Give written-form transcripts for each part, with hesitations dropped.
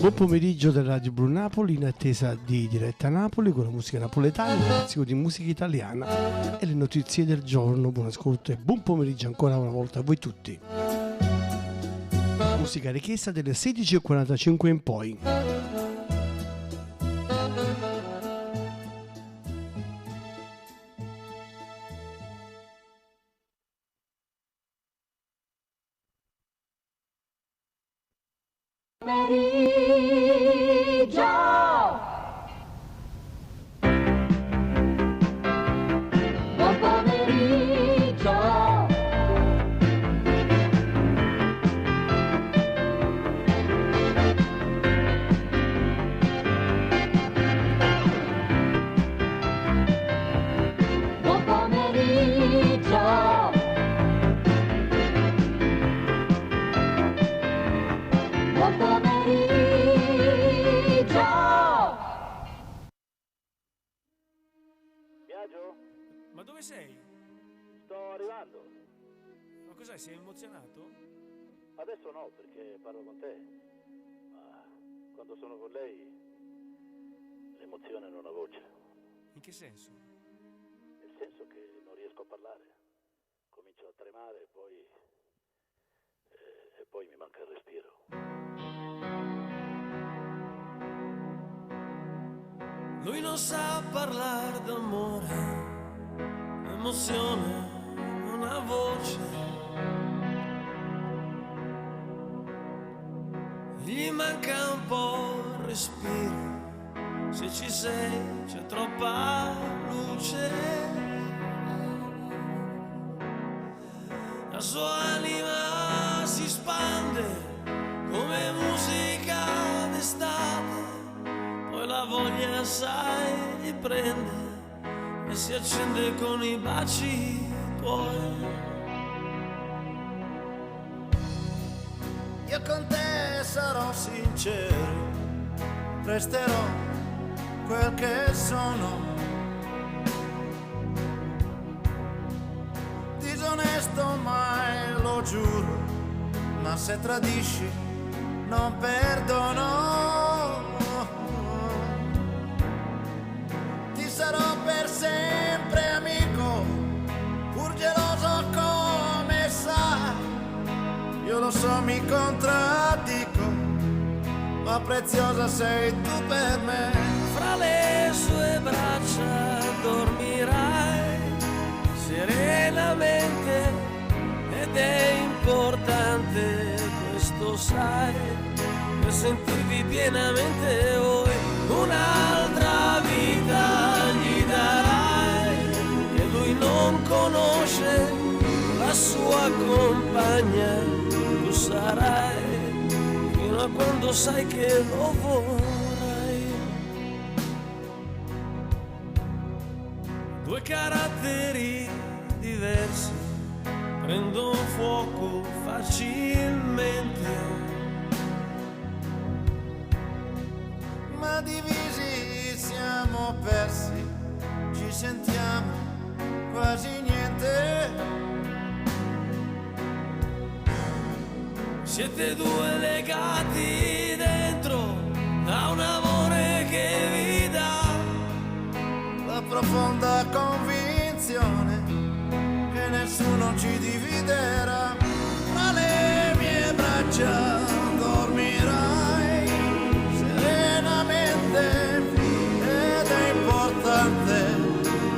Buon pomeriggio da Radio Blu Napoli, in attesa di Diretta Napoli con la musica napoletana, il classico di musica italiana e le notizie del giorno. Buon ascolto e buon pomeriggio ancora una volta a voi tutti. Musica richiesta delle 16:45 in poi. Ma dove sei? Sto arrivando. Ma cos'è, sei emozionato? Adesso no, perché parlo con te. Ma quando sono con lei, l'emozione non ha voce. In che senso? Nel senso che non riesco a parlare. Comincio a tremare e poi mi manca il respiro. Lui non sa parlare d'amore, emozione, non ha voce. Gli manca un po' il respiro, se ci sei c'è troppa luce. La sua anima si spande come musica d'estate, poi la voglia sai gli prende e si accende con i baci tuoi. Io con te sarò sincero, resterò quel che sono. Disonesto mai lo giuro, ma se tradisci non perdono. Ti sarò per sempre amico, pur geloso come sai. Io lo so, mi contraddico, ma preziosa sei tu per me. Fra le sue braccia dormirai serenamente ed è importante, questo sai, per sentirvi pienamente voi. Un'altra vita gli darai che lui non conosce, la sua compagna tu sarai fino a quando sai che lo vorrai. Due caratteri diversi prendono fuoco facilmente, ma divisi siamo persi, ci sentiamo quasi niente. Siete due legati dentro da un amore che vi dà La profonda convinzione che nessuno ci dividerà. Tra le mie braccia dormirai serenamente ed è importante,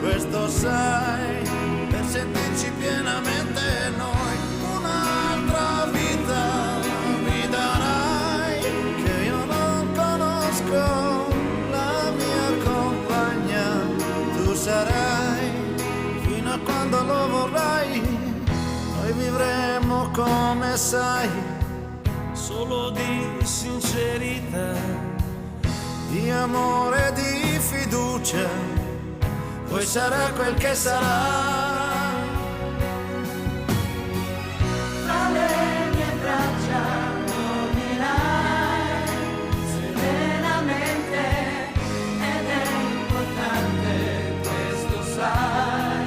questo sai, per sentirci pienamente noi. Un'altra vita mi darai che io non conosco, la mia compagna tu sarai fino a quando lo vorrai. Noi vivremo come sai, solo di sincerità, di amore, di fiducia, poi sarà quel che sarà. Tra le mie braccia dormirai serenamente ed è importante, questo sai,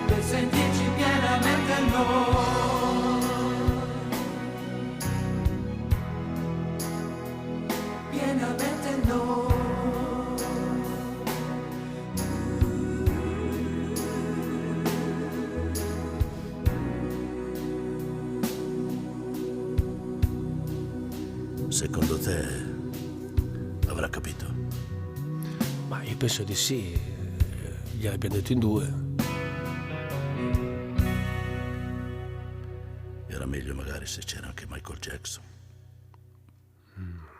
per sentirci pienamente noi. Secondo te avrà capito? Ma io penso di sì, gliel'abbiamo detto in 2. Era meglio magari se c'era anche Michael Jackson.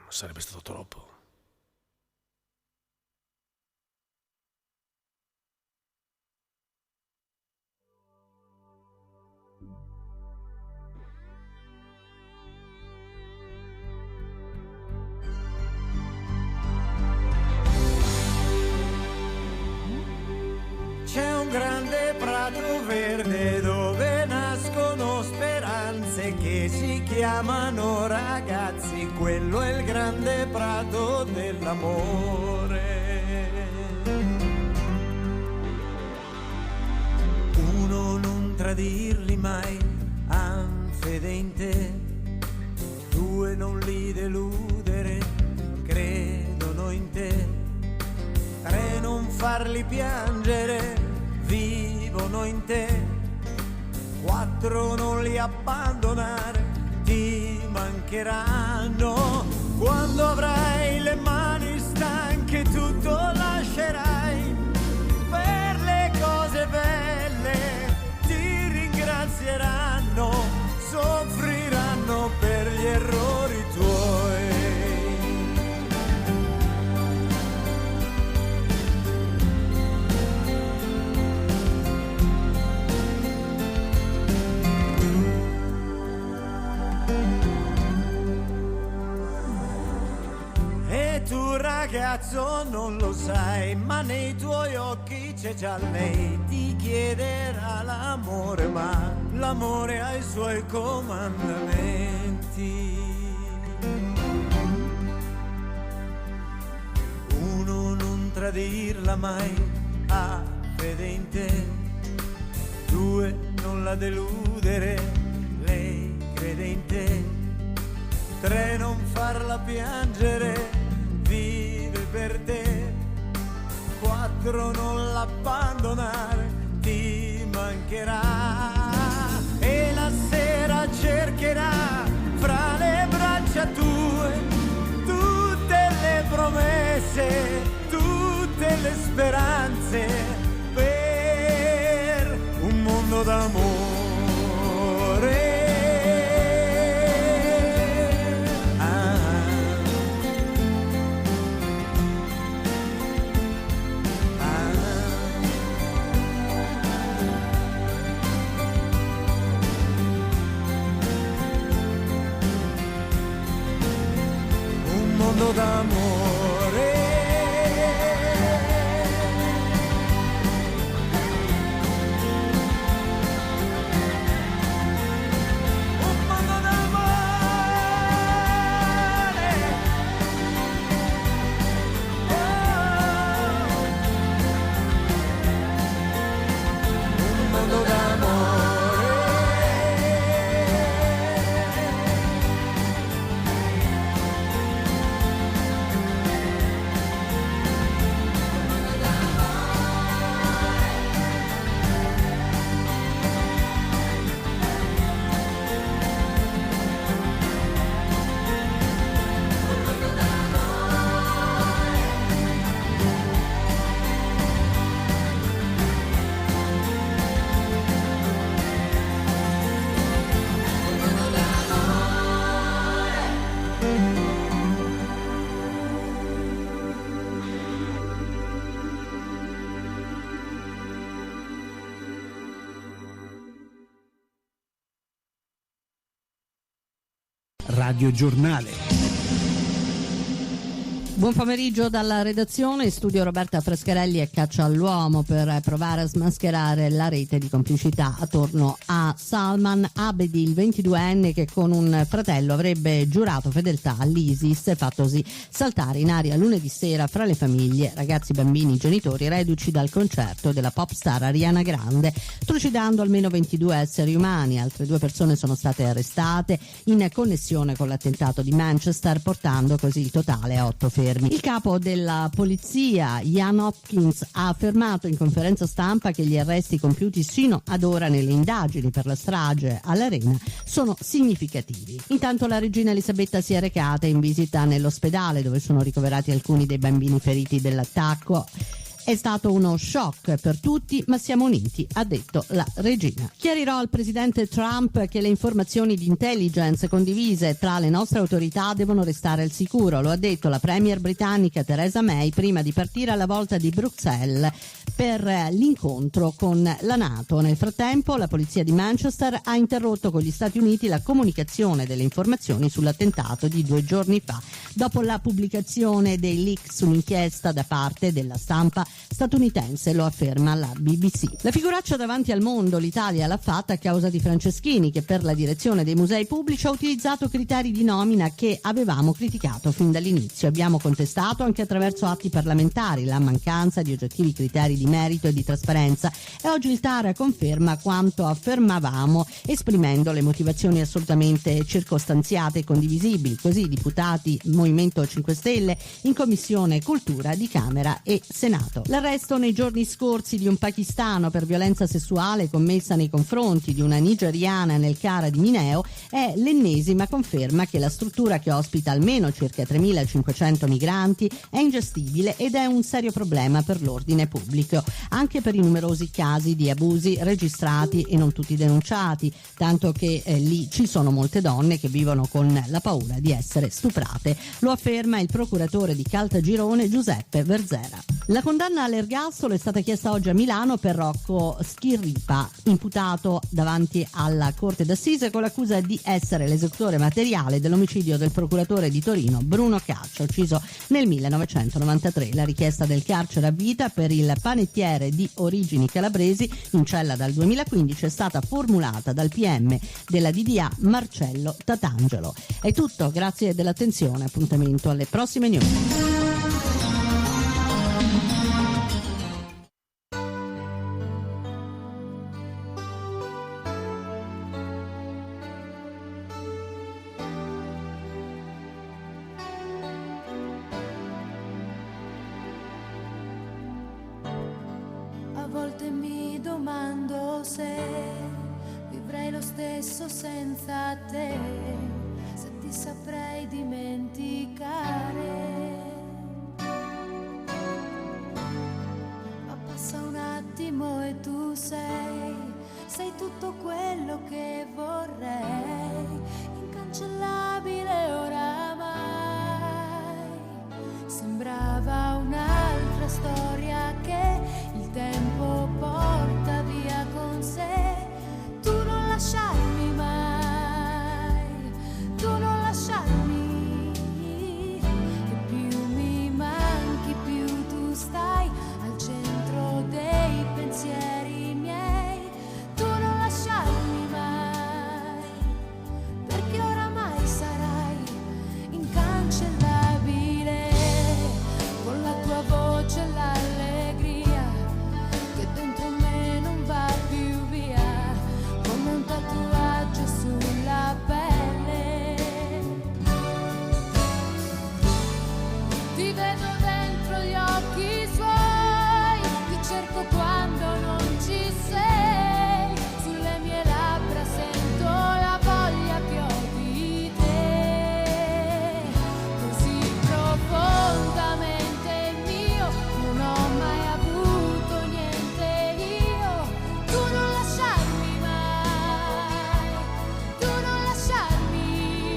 Sarebbe stato troppo. C'è un grande prato verde dove nascono speranze che si chiamano ragazzi, quello è il grande prato dell'amore. Uno, non tradirli mai, han fede in te. 2, non li deludere, credono in te. 3, non farli piangere, vivono in te. 4, non li abbandonare, ti mancheranno. Quando avrai le mani stanche tutto lascerai. Per le cose belle ti ringrazieranno, soffriranno per gli errori tuoi. Tu ragazzo non lo sai, ma nei tuoi occhi c'è già lei. Ti chiederà l'amore, ma l'amore ha i suoi comandamenti. 1, non tradirla mai, ha fede in te. 2, non la deludere, lei crede in te. 3, non farla piangere, vive per te. 4, non l'abbandonare, ti mancherà. E la sera cercherà fra le braccia tue tutte le promesse, tutte le speranze per un mondo d'amore. Mondo d'amore. Un mondo d'amore. Oh. Un mondo d'amore. Radio Giornale. Buon pomeriggio dalla redazione, in studio Roberta Frescarelli e Caccia all'uomo per provare a smascherare la rete di complicità attorno a Salman Abedi, il 22enne che con un fratello avrebbe giurato fedeltà all'ISIS, fattosi saltare in aria lunedì sera fra le famiglie, ragazzi, bambini, genitori reduci dal concerto della pop star Ariana Grande, trucidando almeno 22 esseri umani. Altre 2 persone sono state arrestate in connessione con l'attentato di Manchester, portando così il totale a 8 feriti. fermi. Il capo della polizia, Ian Hopkins, ha affermato in conferenza stampa che gli arresti compiuti sino ad ora nelle indagini per la strage all'Arena sono significativi. Intanto la regina Elisabetta si è recata in visita nell'ospedale dove sono ricoverati alcuni dei bambini feriti dell'attacco. È stato uno shock per tutti, ma siamo uniti, ha detto la regina. Chiarirò al presidente Trump che le informazioni di intelligence condivise tra le nostre autorità devono restare al sicuro, lo ha detto la premier britannica Theresa May prima di partire alla volta di Bruxelles per l'incontro con la NATO. Nel frattempo la polizia di Manchester ha interrotto con gli Stati Uniti la comunicazione delle informazioni sull'attentato di 2 giorni fa, dopo la pubblicazione dei leak sull'inchiesta da parte della stampa statunitense, lo afferma la BBC. La figuraccia davanti al mondo l'Italia l'ha fatta a causa di Franceschini, che per la direzione dei musei pubblici ha utilizzato criteri di nomina che avevamo criticato fin dall'inizio. Abbiamo contestato anche attraverso atti parlamentari la mancanza di oggettivi criteri di merito e di trasparenza, e oggi il TAR conferma quanto affermavamo esprimendo le motivazioni assolutamente circostanziate e condivisibili. Così i deputati Movimento 5 Stelle in Commissione Cultura di Camera e Senato. L'arresto nei giorni scorsi di un pakistano per violenza sessuale commessa nei confronti di una nigeriana nel CARA di Mineo è l'ennesima conferma che la struttura, che ospita almeno circa 3.500 migranti, è ingestibile ed è un serio problema per l'ordine pubblico, anche per i numerosi casi di abusi registrati e non tutti denunciati, tanto che lì ci sono molte donne che vivono con la paura di essere stuprate. Lo afferma il procuratore di Caltagirone Giuseppe Verzera. La condanna all'ergastolo è stata chiesta oggi a Milano per Rocco Schirripa, imputato davanti alla Corte d'Assise con l'accusa di essere l'esecutore materiale dell'omicidio del procuratore di Torino Bruno Caccia, ucciso nel 1993. La richiesta del carcere a vita per il panettiere di origini calabresi, in cella dal 2015, è stata formulata dal PM della DDA Marcello Tatangelo. È tutto, grazie dell'attenzione, appuntamento alle prossime news. A volte mi domando se vivrei lo stesso senza te, se ti saprei dimenticare. Ma passa un attimo e tu sei tutto quello che vorrei, incancellabile oramai. Sembrava un'altra storia che il tempo porta via con sé. Tu non lasciarmi mai, tu non lasciarmi, che più mi manchi più tu stai al centro dei pensieri miei. Tu non lasciarmi mai, perché oramai sarai incancellabile, con la tua voce e l'allegria che dentro me non va più via, come un tatuaggio sulla pelle. Ti vedo dentro gli occhi suoi, ti cerco quando non ci sei, sulle mie labbra sento la voglia che ho di te, così profondamente mio, non ho mai avuto niente io. Tu non lasciarmi mai, tu non lasciarmi,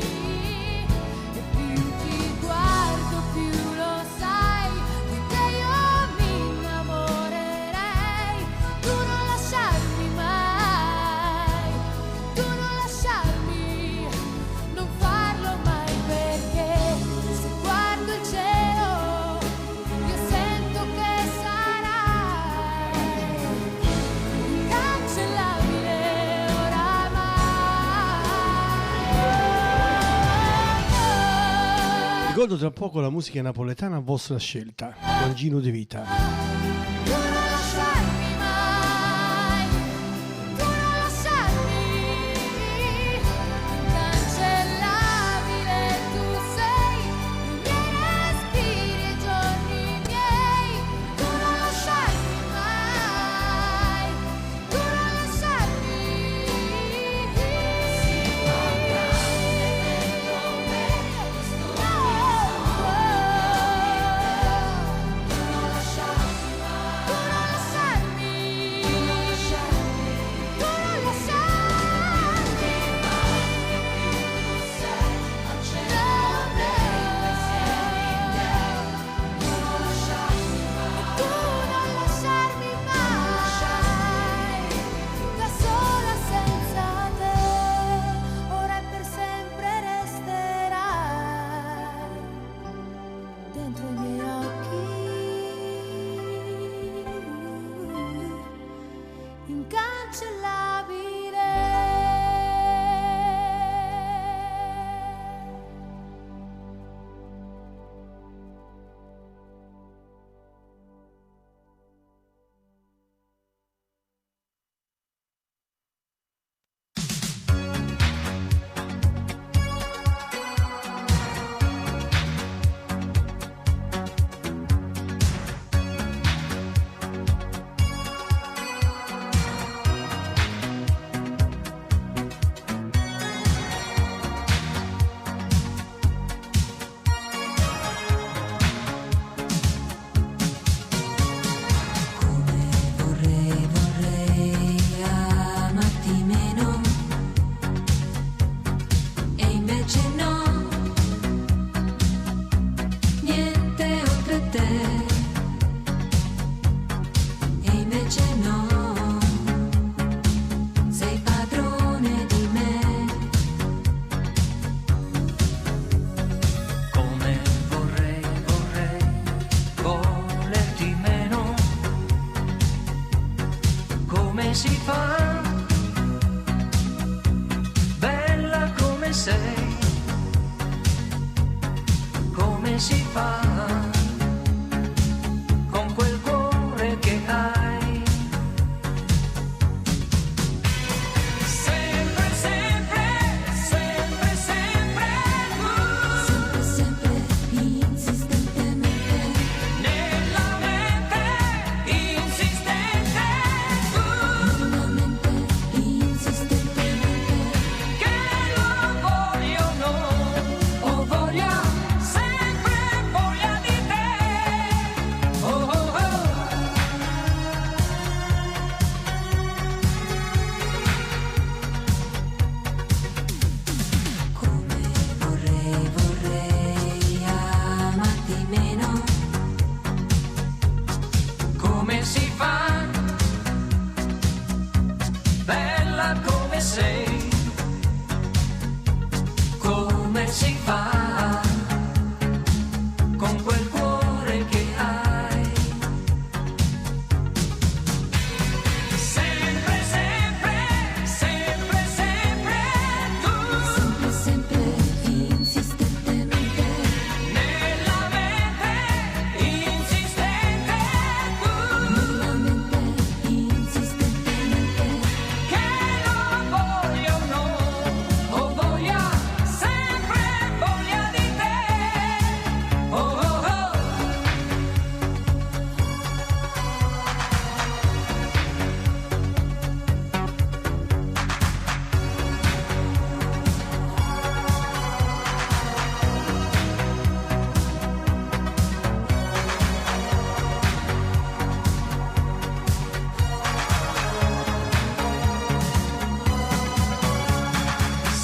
e più ti guardo più lo sai, di te io mi innamorerei. Tu non lasciarmi mai, tu non lasciarmi, non farlo mai, perché se guardo il cielo io sento che sarai incancellabile oramai. Ricordo tra poco la musica napoletana a vostra scelta, con Gino De Vita. Tu non lasciarmi mai, tu non lasciarmi, incancellabile tu sei, i miei respiri. come si fa con quel cuore che hai. Sempre, sempre, sempre, sempre tu. Sempre, sempre, insistentemente. Nella mente, insistente tu. Nella mente, insistentemente. Che lo voglio non, o voglia, sempre voglia di te. Oh, oh, oh. Come vorrei, vorrei amarti meno. Come si fa, bella come sei. Come si fa con quel cuore che hai. Sempre, sempre, sempre, sempre tu. Sempre, sempre, insistentemente. Nella mente, insistente tu. Nella mente, insistentemente. Che lo voglio non, o voglia, sempre voglia di te. Oh, oh, oh.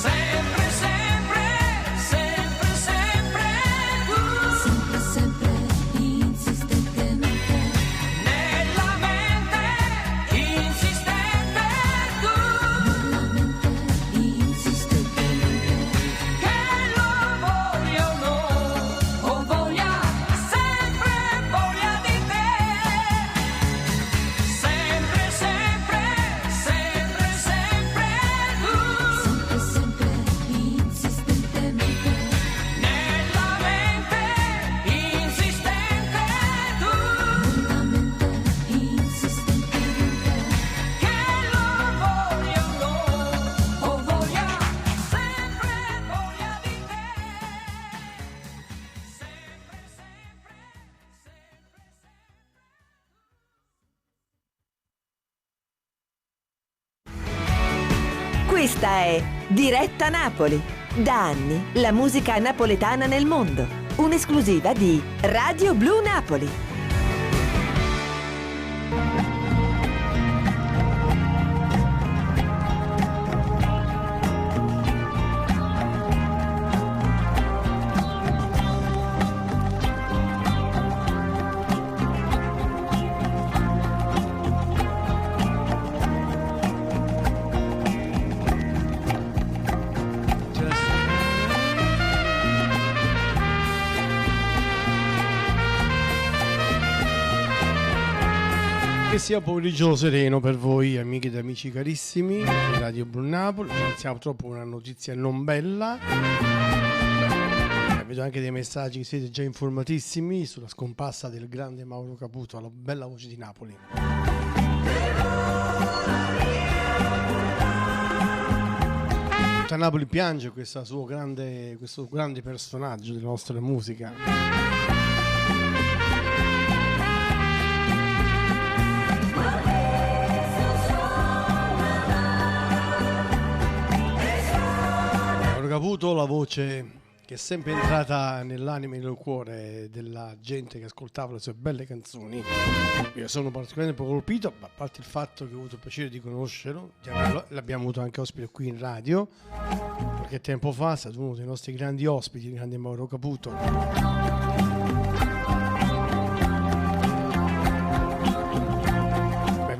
Sempre, sempre, sempre, sempre tu. Sempre, sempre, insistentemente. Nella mente, insistente tu. Nella mente, insistentemente. Che lo voglio non, o voglia, sempre voglia di te. Sempre, sempre, sempre, sempre tu. Sempre, sempre, insistentemente. Nella mente, insistente tu. Nella mente, insistentemente. Che lo voglio non, o voglia, sempre voglia di te. Sempre, sempre, Questa è Diretta Napoli. Da anni la musica napoletana nel mondo. Un'esclusiva di Radio Blu Napoli. Che sia pomeriggio sereno per voi, amiche ed amici carissimi di Radio Blu Napoli. Iniziamo purtroppo con una notizia non bella. Vedo anche dei messaggi che siete già informatissimi sulla scomparsa del grande Mauro Caputo, la bella voce di Napoli. Tutta Napoli piange questo grande personaggio della nostra musica. Caputo, la voce che è sempre entrata nell'anima e nel cuore della gente che ascoltava le sue belle canzoni. Io sono particolarmente colpito, a parte il fatto che ho avuto il piacere di conoscerlo, l'abbiamo avuto anche ospite qui in radio qualche tempo fa, è stato uno dei nostri grandi ospiti, il grande Mauro Caputo.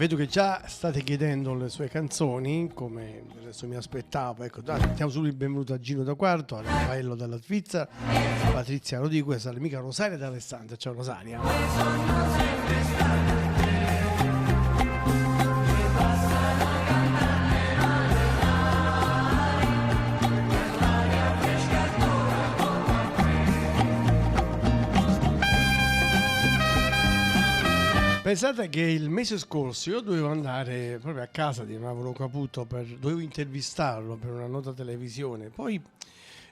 Vedo che già state chiedendo le sue canzoni, come adesso mi aspettavo. Ecco, diamo subito il benvenuto a Gino da Quarto, a Raffaello dalla Svizzera, a Patrizia Rodriguez, all'amica Rosaria da Alessandria. Ciao Rosaria. Pensate che il mese scorso io dovevo andare proprio a casa di Mauro Caputo, dovevo intervistarlo per una nota televisione, poi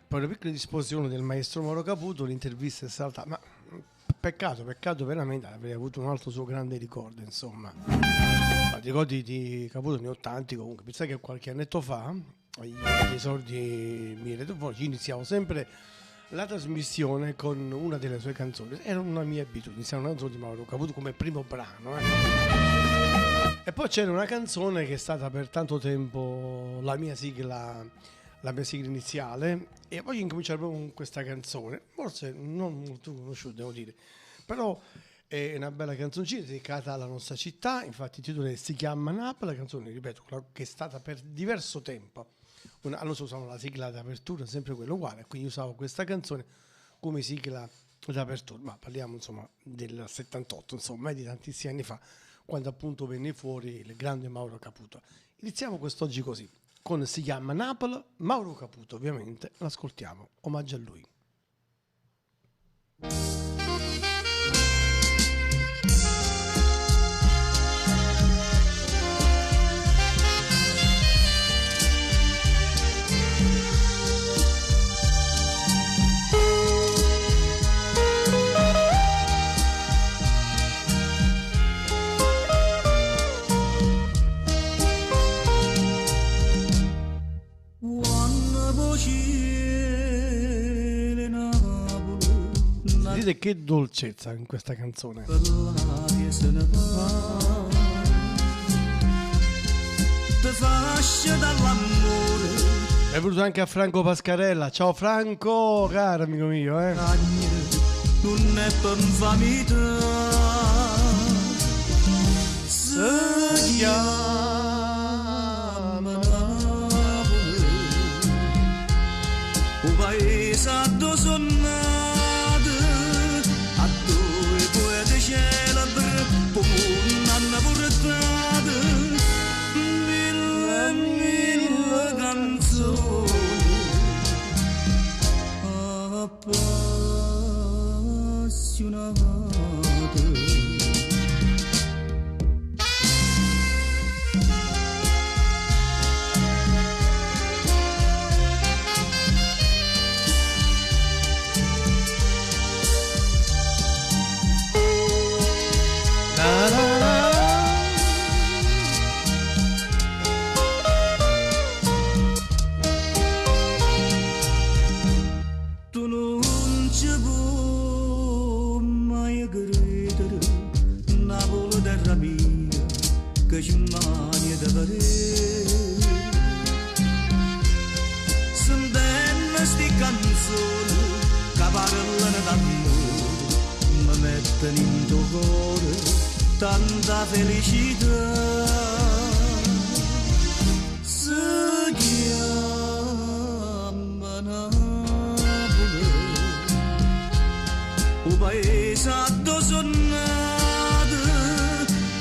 per una piccola disposizione del maestro Mauro Caputo l'intervista è saltata, ma peccato veramente, avrei avuto un altro suo grande ricordo, insomma. Ma ricordi di Caputo ne ho tanti comunque. Pensate che qualche annetto fa, agli esordi miei, iniziavo sempre la trasmissione con una delle sue canzoni. Era una mia abitudine, iniziare una canzone di Mauro Caputo come primo brano. E poi c'era una canzone che è stata per tanto tempo la mia sigla iniziale, e voglio incominciare proprio con questa canzone, forse non molto conosciuta, devo dire, però è una bella canzoncina dedicata alla nostra città. Infatti il titolo si chiama Napoli, la canzone, ripeto, che è stata per diverso tempo allora usavamo la sigla d'apertura, sempre quello uguale, quindi usavo questa canzone come sigla d'apertura, ma parliamo insomma del 78, insomma di tantissimi anni fa, quando appunto venne fuori il grande Mauro Caputo. Iniziamo quest'oggi così, con Si chiama Napoli, Mauro Caputo, ovviamente l'ascoltiamo, omaggio a lui. Vedete che dolcezza in questa canzone. È venuto anche a Franco Pascarella. Ciao Franco, caro amico mio, Non è per famiglia, si chiama Napoli, un paese a due sonnate, a due poeti celebri, un anno portate, mille canzoni, appassionate. Tu non ci puoi mai credere, Napoli terra mia, che ci mani da vedere. Sentendo sti canzoni che parlano d'amore, mi mettono in tuo cuore tanta felicità. Si chiama Napoli, un paese a due sonnate,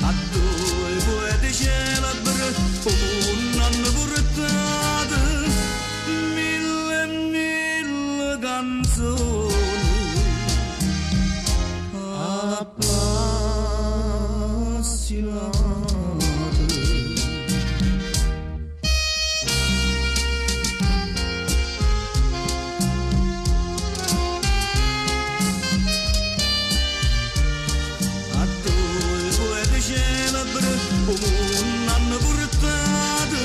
a due poeti celebri, un anno portate, mille canzoni, appassionate. A due poeti celebri, un anno portate,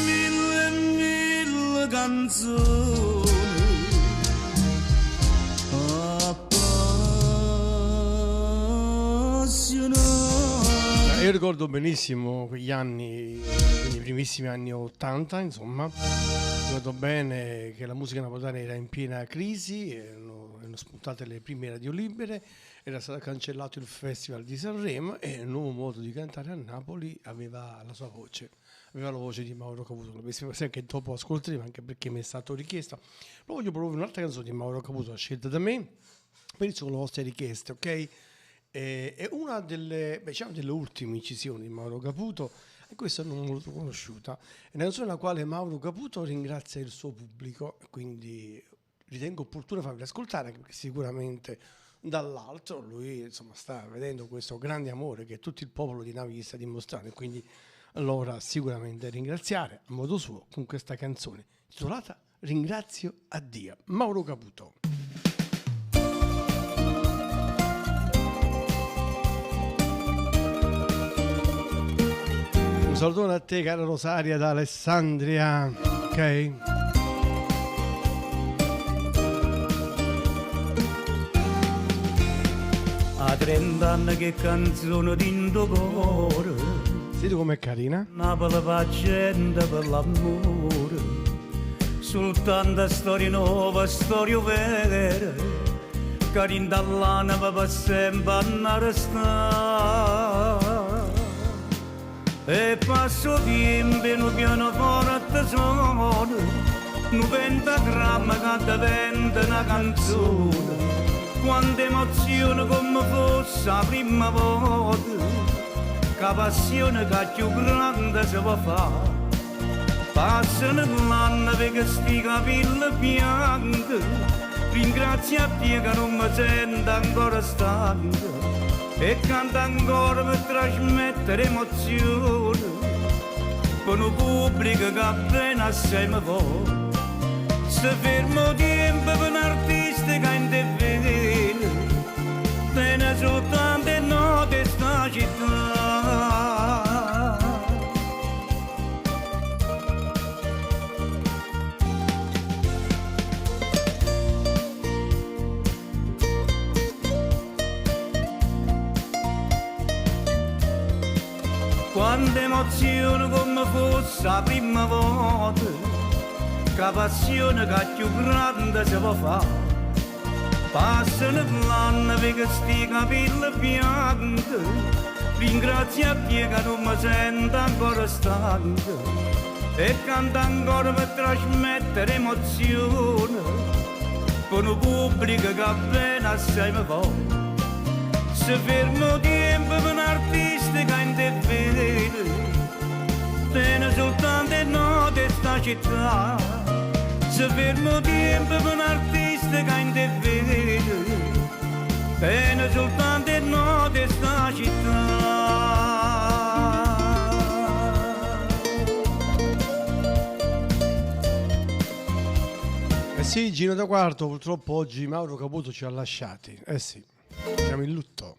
mille canzoni, appassionate. Io ricordo benissimo quegli anni, quindi i primissimi anni 80, insomma. Ricordo bene che la musica napoletana era in piena crisi, erano spuntate le prime radio libere, era stato cancellato il Festival di Sanremo e il nuovo modo di cantare a Napoli aveva la sua voce, aveva la voce di Mauro Caputo. Lo pensiamo che dopo ascolteremo, anche perché mi è stato richiesto. Lo voglio proporre un'altra canzone di Mauro Caputo scelta da me, per le vostre richieste, ok? È una delle, diciamo, delle ultime incisioni di Mauro Caputo, e questa non molto conosciuta. È una canzone nella quale Mauro Caputo ringrazia il suo pubblico, quindi ritengo opportuno farvi ascoltare, perché sicuramente dall'altro lui insomma sta vedendo questo grande amore che tutto il popolo di Navi gli sta dimostrando, e quindi allora sicuramente ringraziare a modo suo con questa canzone titolata Ringrazio a Dio. Mauro Caputo. Un salutone a te, cara Rosaria da Alessandria, ok? A 30 anni che canzone di cuore. Senti com'è carina? Napoli paziente per l'amore, soltanto storie nuove, storie vere, che dall'anima per sempre a restare. E passo tempo in un piano forte suono, 90 grammi che diventa una canzone, quanta emozione come fosse la prima volta, che passione che più grande si può fare. Passano l'anno perché sti capelli bianchi, ringrazio a Dio che non mi sento ancora stanco, e canto ancora per trasmettere emozione, con un pubblico che appena assai mi vuole. Se fermo tempo per un artista che interviene, tiene soltanto note sta città. Quanta emozione come fosse la prima volta, che passione che più grande si può fare. Passano l'anno perché sti capelli bianchi, ringrazio a Dio che non mi sento ancora stanco, e canto ancora per trasmettere emozione, con un pubblico che appena assai mi vuole. Se fermo tempo per un artista che interviene, tiene soltanto note sta città. Se fermo tempo per un artista che interviene, tiene soltanto note sta città. Eh sì, Gino da Quarto, purtroppo oggi Mauro Caputo ci ha lasciati. Eh sì, siamo in lutto.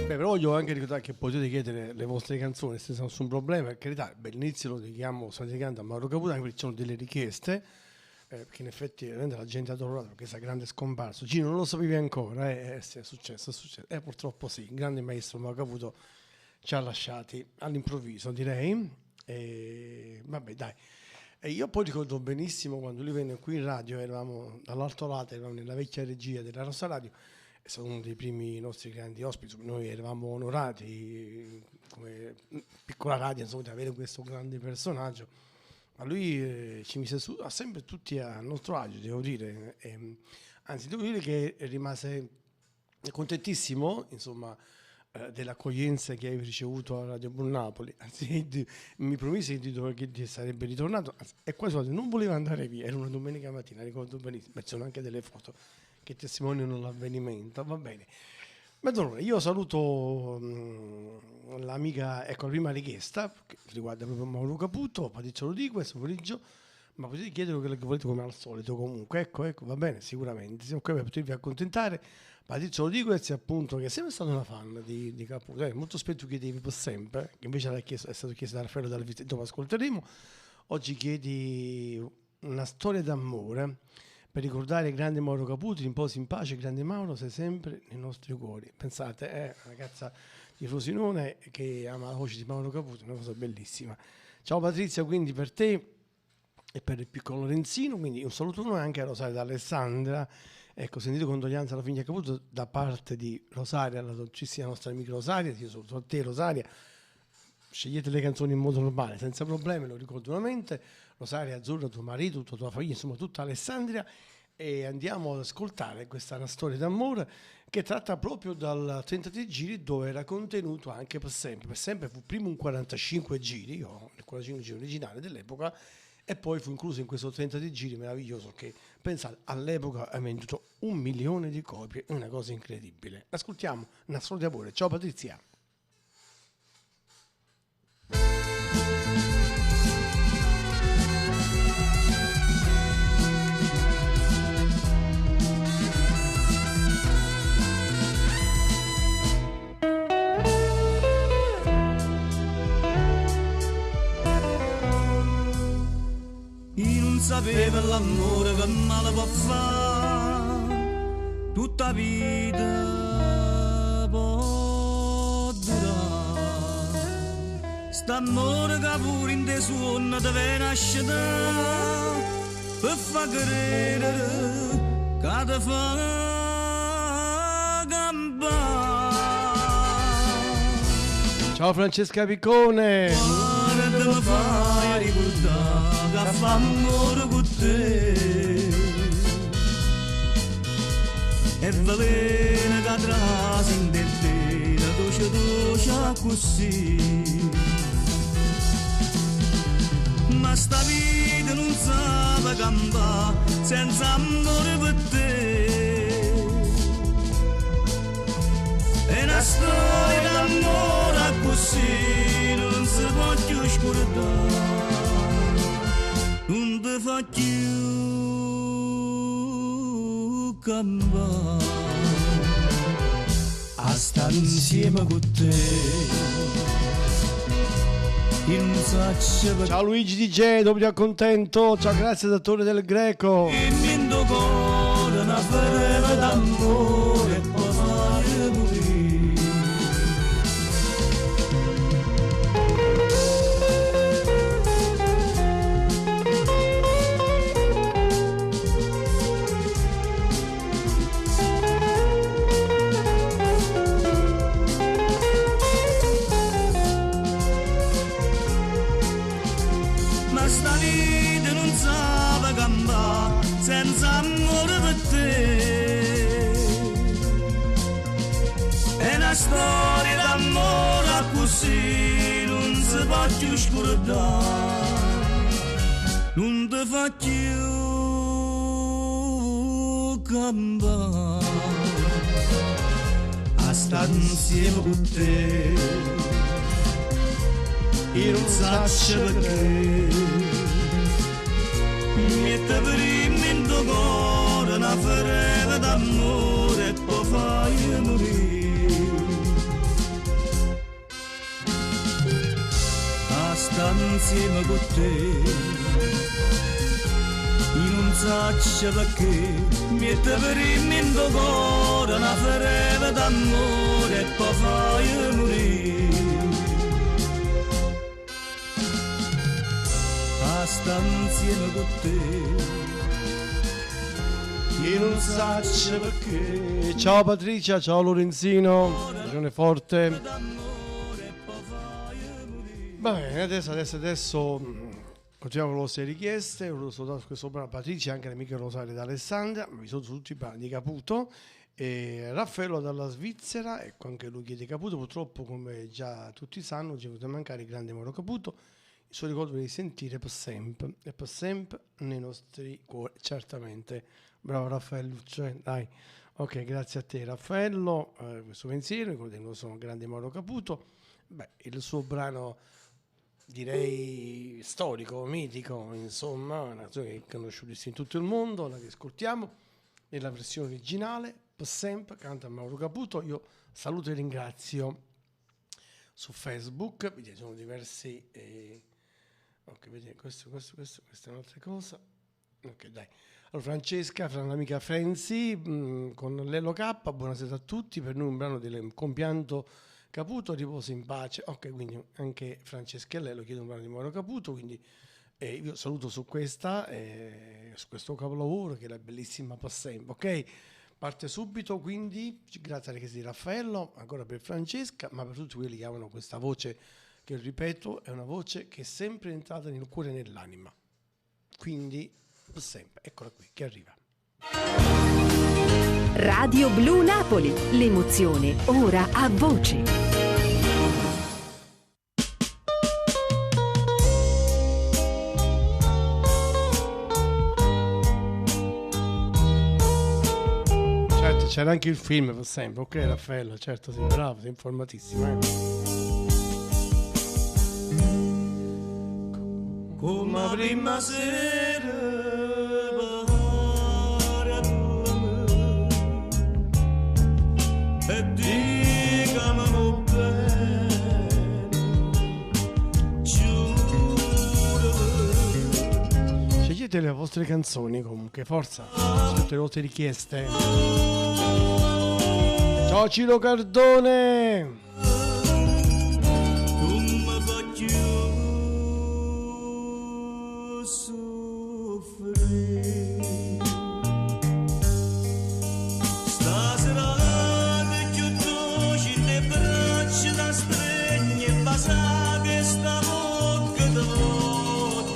Però voglio anche ricordare che potete chiedere le vostre canzoni senza nessun problema, per carità. All'inizio lo dedichiamo, sto dedicando a Mauro Caputo, anche perché ci sono delle richieste, perché in effetti la gente ha adorato questa grande scomparso. Gino, non lo sapevi ancora? Sì, è successo. Purtroppo sì, il grande maestro Mauro Caputo ci ha lasciati all'improvviso, direi. Vabbè, dai. E io poi ricordo benissimo quando lui venne qui in radio, eravamo dall'altro lato, eravamo nella vecchia regia della Rossa Radio, è stato uno dei primi nostri grandi ospiti. Noi eravamo onorati come piccola radio, insomma, di avere questo grande personaggio. Ma lui ci mise su, ha sempre tutti a nostro agio, devo dire. Anzi, devo dire che rimase contentissimo, insomma, dell'accoglienza che avevi ricevuto a Radio Buon Napoli. Anzi, mi promise che sarebbe ritornato, e quasi non voleva andare via. Era una domenica mattina, ricordo benissimo, ci sono anche delle foto che testimoniano l'avvenimento. Va bene. Ma allora, io saluto l'amica, ecco, la prima richiesta che riguarda proprio Mauro Caputo. Patrizio lo dico questo pomeriggio, ma potete chiedere quello che volete come al solito. Comunque ecco, va bene, sicuramente siamo qui per potervi accontentare. Patrizio lo dico questo, appunto, che è sempre stato una fan di Caputo, molto spesso chiedevi per sempre, che invece è stato chiesto da Raffaello dalla Vista, dopo ascolteremo. Oggi chiedi una storia d'amore per ricordare il grande Mauro Caputo. Riposi in pace, grande Mauro, sei sempre nei nostri cuori. Pensate, una ragazza di Frosinone che ama la voce di Mauro Caputo, una cosa bellissima. Ciao Patrizia, quindi per te e per il piccolo Lorenzino, quindi un saluto anche a Rosaria da Alessandra. Ecco, sentite condoglianze alla figlia Caputo da parte di Rosaria, la dolcissima nostra amica Rosaria. Io saluto a te, Rosaria. Scegliete le canzoni in modo normale, senza problemi, lo ricordo nuovamente. Rosaria, Azzurra, tuo marito, tua famiglia, insomma tutta Alessandria. e andiamo ad ascoltare questa una storia d'amore che tratta proprio dal 33 giri, dove era contenuto anche Per sempre. Per sempre fu prima un 45 giri, il 45 giri originale dell'epoca, e poi fu incluso in questo 33 giri meraviglioso che, pensate, all'epoca ha venduto 1 milione di copie, una cosa incredibile. Ascoltiamo una storia d'amore. Ciao Patrizia. Sapeva l'amore che male può fare, tutta vita può durare. St'amore che pure in te suona deve nascere per far credere che te fa campare. Ciao Francesca Piccone. Guarda te mi fai ricordare che fa amore con te e veleno che trasi in te dolce dolce così, ma sta vita non sa campare senza amore per te. È una storia d'amore così non si può più scordare, non ti fa più campare a stare insieme con te. Ciao Luigi DJ, doppio accontento. Ciao, grazie Dottore del Greco. Il mio cuore una ferma d'amore può fare morire. Senza amore per te è una storia d'amore così non si può più scordare, non ti fa più campare a stare insieme con te. Io non so perché mette prima in tuo cuore una ferita d'amore e poi fai morire. A stare insieme con te io non so perché mette prima in tuo cuore una ferita d'amore e poi fai morire. Sta insieme con te io non so perché. Ciao Patrizia, ciao Lorenzino, ragione forte. Va bene, adesso continuiamo con le vostre richieste. Volevo salutare questo brano Patrizia, anche l'amica Rosaria d'Alessandria, vi sono tutti i brani di Caputo. E Raffaello dalla Svizzera, ecco, anche lui chiede Caputo. Purtroppo, come già tutti sanno, ci è venuto a mancare il grande Mauro Caputo. Il suo ricordo di sentire per sempre, e per sempre nei nostri cuori, certamente. Bravo Raffaello, dai. Ok, grazie a te Raffaello, questo pensiero, ricordo il nostro grande Mauro Caputo. Beh, il suo brano, direi storico, mitico, insomma, una canzone che è conosciutissima in tutto il mondo, la che ascoltiamo nella versione originale, per sempre, canta Mauro Caputo. Io saluto e ringrazio su Facebook, ci sono diversi... ok, vedete, questa è un'altra cosa. Ok, dai. Allora, Francesca, fra l'amica Frenzy, con l'Elo K, buonasera a tutti. Per noi un brano del compianto Caputo, riposa in pace. Ok, quindi anche Francesca e Lelo chiedono un brano di Mauro Caputo, quindi io saluto su questa, su questo capolavoro che è la bellissima Per sempre. Ok, parte subito, quindi grazie alle chiese di Raffaello, ancora per Francesca, ma per tutti quelli che amano questa voce, che ripeto è una voce che è sempre entrata nel cuore e nell'anima, quindi per sempre. Eccola qui che arriva. Radio Blu Napoli, l'emozione ora a voce. Certo, c'era anche il film per sempre. Ok, Raffaello, certo, sei bravo, sei informatissimo. Come prima sera e dicamelo bene, giuro. Scegliete le vostre canzoni comunque, forza, tutte le vostre richieste. Ciao Ciro Cardone! Come faccio soffrire stasera. Sa che sta bocca di voglia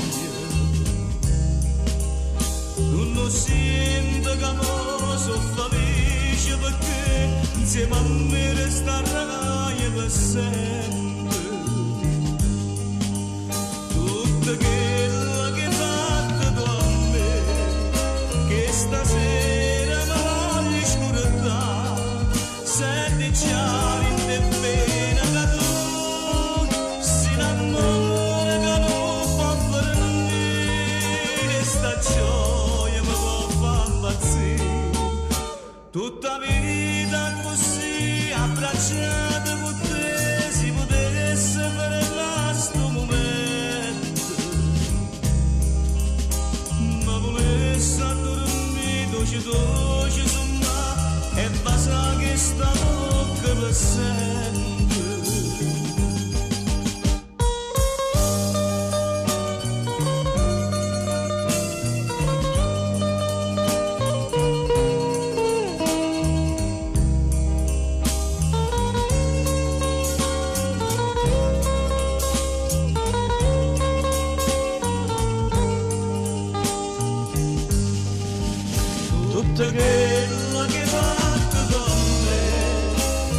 non lo sento che mo so felice perché insieme a me resterai per sempre. Tutto quello che hai fatto tu a me, che stasera mi voglio scordare, senti già l'indifferenza che tu amore che non fa per me, sta gioia mi può far impazzire. Tutta vita così abbracciata con te si potesse fermare sto momento, ma volesse dormire dolce su me e basta che sta bocca per sempre. Tutto quello che hai fatto con me,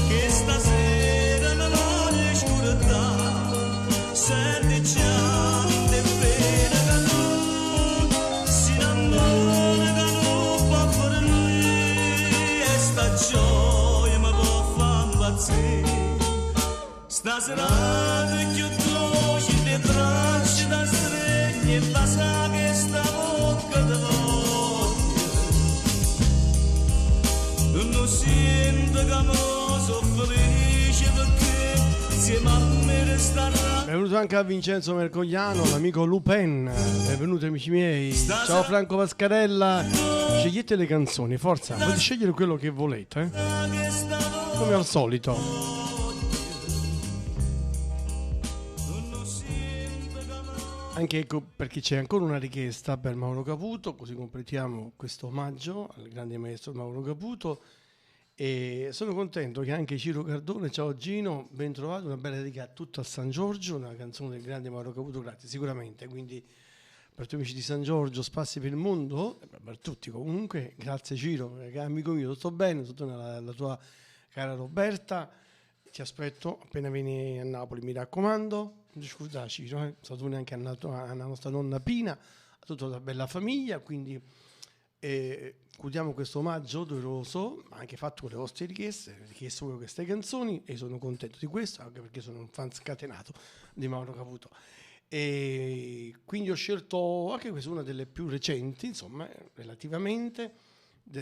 che stasera mi voglio scordare, senti già l'indifferenza che tu si innamora che non fa per lui, e sta gioia mi può far impazzire. Stasera più dolce le braccia da streghe e basta che sta bocca di voglia non sento che mo so felice perché insieme a me resterà. Benvenuto anche a Vincenzo Mercogliano, l'amico Lupin. Benvenuti amici miei. Ciao Franco Pascarella. Scegliete le canzoni, forza, potete scegliere quello che volete, come al solito. Anche ecco, perché c'è ancora una richiesta per Mauro Caputo, così completiamo questo omaggio al grande maestro Mauro Caputo. E sono contento che anche Ciro Cardone, ciao Gino, ben trovato, una bella dedica a tutto a San Giorgio, una canzone del grande Mauro Caputo, grazie sicuramente. Quindi per tutti amici di San Giorgio, spazi per il mondo, per tutti comunque, grazie Ciro, amico mio, tutto bene, tutto la tua cara Roberta. Ti aspetto appena vieni a Napoli, mi raccomando. Non ti scordare Ciro, saluto anche alla nostra nonna Pina, a tutta la bella famiglia. Quindi chiudiamo questo omaggio doveroso, ma anche fatto con le vostre richieste proprio queste canzoni, e sono contento di questo, anche perché sono un fan scatenato di Mauro Caputo. E quindi ho scelto anche questa, una delle più recenti, insomma, relativamente,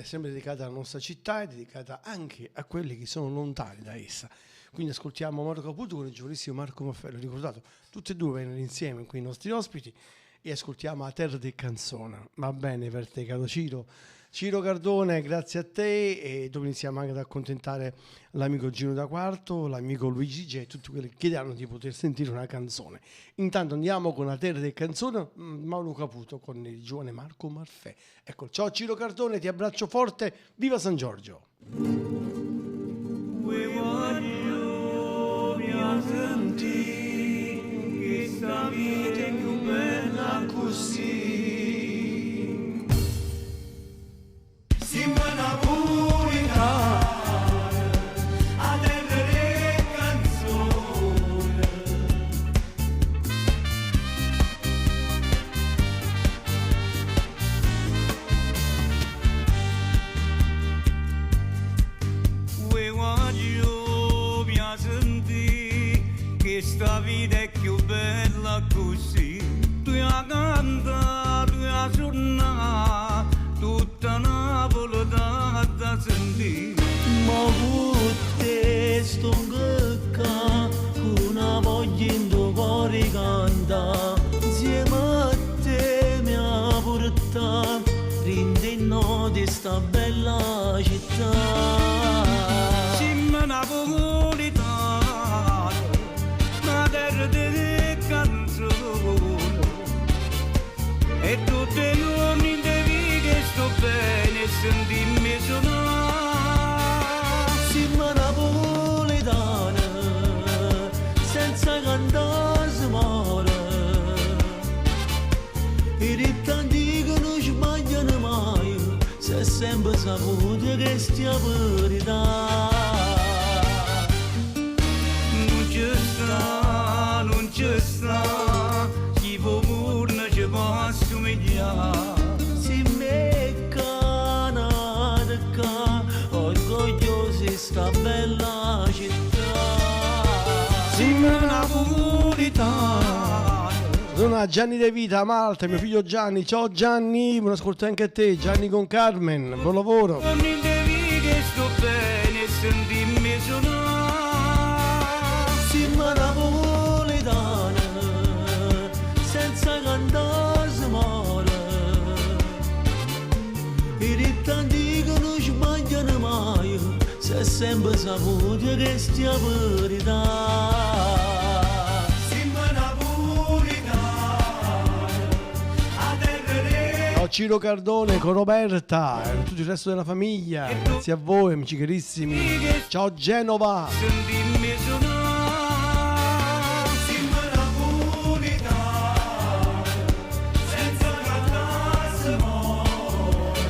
sempre dedicata alla nostra città e dedicata anche a quelli che sono lontani da essa. Quindi ascoltiamo Mauro Caputo con il giovanissimo Marco Maffello, ricordato, tutti e due vengono insieme qui i nostri ospiti, e ascoltiamo A Terra de Canzona. Va bene per te, caro Ciro. Ciro Cardone, grazie a te, e dove iniziamo anche ad accontentare l'amico Gino da Quarto, l'amico Luigi G e tutti quelli che chiederanno di poter sentire una canzone. Intanto andiamo con La Terra del Canzone, Mauro Caputo con il giovane Marco Marfè. Ecco, ciao Ciro Cardone, ti abbraccio forte, viva San Giorgio! Che sta vita è più bella così. Siamo napolitani, a terra le canzoni. We voglio sentire che sta vita è più bella così. Tu hai cantato, tu hai suonato, tutta Napoli da sentire. Ma con te sto cacca, con una voglia in tuo cuore canta. Insieme a te mi ha portato, rindenno di sta bella città. Siamo napolitani, una terra di canzoni, e tutti i giorni devi che sto bene e sentirmi suonare. Siamo napolitani, senza cantare si muore, i rittanti che non sbagliano mai, se è sempre saputo che stia verità. Non ci sta, chi può pur non ci può assomigliare. Si meccanata qua, orgogliosi sta bella città. Siamo napolitani. Sono Gianni De Vita, Malta, mio figlio Gianni. Ciao Gianni, buon ascolto anche a te. Gianni con Carmen, buon lavoro. Non devi che sto bene e sentirmi suonare. Siamo napolitani, senza cantare si muore, i rittanti che non sbagliano mai, se è sempre saputo che stia verità. Ciao Ciro Cardone con Roberta e tutto il resto della famiglia. Grazie a voi, amici carissimi. Ciao Genova. Sentirmi suonare. Siamo napolitani, senza cantare si muore,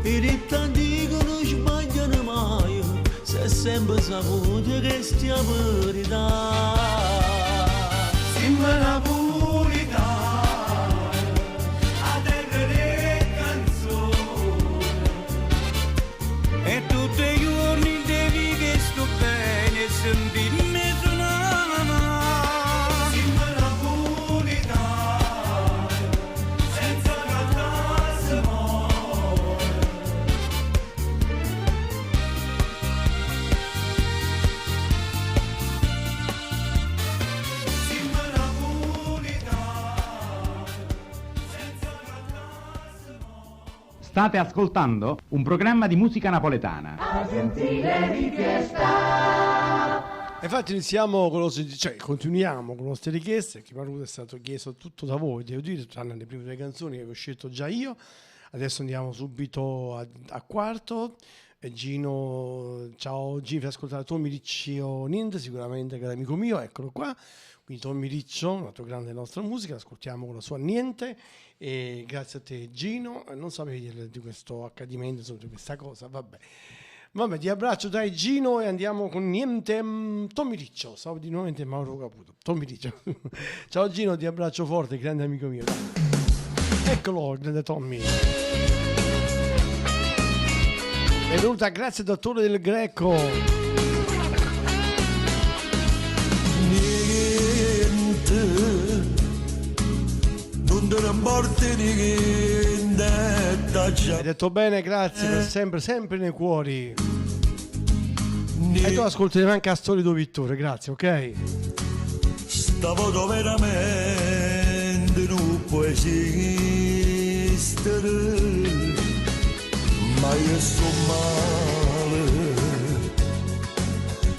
i rittanti che non sbagliano mai, se è sempre saputo che stia verità. Siamo napolitani, a terra le canzoni, e tutti i giorni devi che sto bene e sentirmi suonare. Siamo napolitani, senza cantare si muore. Siamo napolitani, senza cantare si muore. State ascoltando un programma di musica napoletana. Infatti continuiamo con le nostre richieste. Chi è stato chiesto tutto da voi, devo dire, tranne le prime due canzoni che ho scelto già io. Adesso andiamo subito a quarto. Gino, ciao Gino, per ascoltare Tommy Riccio Nind, sicuramente che è amico mio, eccolo qua. Quindi Tommy Riccio, un altro grande della nostra musica, ascoltiamo con la sua Niente. E grazie a te Gino, non sapevi di questo accadimento, insomma, di questa cosa, vabbè, ti abbraccio dai Gino e andiamo con Niente. Tommy Riccio, stavo di nuovamente Mauro Caputo, Tommy Riccio. Ciao Gino, ti abbraccio forte, grande amico mio. Eccolo, grande Tommy. Benvenuta, grazie dottore del Greco. Niente, non te ne importa niente. Hai detto bene, grazie, per sempre nei cuori. E tu ascolti anche a Storico Vittore, grazie, ok? Stavo veramente non può esistere, ma io sto male,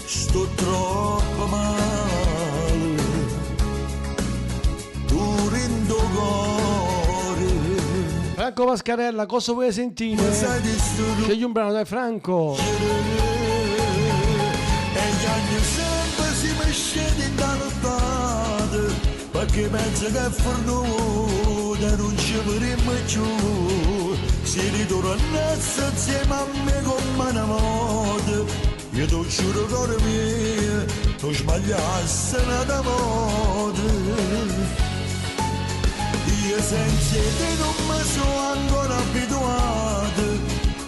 sto troppo male, duro in tuo cuore. Franco Mascarella, cosa vuoi sentire? Scegli un brano, dai Franco. E gli anni sempre si mesce in notte, perché penso che è fornuta non ci vedremo più, si ritorna tornassi insieme a me come una moda. Io ti giuro cuore mio, tu sbagliassi una moda. Io senza te non mi sono ancora abituato,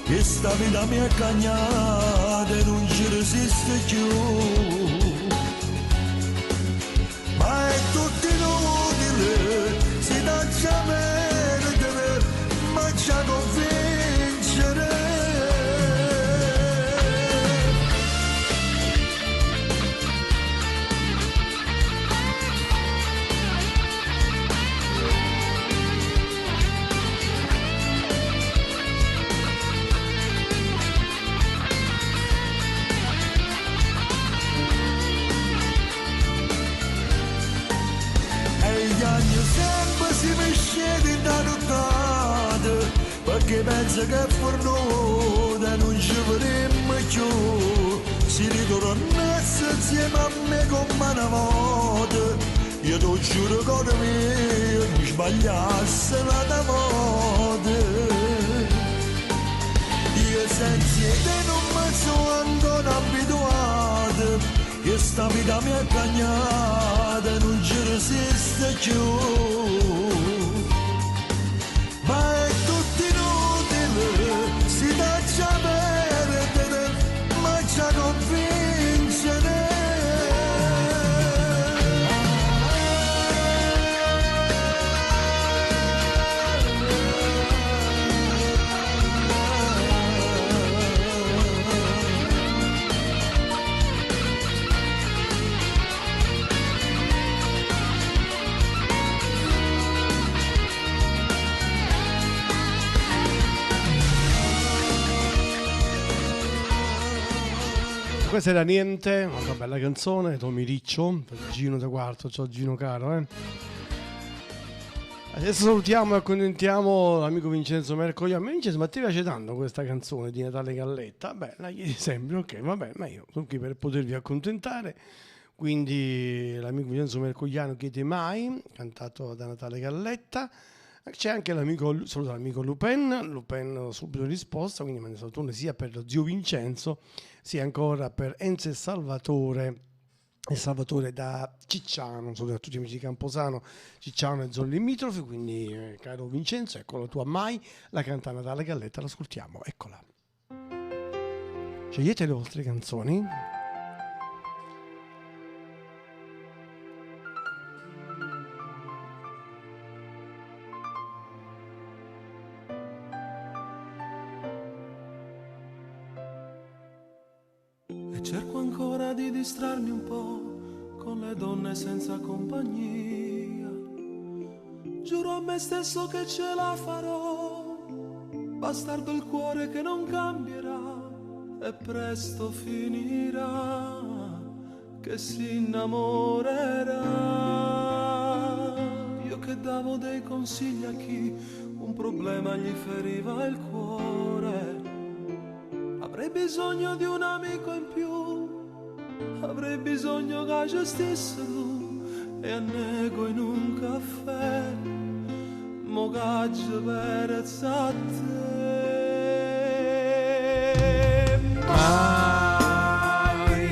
che sta vita mi è cagnata e non ci resiste più. Ma è tutto inutile, si taccia perdere, ma ci convincere. Si mi scende da nottata, perché penso che è fornuta non ci vedremo più. Si ritornasse insieme a me come una volta, io ti giuro cuore mio, mi sbagliasse la volta. Io senza te non mi sono ancora abituato, che sta vita mi è cagnata, non ci resiste più. Ma è tutto inutile, si taccia perdere, ma ci convincere. Questa era Niente, una bella canzone, Tommy Riccio, per Gino da Quarto, ciao Gino caro. Adesso salutiamo e accontentiamo l'amico Vincenzo Mercogliano. Vincenzo, ma ti piace tanto questa canzone di Natale Galletta? Beh, la chiedi sempre, ok, vabbè, ma io sono qui per potervi accontentare. Quindi l'amico Vincenzo Mercogliano chiede Mai, cantato da Natale Galletta. C'è anche saluta l'amico Lupin subito risposta, quindi manda salutone sia per lo zio Vincenzo sia ancora per Enzo e Salvatore da Cicciano, saluto a tutti gli amici di Camposano, Cicciano e zone limitrofi, quindi caro Vincenzo, ecco la tua Mai, la canta Natale Galletta, l'ascoltiamo, eccola. Scegliete le vostre canzoni. Cerco ancora di distrarmi un po' con le donne senza compagnia. Giuro a me stesso che ce la farò. Bastardo il cuore che non cambierà e presto finirà che si innamorerà. Io che davo dei consigli a chi un problema gli feriva il cuore. Avrei bisogno di un amico in più, avrei bisogno che gestisse tu e annego in un caffè, mo gaggio per te. Mai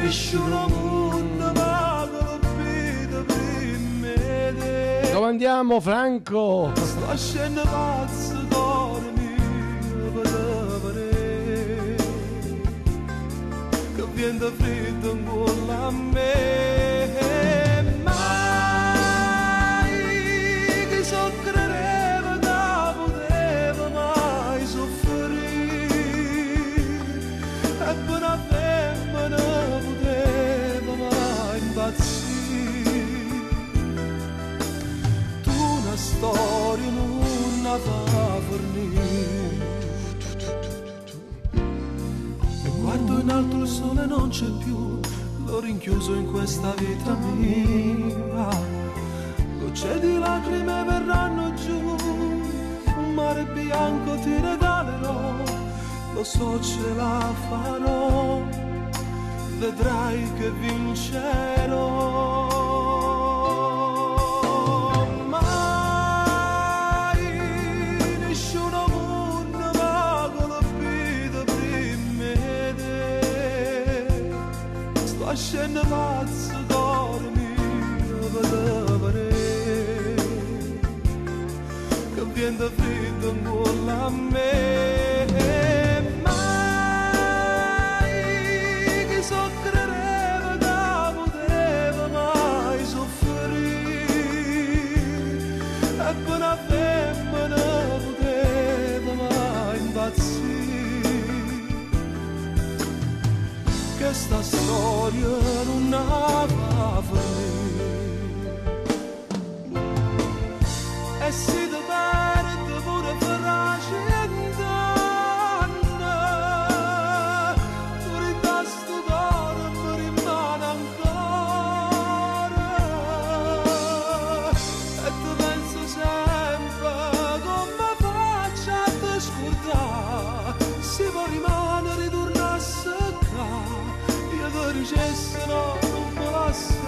nessuno mondo va colpito per me. Dove andiamo, Franco? Sto scendendo pazzo cuore mio per viento freddo in cuore a me. Mai che soffrireva che poteva mai soffrire e per una femmina poteva mai impazzire. Tu una storia non la fa fornire. Guardo in alto il sole non c'è più, l'ho rinchiuso in questa vita mia. Gocce di lacrime verranno giù, un mare bianco ti regalerò, lo so ce la farò, vedrai che vincerò. Mai nessuno mondo sto scendo pazzo cuore mio per vedere che viene freddo ancora a me mai che soffrireva che poteva mai soffrire e per una femmina poteva mai impazzire che sta storia non va a finire e si ti perde pure per la cent'anni tu rintasto cuore mi rimane ancora e tu pensi sempre come faccio a te scordare si può rimanere ritornare a seccare io ti dicessi no non mi lasciare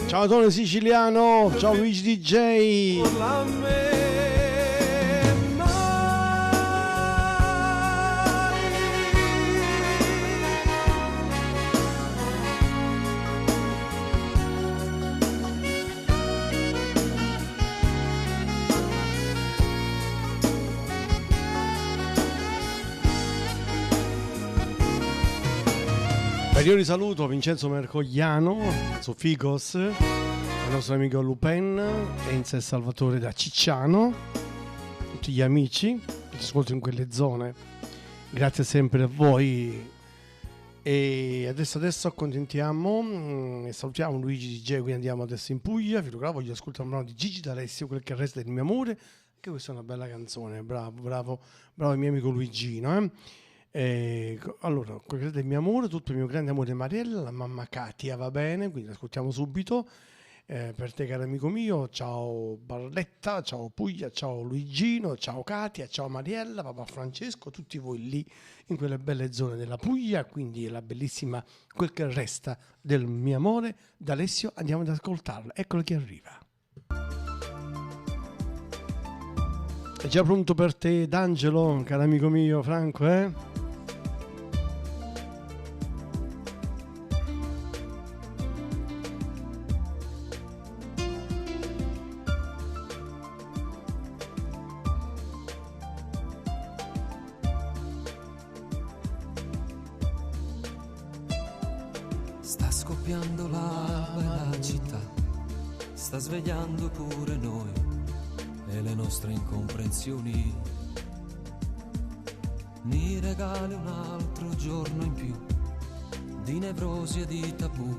Ciao Tone Siciliano, ciao Luigi DJ. Ulteriore saluto a Vincenzo Mercogliano, Sofigos, al nostro amico Lupin, Enza e Salvatore da Cicciano, tutti gli amici che ci ascoltano in quelle zone. Grazie sempre a voi. E adesso accontentiamo e salutiamo Luigi DJ, quindi andiamo adesso in Puglia. Voglio ascoltare un brano di Gigi D'Alessio, Quel che resta del mio amore, che questa è una bella canzone. Bravo il mio amico Luigino, allora, quello del mio amore, tutto il mio grande amore Mariella, la mamma Katia va bene, quindi ascoltiamo subito. Per te caro amico mio, ciao Barletta, ciao Puglia, ciao Luigino, ciao Katia, ciao Mariella, papà Francesco, tutti voi lì in quelle belle zone della Puglia, quindi la bellissima Quel che resta del mio amore d'Alessio, andiamo ad ascoltarla, eccolo che arriva. È già pronto per te D'Angelo, caro amico mio Franco, Sta scoppiando l'alba e la città, sta svegliando pure noi e le nostre incomprensioni. Mi regali un altro giorno in più di nevrosi e di tabù,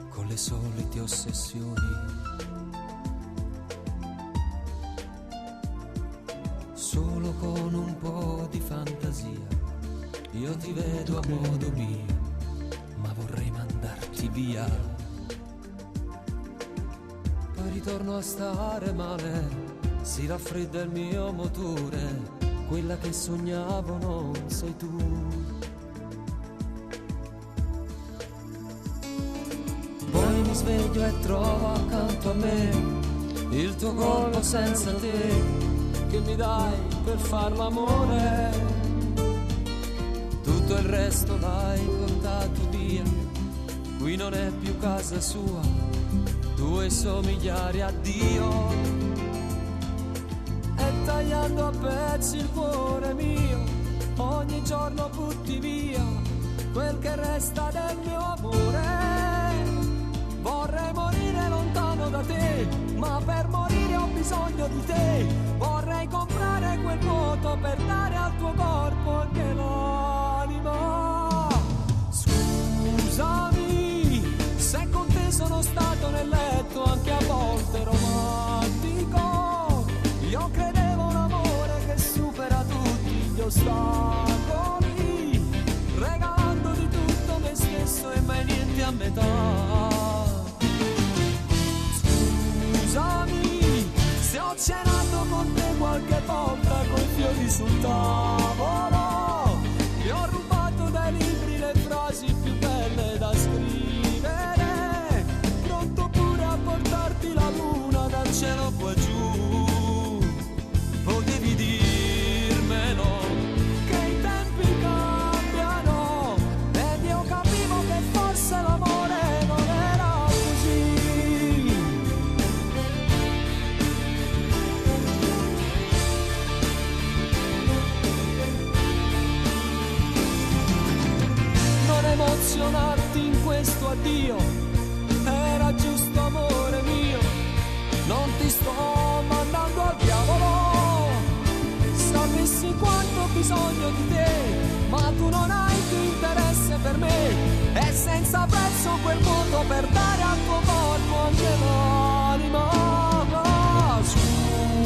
con le solite ossessioni. Solo con un po' di fantasia io ti vedo a modo mio, ma vorrei mandarti via. Poi ritorno a stare male, si raffredda il mio motore, quella che sognavo non sei tu. Poi mi sveglio e trovo accanto a me il tuo corpo senza te, che mi dai per far l'amore. Tutto il resto l'hai portato via, qui non è più casa sua, due somigliari a Dio. E tagliando a pezzi il cuore mio, ogni giorno butti via quel che resta del mio amore. Vorrei morire lontano da te, ma per morire ho bisogno di te. Vorrei comprare quel vuoto per dare al tuo corpo anche l'anima. Scusami se con te sono stato nel letto anche a volte. sul tavolo, ti ho rubato dai libri le frasi più belle da scrivere, pronto pure a portarti la luna dal cielo qua giù. Potevi dirmelo che i tempi cambiano ed io capivo che forse l'amore non era così. Non emozionarti in questo addio, era giusto amore mio, non ti sto mandando al diavolo, sapessi quanto ho bisogno di te, ma tu non hai più interesse per me, e senza prezzo quel mondo per dare al tuo corpo anche l'anima.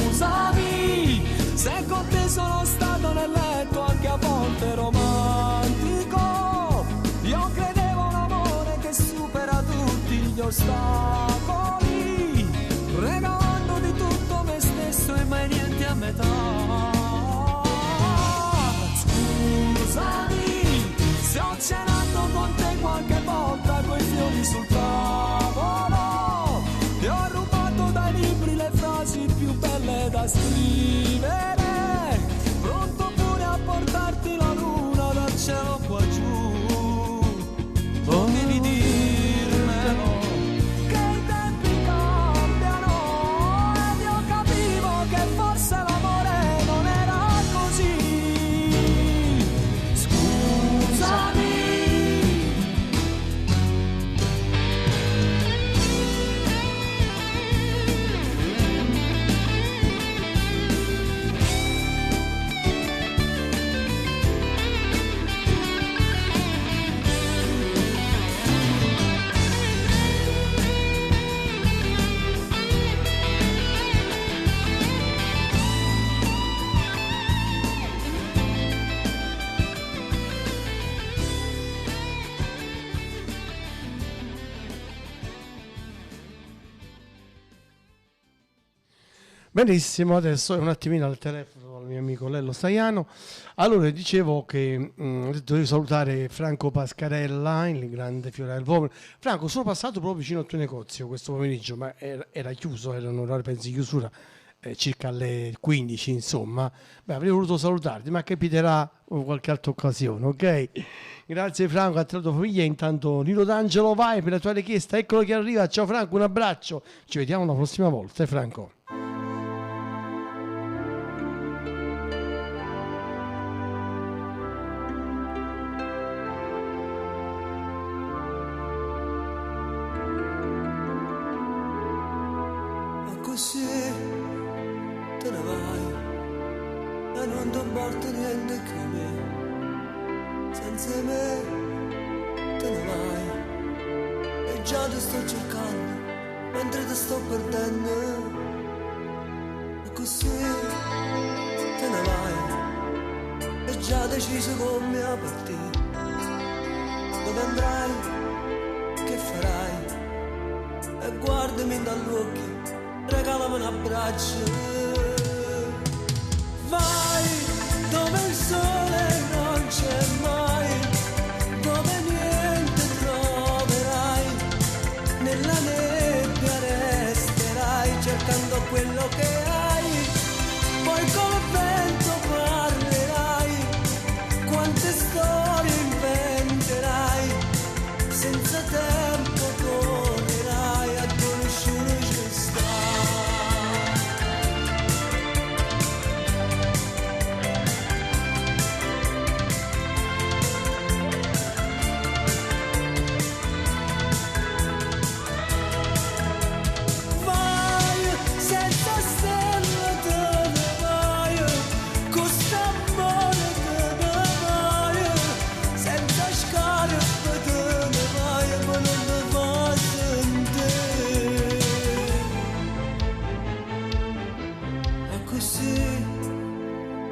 Scusami se con te sono stato nel letto anche a volte romantico, io credevo un amore che supera tutti gli ostacoli, regalando di tutto me stesso e mai niente a metà. Scusami se ho cenato con te qualche volta coi fiori sul tavolo, ti ho rubato dai libri le frasi più belle da scrivere, pronto pure a portarti la luna dal cielo qua giù. Potevi dirmelo che i tempi cambiano ed io capivo che forse l'amore non era così. Scusami. Benissimo, adesso è un attimino al telefono il mio amico Lello Staiano. Allora, dicevo che dovevo salutare Franco Pascarella, il grande fiore del popolo. Franco, sono passato proprio vicino al tuo negozio questo pomeriggio, ma era chiuso, era un orario penso di chiusura, circa alle 15 insomma. Beh, avrei voluto salutarti, ma capiterà in qualche altra occasione, ok? Grazie Franco, a te la tua famiglia. Intanto Nino D'Angelo, vai per la tua richiesta, eccolo che arriva. Ciao Franco, un abbraccio, ci vediamo la prossima volta, Franco. Così te ne vai e non ti importa niente che me, senza me te ne vai e già ti sto cercando mentre ti sto perdendo. E così te ne vai e già deciso con me a partire. Dove andrai, che farai, e guardami dagli occhi, regalami un abbraccio. Vai dove il sole non c'è mai, dove niente troverai, nella nebbia resterai cercando quello che hai, poi col vento parlerai, quante storie inventerai, senza tempo correrai a conoscere che sta.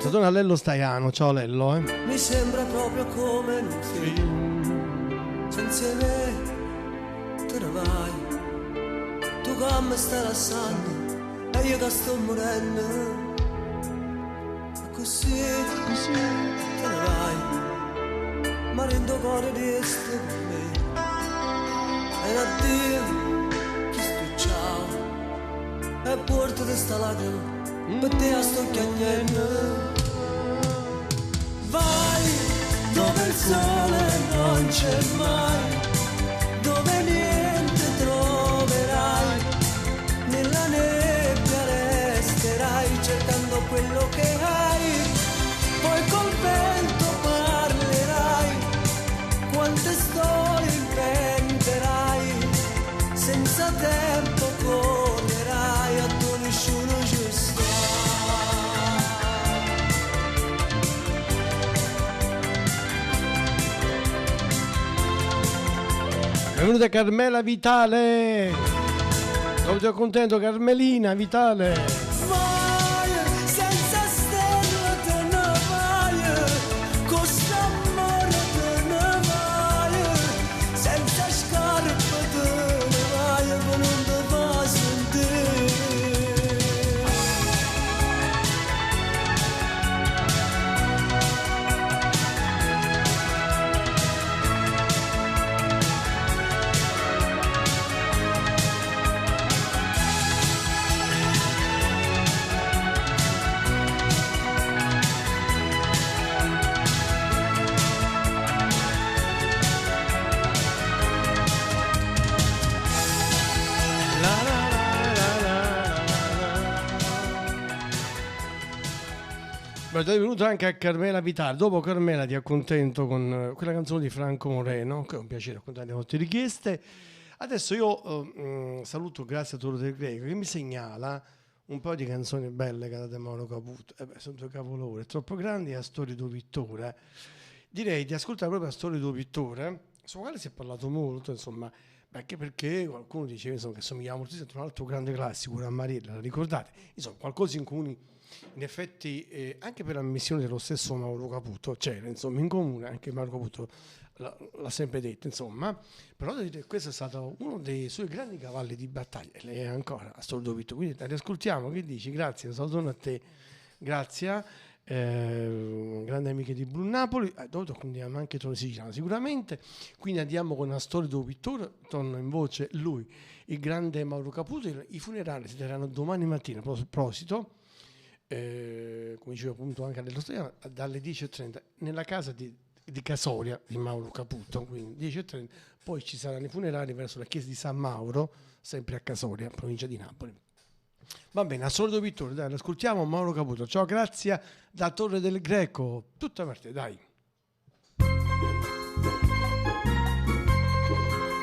Torna Lello Staiano, ciao Lello. Mi sembra proprio come un film, senza me te ne vai, tu che mi stai lasciando e io che sto morendo. E così te ne vai, ma rendo cuore di essere con me. E addio, chi sto ciao, e porto di sta lacrima, per te sto chiagnendo. Vai dove il sole non c'è mai, dove niente troverai, nella nebbia resterai cercando quello che hai, poi col vento parlerai, quante storie inventerai, senza tempo correrai, a tu nessuno ci sta. È venuta Carmela Vitale. Sono contento, Carmelina Vitale. Vai, senza stella te ne vai, con st'amore te ne vai, senza scarpe te ne vai, ma non te va a sentire. È venuto anche a Carmela Vitale. Dopo Carmela ti accontento con quella canzone di Franco Moreno, che è un piacere raccontare le vostre richieste. Adesso io saluto, grazie a Toro del Greco, che mi segnala un po' di canzoni belle cantate da Mauro Caputo. Sono due capolavori, troppo grandi, a Storia di Pittore. Direi di ascoltare proprio a Storia di Pittore, su quale si è parlato molto, insomma, anche perché qualcuno diceva insomma, che somigliava moltissimo a un altro grande classico, a Mariella, la ricordate? Insomma, qualcosa in comune. In effetti anche per l'ammissione dello stesso Mauro Caputo c'era insomma in comune, anche Mauro Caputo l'ha sempre detto insomma, però questo è stato uno dei suoi grandi cavalli di battaglia, lei è ancora a Storia di Pittore, quindi riascoltiamo, che dici? Grazie, un saluto a te, grazie, grande amiche di Blu Napoli, dopo andiamo anche Toro Siciliano sicuramente, quindi andiamo con la Storia di Pittore, torna in voce lui, il grande Mauro Caputo. I funerali si terranno domani mattina, proposito, come dicevo appunto anche nello studio, dalle 10:30 nella casa di Casoria di Mauro Caputo, quindi 10:30, poi ci saranno i funerali verso la chiesa di San Mauro, sempre a Casoria, provincia di Napoli. Va bene, a Storia di Pittore, dai, ascoltiamo Mauro Caputo. Ciao, grazie da Torre del Greco, tutta per te, dai.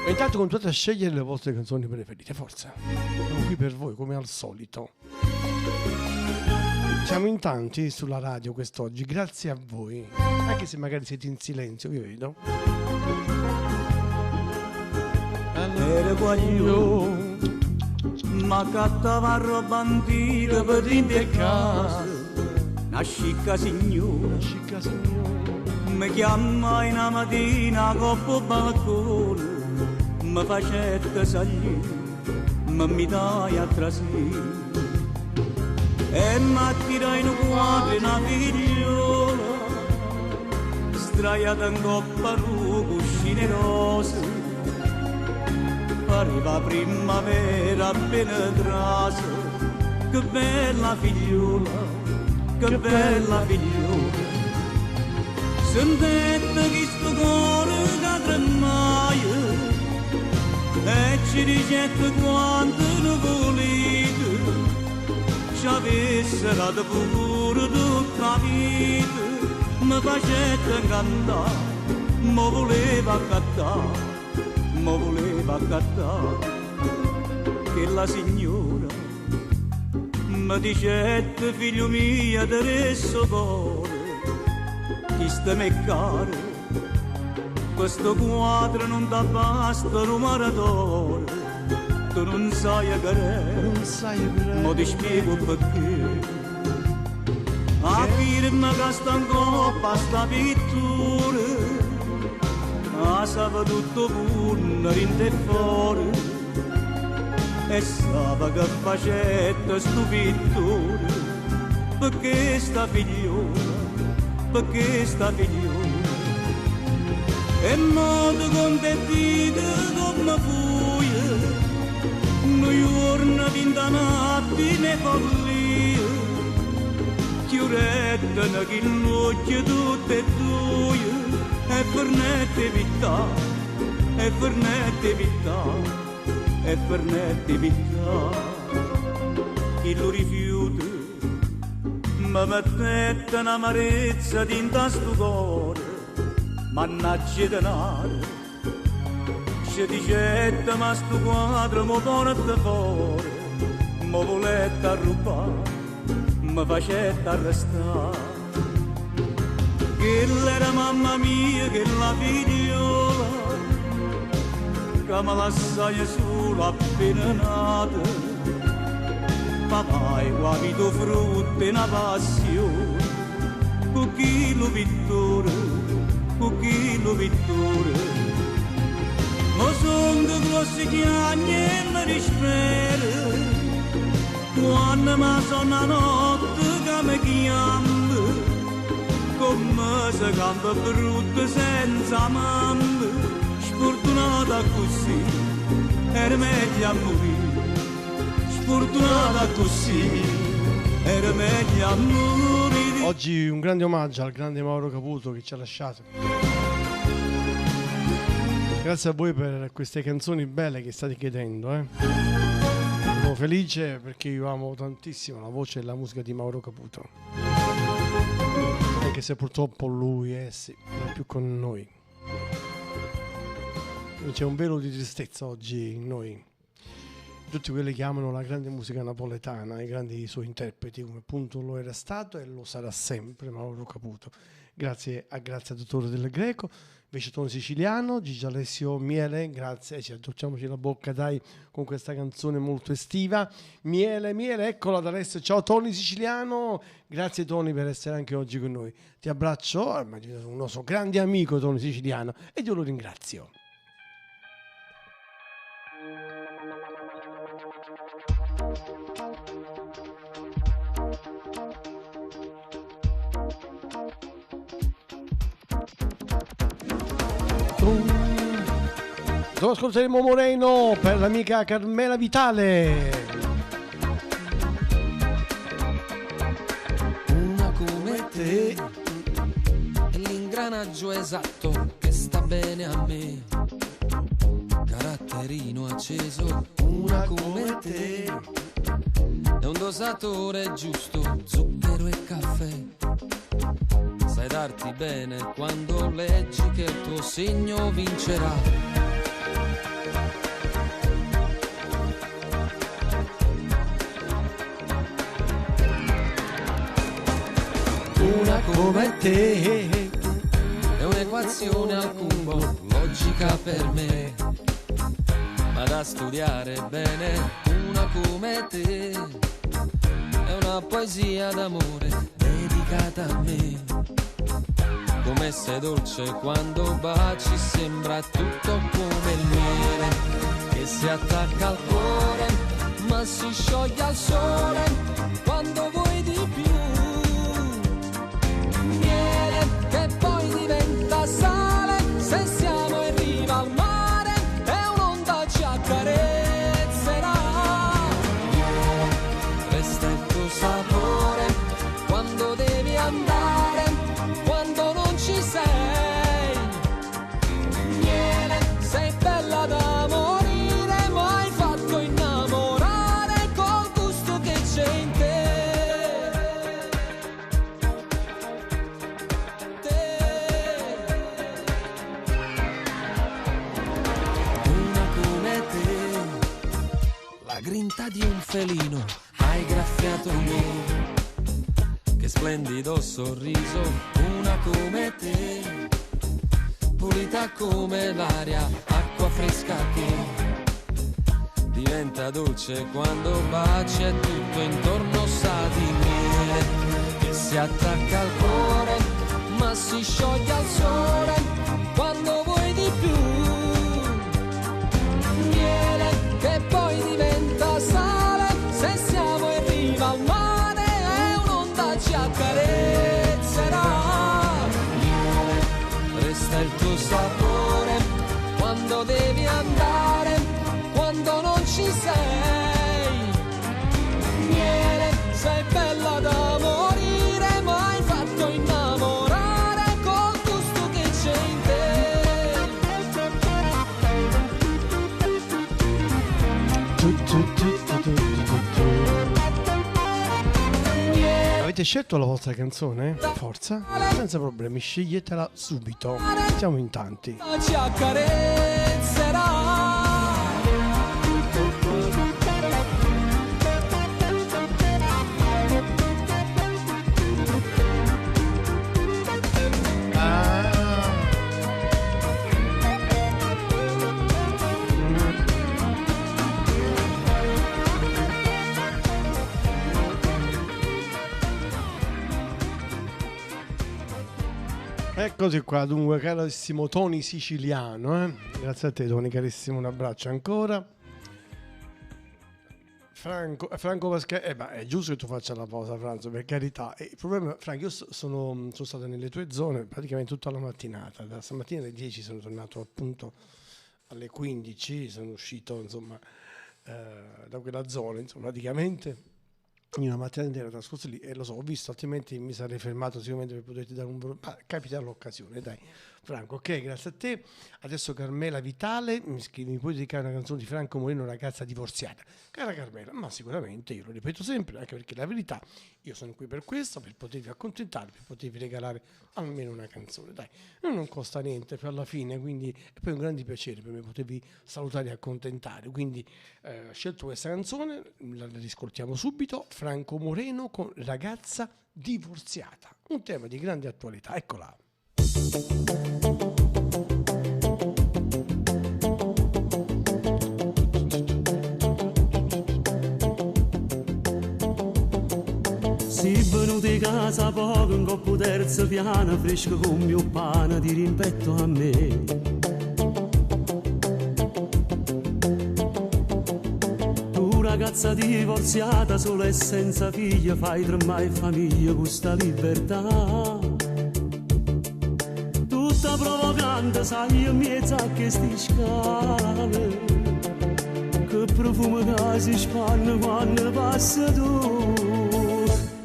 E intanto continuate a scegliere le vostre canzoni preferite, forza, siamo qui per voi come al solito. Siamo in tanti sulla radio quest'oggi, grazie a voi, anche se magari siete in silenzio, vi vedo. Era quaglio, ma cattava roba antica per dentro casa, una scicca signora, mi chiama una mattina coppo balcone, mi facetta salire, mi dai a trasire. E m'attira in quadro una figliola, straiata in coppa un cuscine rosa, pareva primavera appena trasa, che bella figliola, che bella figliola. Sentette che sto cuore che tremaia, e ci dicette quanto ne volete, ci avesse la pure tutta la vita, mi facette incantare, mi voleva accattare, mi voleva accattare, che la signora mi dicette figlio mio adesso cuore, chi sta me caro, questo quadro non ti basta un maratona. Tu non sai a querere, ma ti spiego perché. A firma che sta in coppa sta pittura, a sava tutto pure rinde fuori, e sava che facetta sto pittura, perché sta figliola e modo contentito come fuia noi giorni vinta notti ne follia chiurettano che l'occhio tutte e due e fernette vita e fernette vita chi lo rifiuta mi mettette un'amarezza dinta sto cuore mannaggia denaro ci dicette ma sto quadro mi porta fuori mi volette rubare mi facette arrestare che era mamma mia che la figliola che mi lasciai sola appena nata papà e guavito frutto e una passione con chi lo vittoria ma sono grossi chiagni e mi dispero quando mi sono a notte che mi chiama come se campa brutto senza mamma sfortunata così era meglio a morire sfortunata così era meglio a morire. Oggi un grande omaggio al grande Mauro Caputo che ci ha lasciato. Grazie a voi per queste canzoni belle che state chiedendo. Sono felice perché io amo tantissimo la voce e la musica di Mauro Caputo. Anche se purtroppo lui non è più con noi. C'è un velo di tristezza oggi in noi. Tutti quelli che amano la grande musica napoletana, i grandi suoi interpreti, come appunto lo era stato e lo sarà sempre Mauro Caputo. Grazie a Dottore del Greco, invece Tono Siciliano, Gigi Alessio Miele, grazie, ci addocciamoci la bocca dai con questa canzone molto estiva. Miele, eccola da adesso, ciao Tony Siciliano, grazie Tony per essere anche oggi con noi. Ti abbraccio, ormai è un nostro grande amico Tony Siciliano e io lo ringrazio. Dopo ascolteremo Moreno per l'amica Carmela Vitale. Una come te è l'ingranaggio esatto che sta bene a me, caratterino acceso. Una come te è un dosatore giusto, zucchero e caffè. Sai darti bene quando leggi che il tuo segno vincerà. Una come te è un'equazione al cubo, logica per me, ma da studiare bene. Una come te è una poesia d'amore dedicata a me. Come sei dolce quando baci, sembra tutto come il miele che si attacca al cuore, ma si scioglie al sole quando vuoi di più. Miele che poi diventa sale, se siamo in riva al mare e un'onda ci accarezzerà. Resta il tuo sapore quando devi andare, quando non ci sei. Miele, sei bella da morire, ma hai fatto innamorare col gusto che c'è in te. Una come te, la grinta di un felino, hai graffiato me. Che splendido sorriso, una come te, pulita come l'aria, acqua fresca che diventa dolce quando baci e tutto intorno sa di miele che si attacca al cuore, ma si scioglie al sole quando vuoi di più. Miele che poi diventa sale, se siamo in riva al mare e un'onda tuo sapore, quando devi andare, quando non ci sei. Miele, sei bella da morire, ma hai fatto innamorare col gusto che c'è in Avete scelto la vostra canzone? Forza, senza problemi, sceglietela subito. Siamo in tanti. Ci accarezzerà. Eccoci qua, dunque, carissimo Tony Siciliano, grazie a te Tony, carissimo, un abbraccio ancora. Franco Pasquale, è giusto che tu faccia la pausa, Franzo, per carità. Il problema, Franco, io sono stato nelle tue zone praticamente tutta la mattinata, da stamattina alle 10 sono tornato appunto alle 15, sono uscito insomma da quella zona, insomma praticamente una mattina intera trascorsa lì e lo so, ho visto, altrimenti mi sarei fermato sicuramente per poterti dare capita l'occasione, dai Franco, ok, grazie a te. Adesso Carmela Vitale mi scrive: mi puoi dedicare una canzone di Franco Moreno, Ragazza divorziata? Cara Carmela, ma sicuramente, io lo ripeto sempre, anche perché la verità, io sono qui per questo, per potervi accontentare, per potervi regalare almeno una canzone, dai, non costa niente per alla fine, quindi è poi un grande piacere per me potervi salutare e accontentare, quindi ho scelto questa canzone, la riscoltiamo subito, Franco Moreno con Ragazza divorziata, un tema di grande attualità, eccola. Si venuto in casa poco, un coppo terzo piano, fresco come mio pane, di rimpetto a me. Tu ragazza divorziata, sola e senza figlia, fai tremare famiglia con sta libertà. Tutta provocante, sai, io miezza che sti scale, che profumo che si spanna quando passa tu.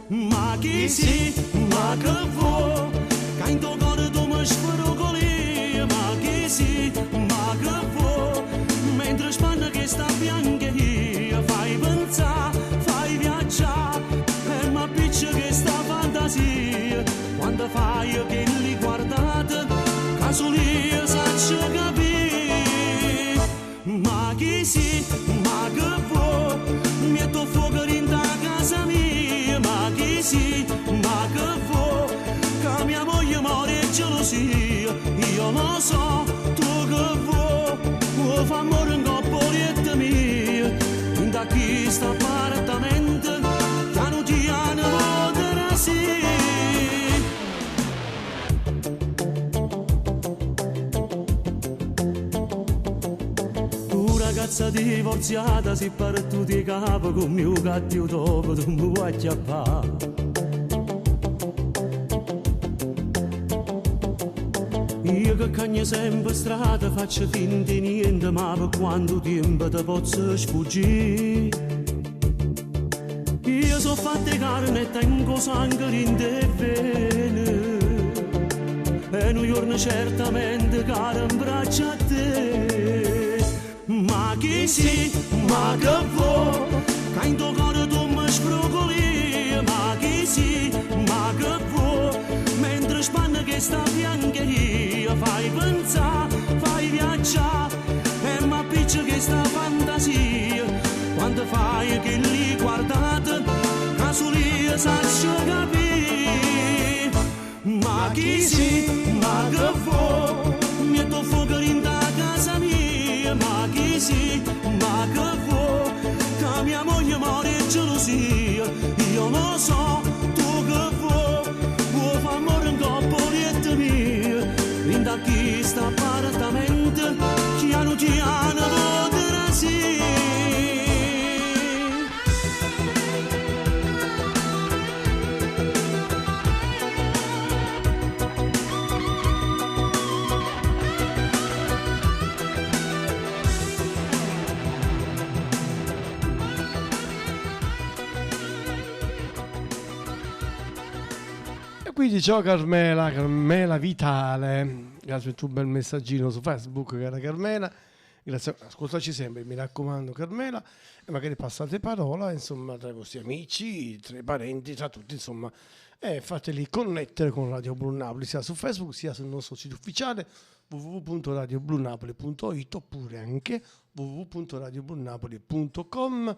Ma chi si, ma che vuoi, che in tuo cuore tu mi sfrugoli. Ma chi si, ma che vuoi, mentre spanna che sta bianca io, fai pensare, fai viaggiare, e ma piccia che sta fantasia, quando fai che li guardate, caso lì saccio capire. Ma chi si, ma che vuoi, metto fuoco in da casa mia. Ma chi si, ma che vuoi, che mia moglie muore e gelosia. Io lo so, tu che vuoi fa amore in coppolietta mia. In da chi sta appartamento, piano piano voterà sì. Ragazza divorziata, si parto di capo con mio cattivo dopo, tu mi vuoi acchiappare. Io che cagno sempre strada, faccio finta di niente, ma per quanto tempo ti posso sfuggire. Io so fatte carne e tengo sangue in te vene, e un giorno certamente caro in braccio a te. Ma chi si, ma che vuoi, che in tuo cuore tu mi sfrugoli. Ma chi si, ma che vuoi, mentre spanna che sta bianca io, fai pensare, fai viaggiare, e ma piccia che sta fantasia, quando fai che li guardate, caso lì saccio capire. Ma chi si, ma che vuoi, metto fuoco in da casa mia. Ma chi si, ma che vuoi, che mia moglie muore e gelosia. Io lo so, tu che vuoi fa amore in coppolietta mia. In da chi sta appartamento, piano piano voterà sì. quindi ciao Carmela Vitale, grazie per il tuo bel messaggino su Facebook, cara Carmela, grazie, ascoltaci sempre, mi raccomando Carmela, e magari passate parola, insomma, tra i vostri amici, tra i parenti, tra tutti, insomma, e fateli connettere con Radio Blu Napoli, sia su Facebook sia sul nostro sito ufficiale www.radioblunapoli.it oppure anche www.radioblunapoli.com.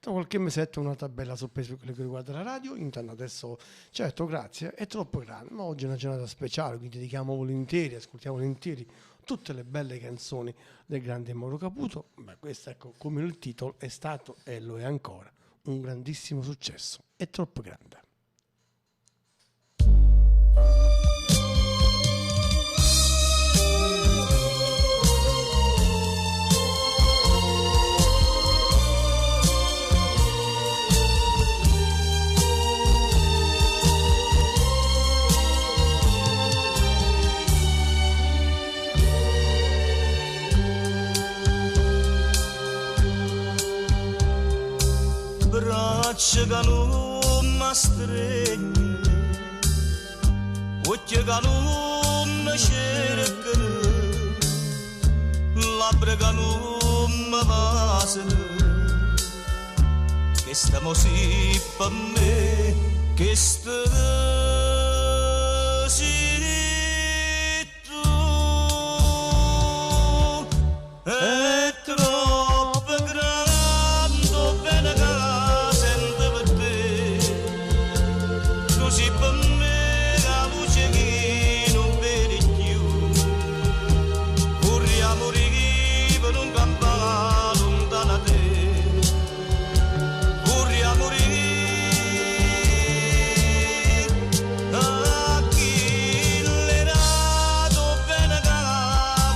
Tra qualche mesetto una tabella sorpresa per quello che riguarda la radio. Intanto adesso, certo, grazie, è troppo grande, ma oggi è una giornata speciale, quindi dedichiamo volentieri, ascoltiamo volentieri tutte le belle canzoni del grande Mauro Caputo. Beh, questo, ecco, come il titolo, è stato e lo è ancora un grandissimo successo, è troppo grande. Braccia che non mi stringe, occhi che non mi cercano, labbra che non mi basano, che stiamo sì per me, che sei tu, è troppo grande bene che sento per te, tu sei per me la luce che non vedi più, vorremmo morire per un campare lontano da te, vorremmo morire a chi l'era bene che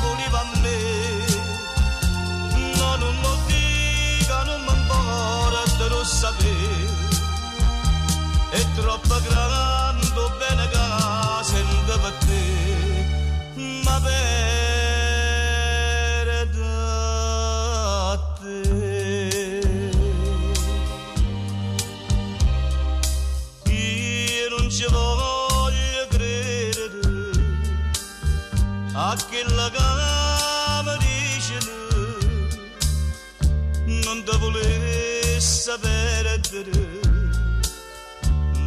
voleva a me, no, non lo dica, non mi importa, lo sapere, è troppo grande bene che sento per te, ma per da te. Io non ci voglio credere a quella che mi dice non te volesse perdere,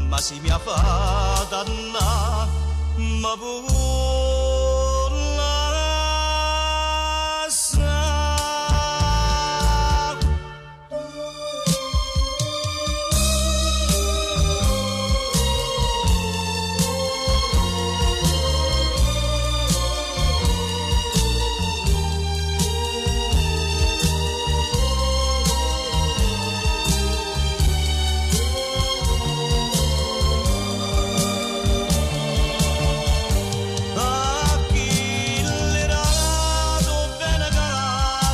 ma si mi ha fatto andare, ma vuole lasciare. A chi l'era bene che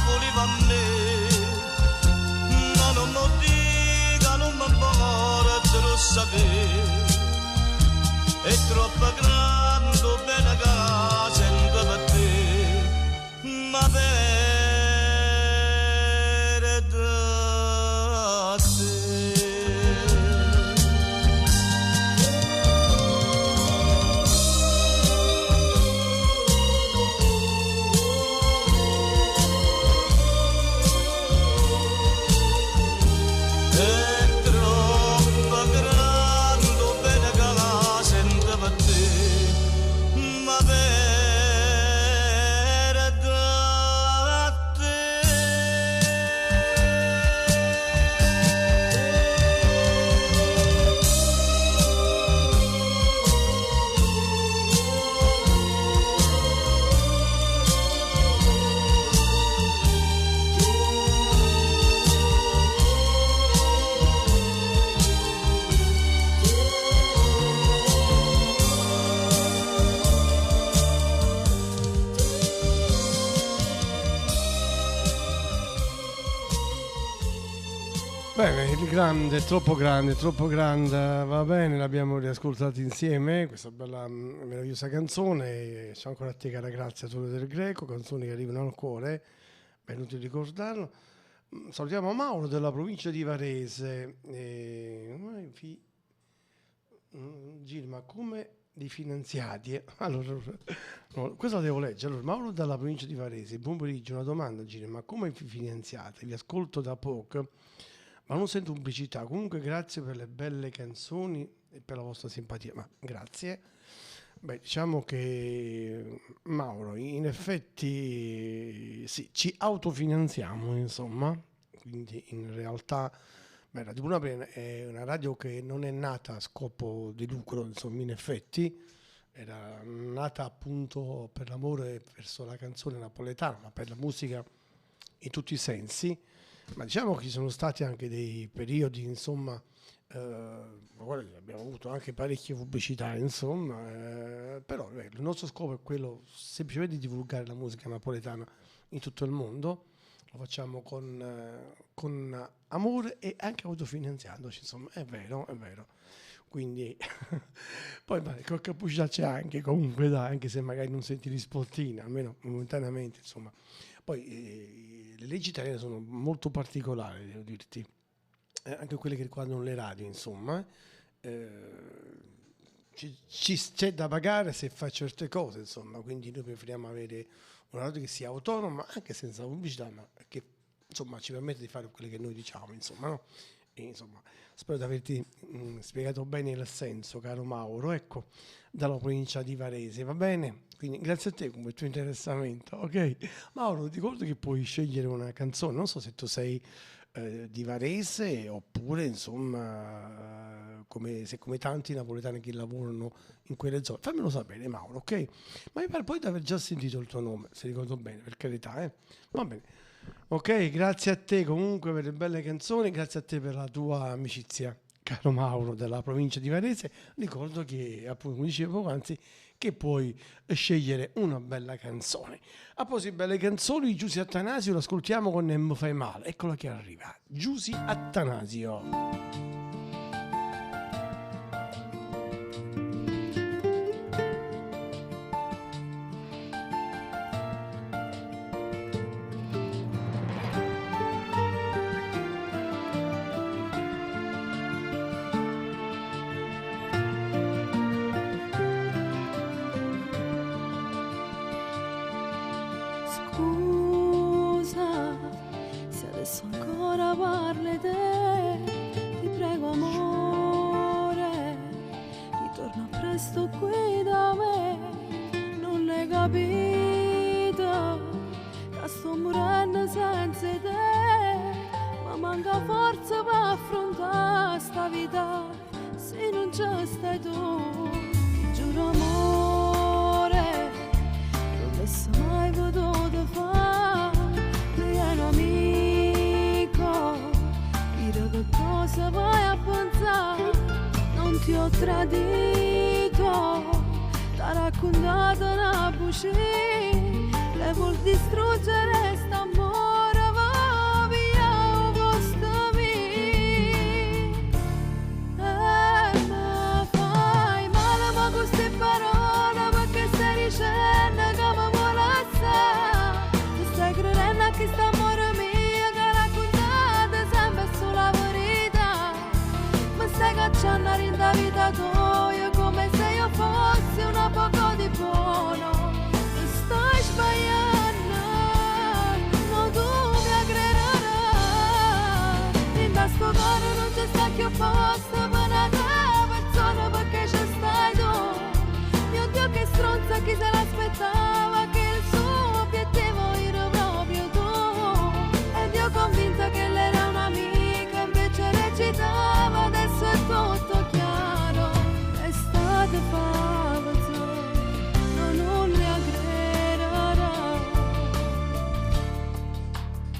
voleva a me, no, non lo dica, non mi importa, lo sapere, è troppo grande bene che sento per te, ma per da te. È troppo grande bene che sento per te, ma per da te. Bene, il grande, troppo grande, va bene, l'abbiamo riascoltato insieme, questa bella, meravigliosa canzone. C'è ancora a te, cara Grazia, Torre del Greco, canzoni che arrivano al cuore, ben utile ricordarlo. Salutiamo Mauro della provincia di Varese. Giri, ma come di finanziati. Allora, no, questo lo devo leggere. Allora, Mauro dalla provincia di Varese, buon pomeriggio, una domanda, Gino, ma come vi finanziate? Vi ascolto da poco, ma non sento pubblicità. Comunque grazie per le belle canzoni e per la vostra simpatia. Ma grazie. Beh, diciamo che Mauro, in effetti sì, ci autofinanziamo, insomma, quindi in realtà Radio Bruna è una radio che non è nata a scopo di lucro, insomma, in effetti era nata appunto per l'amore verso la canzone napoletana, ma per la musica in tutti i sensi. Ma diciamo che ci sono stati anche dei periodi, insomma, abbiamo avuto anche parecchie pubblicità, insomma, però il nostro scopo è quello semplicemente di divulgare la musica napoletana in tutto il mondo. Lo facciamo con amore e anche autofinanziandoci, insomma, è vero. Quindi poi qualche pubblicità c'è anche, comunque dai, anche se magari non senti rispostina, almeno momentaneamente, insomma. Poi le leggi italiane sono molto particolari, devo dirti, anche quelle che riguardano le radio, insomma. C'è da pagare se fa certe cose, insomma, quindi noi preferiamo avere una radio che sia autonoma, anche senza pubblicità, ma che insomma ci permette di fare quello che noi diciamo, insomma, no? E, insomma, spero di averti spiegato bene il senso, caro Mauro, ecco, dalla provincia di Varese, va bene? Quindi grazie a te con il tuo interessamento, ok? Mauro, ti ricordo che puoi scegliere una canzone, non so se tu sei di Varese oppure insomma come tanti napoletani che lavorano in quelle zone, fammelo sapere, Mauro, ok? Ma mi pare poi di aver già sentito il tuo nome, se ricordo bene, per carità, va bene, ok, grazie a te comunque per le belle canzoni, grazie a te per la tua amicizia, caro Mauro della provincia di Varese. Ricordo che appunto, come dicevo anzi, che puoi scegliere una bella canzone. A proposito di belle canzoni, Giusy Attanasio l'ascoltiamo con Nem fai male. Eccola che arriva, Giusy Attanasio.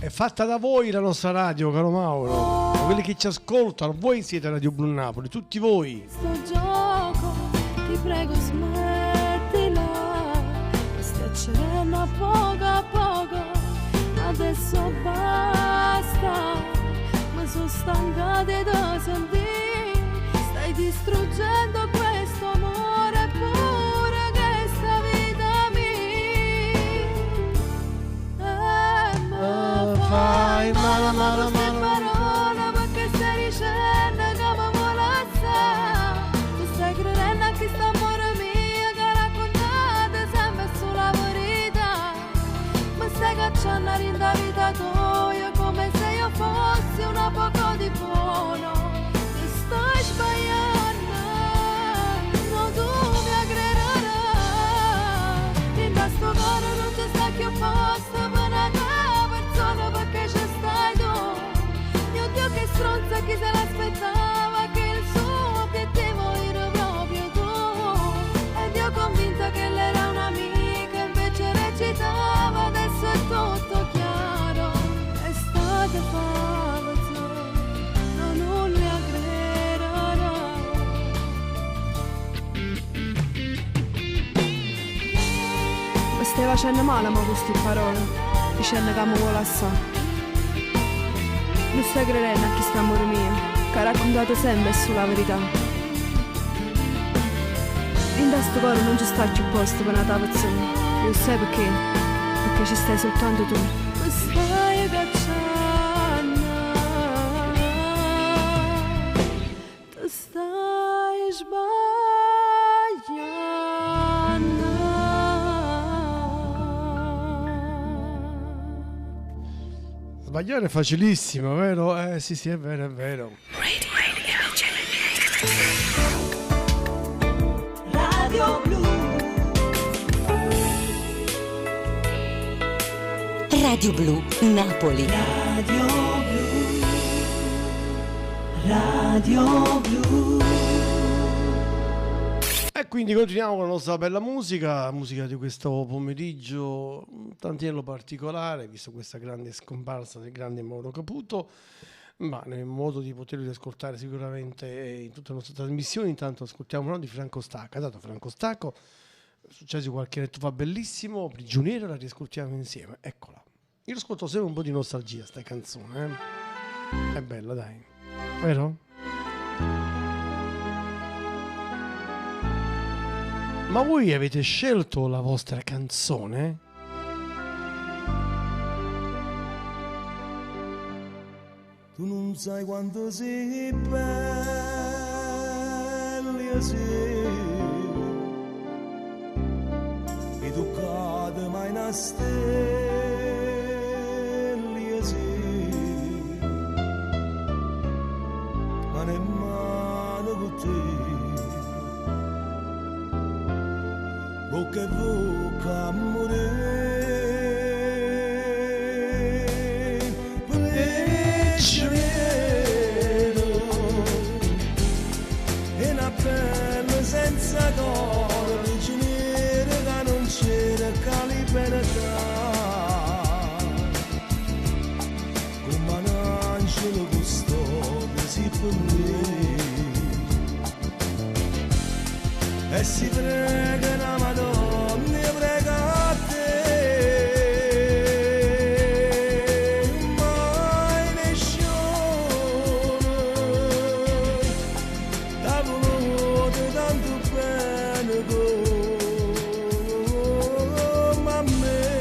Fatta da voi la nostra radio, caro Mauro, quelli che ci ascoltano, voi siete Radio Blu Napoli, tutti voi. Sto gioco, ti prego smettila, stai accendendo a poco, adesso basta, mi sono stancata da sentire, stai distruggendo questo amore pure che sta vita mia. Fai male, Parola perché stai dicendo che mi vuole assare. Tu stai credendo a chi sta amore mio. c'hanno rinda vita tua, come se io fossi una poco di buono. Ti stai sbagliando, no tu mi aggrederai. In questo cuore non ci sta più posto per una persona, perché ci stai tu. Mio Dio che stronza, chi se l'aspettava che il suo obiettivo era proprio tu. Ed io convinta che lei era un'amica, invece recitava, adesso è tutto chiaro. È stata falsa, non le aggrederò. Mi stai facendo male ma queste parole, dicendo che mi vuole assai. Non stai credendo a chi sta amore mio, che ha raccontato sempre sulla verità. In questo cuore non ci sta più posto per una persona. Io sai perché? Perché ci stai soltanto tu. Mi stai cacciando, ti stai sbagliando. Sbagliare è facilissimo, vero? Sì, è vero, è vero. Radio Blu. Radio Blu Napoli. Radio Blu. E quindi continuiamo con la nostra bella musica di questo pomeriggio, un tantiello particolare, visto questa grande scomparsa del grande Mauro Caputo, ma nel modo di poterli ascoltare sicuramente in tutte le nostre trasmissioni. Intanto ascoltiamo uno di Franco Stacco. Dato Franco Stacco, è successo qualche anno fa, bellissimo, Prigioniero, la riascoltiamo insieme, eccola. Io ascolto sempre un po' di nostalgia sta canzone, È bella, dai, vero? Ma voi avete scelto la vostra canzone? Tu non sai quanto sei bella, sei e toccata mai una stella, sei ma nemmeno con te. Bocca e bocca amore, prigioniero, e una bella senza coro, prigioniero che non cerca libertà, come un angelo custode si per me. E si prega la Madonna e prega a te, mai nessuno t'ha voluto tanto bene come a me.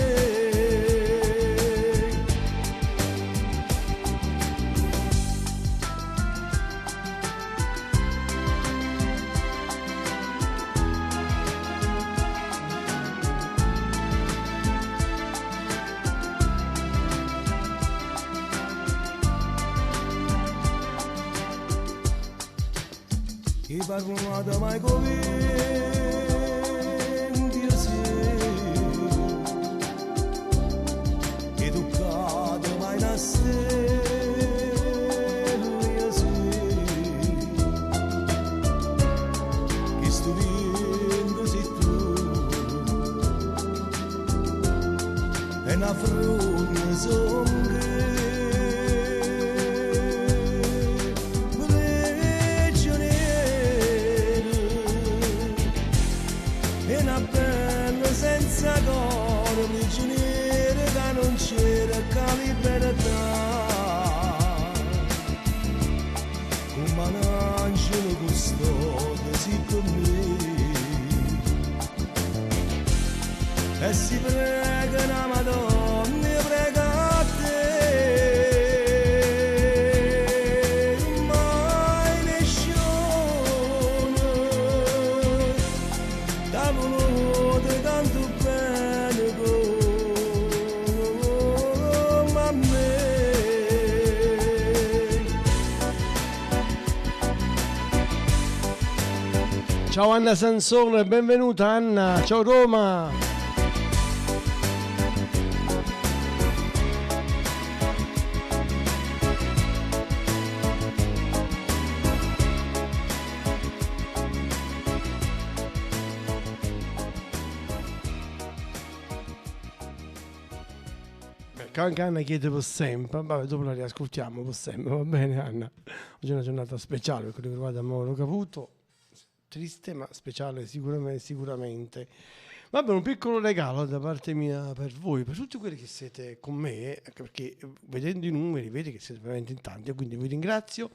Che parlato mai come Dio sei, che toccato mai una stella sei, che sto vento sei tu, e una frutta songa. Senza coro, prigioniero che non cerca libertà, come un angelo custode si per me. E si prega la Madonna e prega a te, Ciao Anna Sansone, benvenuta Anna, ciao Roma. Anche Anna chiede per sempre, vabbè, dopo la riascoltiamo per sempre, va bene Anna? Oggi è una giornata speciale per quello che riguarda Mauro Caputo, triste ma speciale sicuramente. Vabbè, un piccolo regalo da parte mia per voi, per tutti quelli che siete con me, perché vedendo i numeri vedi che siete veramente in tanti, quindi vi ringrazio,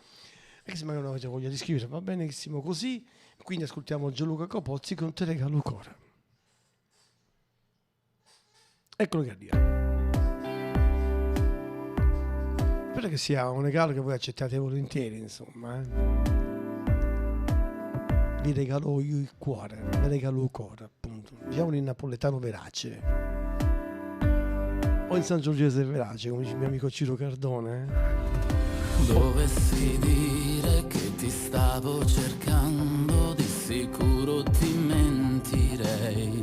anche se magari non avete voglia di scrivere, va benissimo così, quindi ascoltiamo Gianluca Capozzi con Te regalo ancora. Eccolo che arriva. Spero che sia un regalo che voi accettate volentieri, insomma. Vi regalo io il cuore, vi regalo il cuore, appunto. Diciamo in napoletano verace. O in San Giorgese verace, come dice il mio amico Ciro Cardone. Dovessi dire che ti stavo cercando, di sicuro ti mentirei.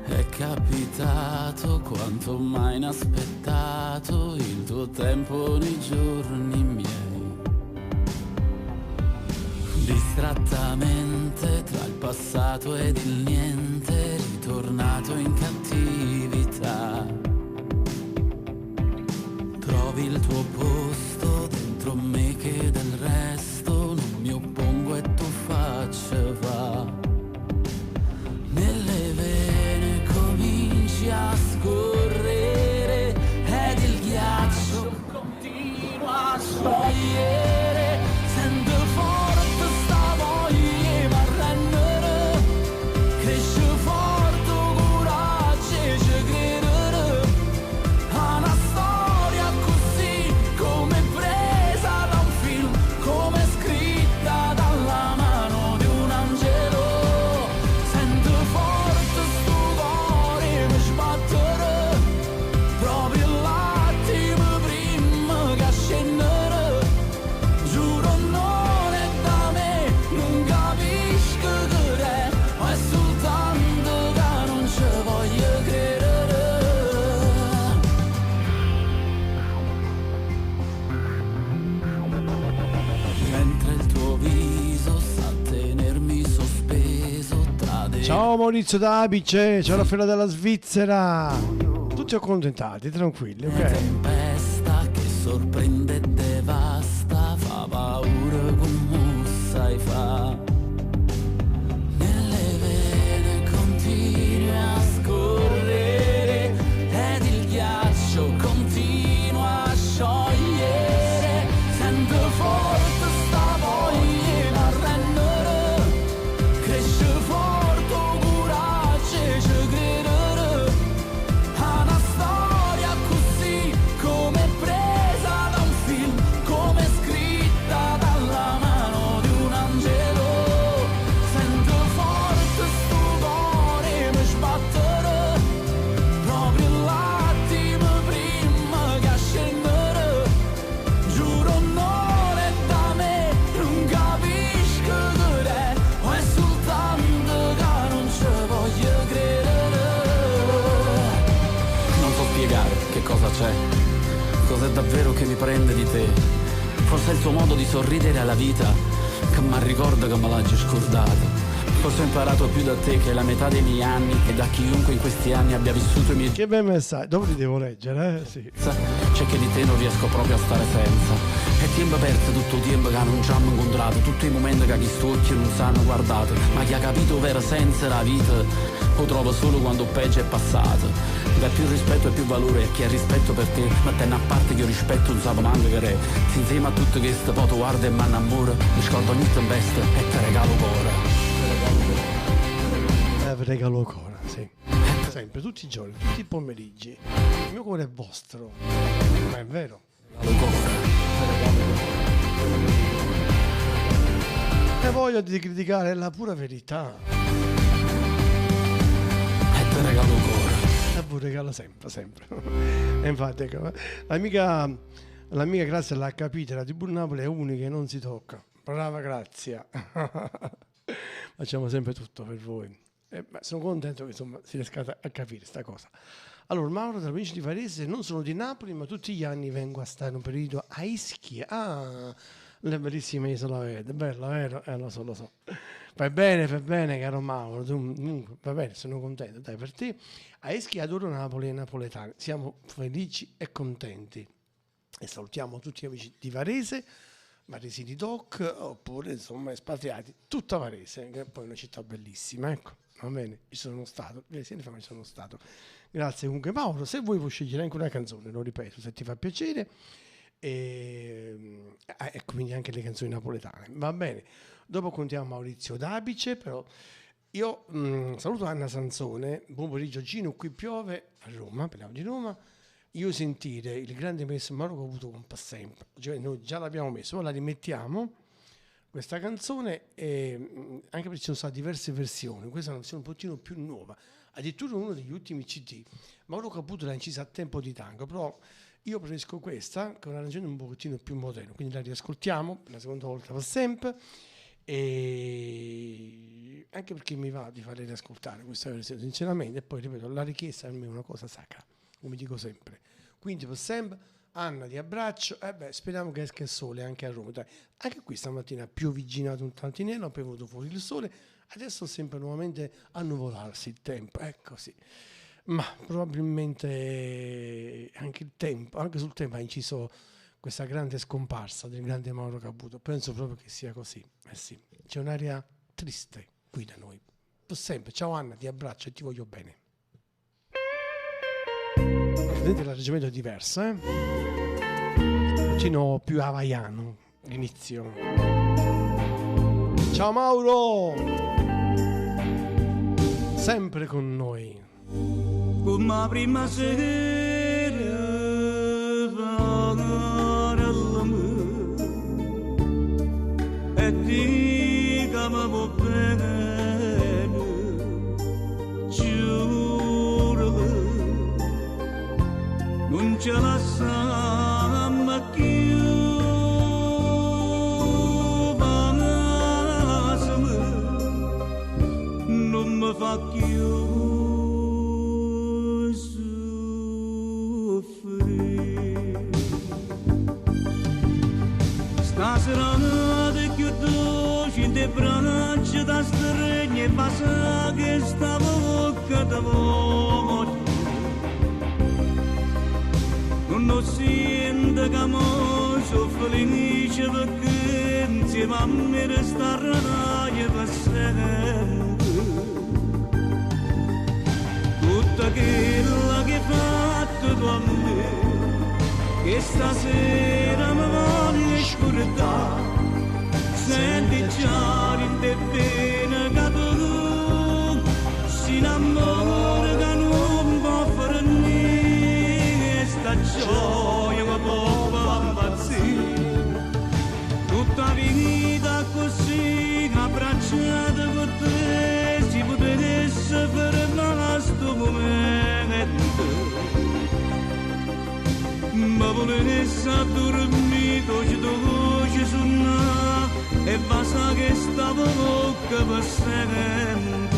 È capitato quanto mai inaspettato il tuo tempo nei giorni miei. Distrattamente tra il passato ed il niente, ritornato in cattività. Trovi il tuo posto dentro me che del resto non mi oppongo e tu faccia va. Nelle vene cominci a scorrere ed il ghiaccio continua a sciogliere. Sento forte sta voglia ma rendere, cresce forte coraggio e ci credere a una storia così come presa da un film, come scritta dalla mano di un angelo. Ciao Maurizio da Apice, ciao Raffaella dalla Svizzera. Tutti accontentati, tranquilli, ok? Tempesta che sorprende e devasta, fa paura come sai fa. Nelle vene continui a scorrere ed il ghiaccio continua a sciogliere. Sento forte sta voglia ma rendere, cresce forte cos'è davvero che mi prende di te. Forse è il tuo modo di sorridere alla vita che mi ricorda che me l'hai scordato. Forse ho imparato più da te che la metà dei miei anni e da chiunque in questi anni abbia vissuto i miei. Che bel messaggio, dopo li devo leggere, sì. C'è che di te non riesco proprio a stare senza. È tempo perso tutto il tempo che non ci hanno incontrato, tutti i momenti che chi stocchi non sanno guardato. Ma chi ha capito vera senza la vita lo trovo solo quando peggio è passato. Da più rispetto e più valore a chi ha rispetto per te, ma te a parte che io rispetto non sapevo manco che re. Se insieme a tutto questo poi tu guarda e mi innamora, mi scordo ogni tempesta e te regalo cuore. Vi regalo ancora, sì. Sempre, tutti i giorni, tutti i pomeriggi. Il mio cuore è vostro. Ma è vero. E voglio di criticare la pura verità. E te regalo cuore. E vi regalo sempre. E infatti, ecco, l'amica Grazia l'ha capita, la TV Napoli è unica e non si tocca. brava Grazia. Facciamo sempre tutto per voi. Sono contento che insomma si riesca a capire sta cosa. Allora, Mauro dalla provincia di Varese, non sono di Napoli, ma tutti gli anni vengo a stare un periodo a Ischia. La bellissima isola verde, bella, vero? Lo so. Fai bene, caro Mauro. Va bene, sono contento, dai, per te. A Ischia adoro Napoli e napoletani. Siamo felici e contenti. E salutiamo tutti gli amici di Varese, Varese di Doc, oppure insomma espatriati, tutta Varese, che è poi una città bellissima, ecco, va bene, ci sono stato, grazie comunque Mauro. Se vuoi puoi scegliere anche una canzone, lo ripeto, se ti fa piacere, e quindi anche le canzoni napoletane, va bene. Dopo contiamo Maurizio D'Apice, però io saluto Anna Sansone, buon pomeriggio Gino, qui piove a Roma, parliamo di Roma. Io sentire il grande maestro Mauro Caputo con sempre, cioè noi già l'abbiamo messo, ora la rimettiamo questa canzone, anche perché ci sono state diverse versioni, questa è una versione un pochino più nuova, addirittura uno degli ultimi CD. Mauro Caputo l'ha incisa a tempo di tango, però io preferisco questa che è un'arrangiamento un pochettino più moderno, quindi la riascoltiamo per la seconda volta per sempre, e anche perché mi va di farle riascoltare questa versione sinceramente, e poi ripeto, la richiesta per me è una cosa sacra, come dico sempre. Quindi per sempre Anna ti abbraccio, speriamo che esca il sole anche a Roma, dai. Anche qui stamattina ha pioviginato un tantinello, poi è venuto fuori il sole, adesso sembra nuovamente annuvolarsi il tempo, ecco sì, ma probabilmente anche sul tempo ha inciso questa grande scomparsa del grande Mauro Caputo, penso proprio che sia così, sì, c'è un'aria triste qui da noi, per sempre. Ciao Anna, ti abbraccio e ti voglio bene. Vedete, l'arrangiamento è diverso, un pochino più hawaiano l'inizio. Ciao Mauro, sempre con noi. Come la prima sera e ti chiamavo bene, giuro non ce la sa più, non mi fa più soffrire. Stasera notte chiudo in te braccia da stregno e passa che stavo cadavamo. Non sento che sono felice perché insieme a me resterai per sempre. Tutta quella che hai fatto tu a me, che stasera mi voglio scordare. Senti già in te bene che tu si innamora che non può fare niente. Sta gioia mi può far impazzire. Tutta vita così abbracciata con te, si potesse fermare sto momento. Ma volesse addormito, ci voce suona e basta che stavo bocca per sempre.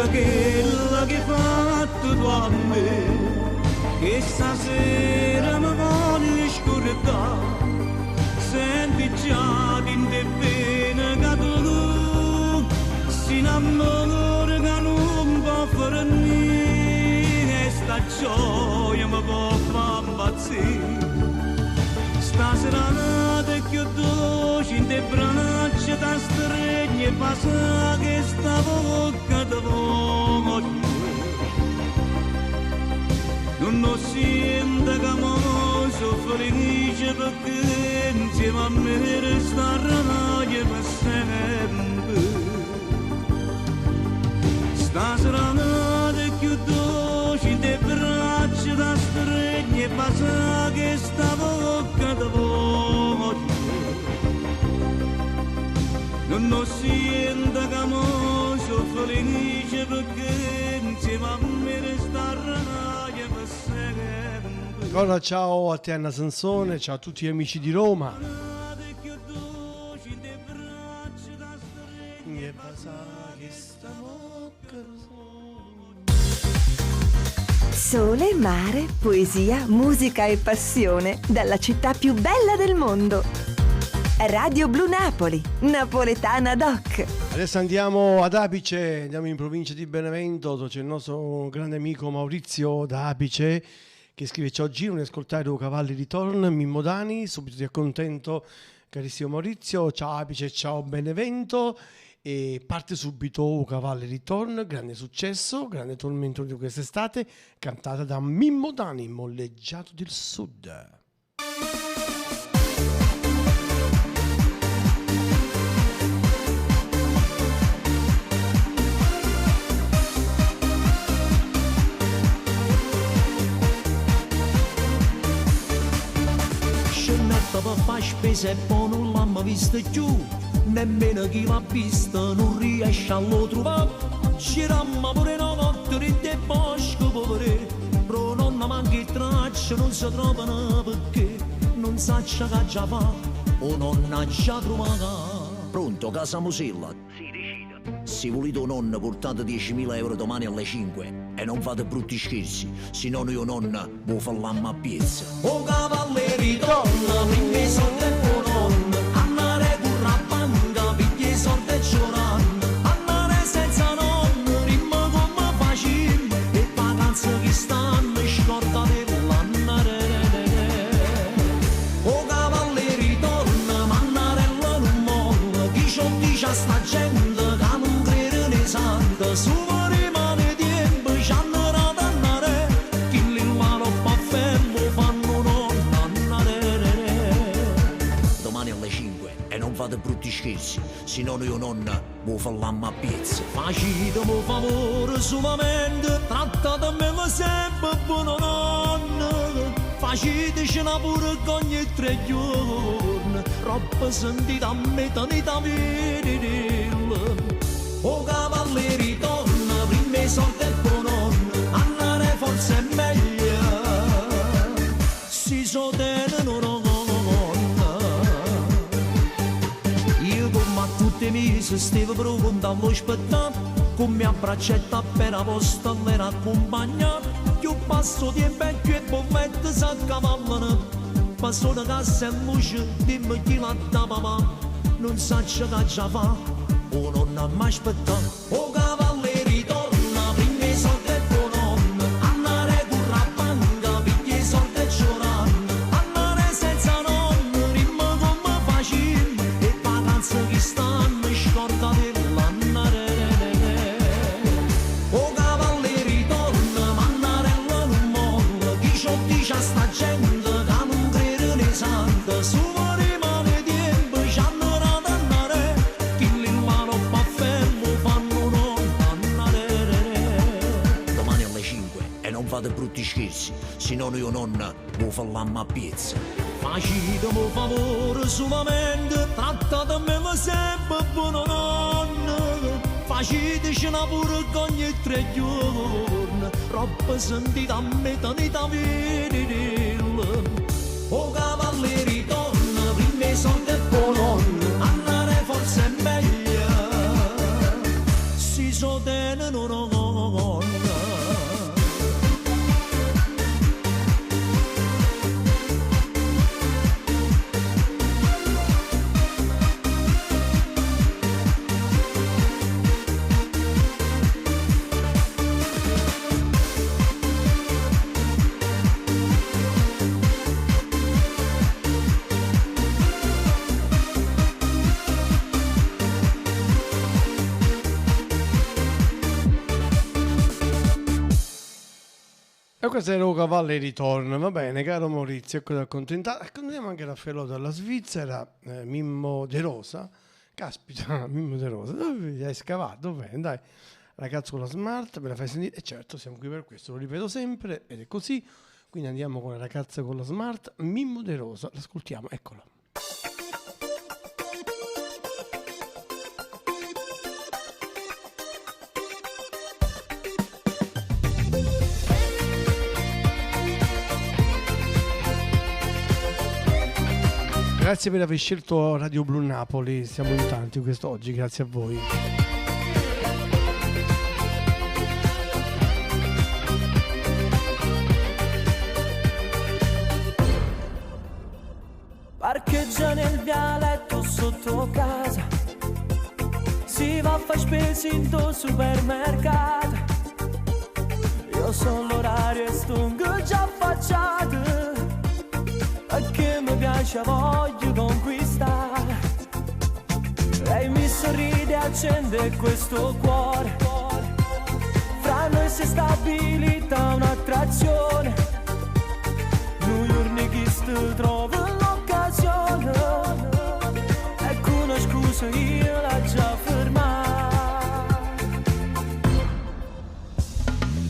Quella che hai fatto tu a me, che stasera mi voglio scordare. Senti già in te bene che tu si innamora che non può fare niente. Sta gioia mi può far impazzire. Stasera notte chiudo in te braccia da stregno e passa che stavo cadavamo. Non sento che sono felice perché insieme a me resterai per sempre. serenata più dolce dei braccia da stregni e basa che sta bocca da voglio non sento che mo sono felice perché insieme a me restare per sempre. Ancora ciao a te Anna Sansone, ciao a tutti gli amici di Roma. Sole, mare, poesia, musica e passione dalla città più bella del mondo. Radio Blu Napoli, napoletana doc. Adesso andiamo ad Apice, andiamo in provincia di Benevento, dove c'è il nostro grande amico Maurizio da Apice che scrive: ciao Gino, ne ascoltare due cavalli di Torn, Mimmo Dani, subito ti accontento carissimo Maurizio, ciao Apice, ciao Benevento. E parte subito O Cavalli Ritorn, grande successo, grande tormento di quest'estate, cantata da Mimmo Dani, Molleggiato del Sud. Scennetta per fare spesa e poi non l'hanno vista più. Nemmeno chi l'ha vista non riesce a lo trovare. Giramma pure una notte nel bosco povere, però non manca traccia, non si trovano perché non sa che già fa o non ha già trovato. Pronto, casa Mosilla? Sì, decida. Se volete un nonno portate 10.000 euro domani alle 5 e non fate brutti scherzi, se no io nonna vuoi fallamma a piezza. O cavalleri donna, primi soldi e buon nonno, andare curra banca, pigli soldi e giorano, andare senza nonno, rimma come facile, e vacanze che stanno scordate l'annare. O cavalleri donna, mannarella non molla, chi c'ho dice a sta gente che non crede ne santa, su rimane tempo, ci hanno dato andare, chi li mano pa fermo fanno nonna andare. Domani alle 5 e non fate brutti scherzi, se no io nonna vuoi fallamma a piezza. Facitemi favore solamente, trattatemi sempre buona nonna, facitecela pure che ogni 3 giorni, troppo sentita a metà da venire. O cavalleri donna, primi soldi e buon nonno, andare forse è meglio, si so tenere una nonna. Io come a tutti i mesi stavo provando allo spettacolo, con mia braccetta per la posta l'era accompagnata, più passo di vecchio e bollette s'accavallano, passo da cassa e luce, dimmi chi la dava ma, non sa che già fa. O non ha mai aspettato. O cavalleri donna, primi soldi e buon nonno, andare curra banca, pigli soldi e giorano, andare senza nonno, rimma come facile, e vacanze che stanno scordate l'annare. O cavalleri donna, mannarella non molla, chi c'ho dice a sta gente che non crede ne santa, su rimane tempo, ci hanno dato andare, chi li mano pa fermo fanno non andare. Domani alle 5 e non fate brutti scherzi, se no io nonna vuoi fallamma a piezza. Facitemi favore solamente, trattatemi sempre buona nonna, facitecela pure che ogni 3 giorni, troppo sentita a metà da venire. O cavalleri donna, primi soldi e buon nonno, andare forse è meglio, si so tenere una nonna. E questo era O Cavalli Ritorno, va bene caro Maurizio, ecco da accontentato. Accontentiamo anche Raffaello dalla Svizzera, Mimmo De Rosa, caspita Mimmo De Rosa, dove hai scavato? Dov'è? Dai, Ragazzo con la Smart, ve la fai sentire? E certo, siamo qui per questo, lo ripeto sempre ed è così. Quindi andiamo con la Ragazza con la Smart, Mimmo De Rosa, l'ascoltiamo, eccolo. Grazie per aver scelto Radio Blu Napoli, siamo in tanti quest'oggi, grazie a voi. Parcheggia nel vialetto sotto casa, si va a fare spese in tuo supermercato. Io sono l'orario e stungo già affacciato, perché mi piace, voglio conquistare. Lei mi sorride, accende questo cuore, fra noi si è stabilita un'attrazione. New York che sto trovo l'occasione, ecco una scusa io la già fermata.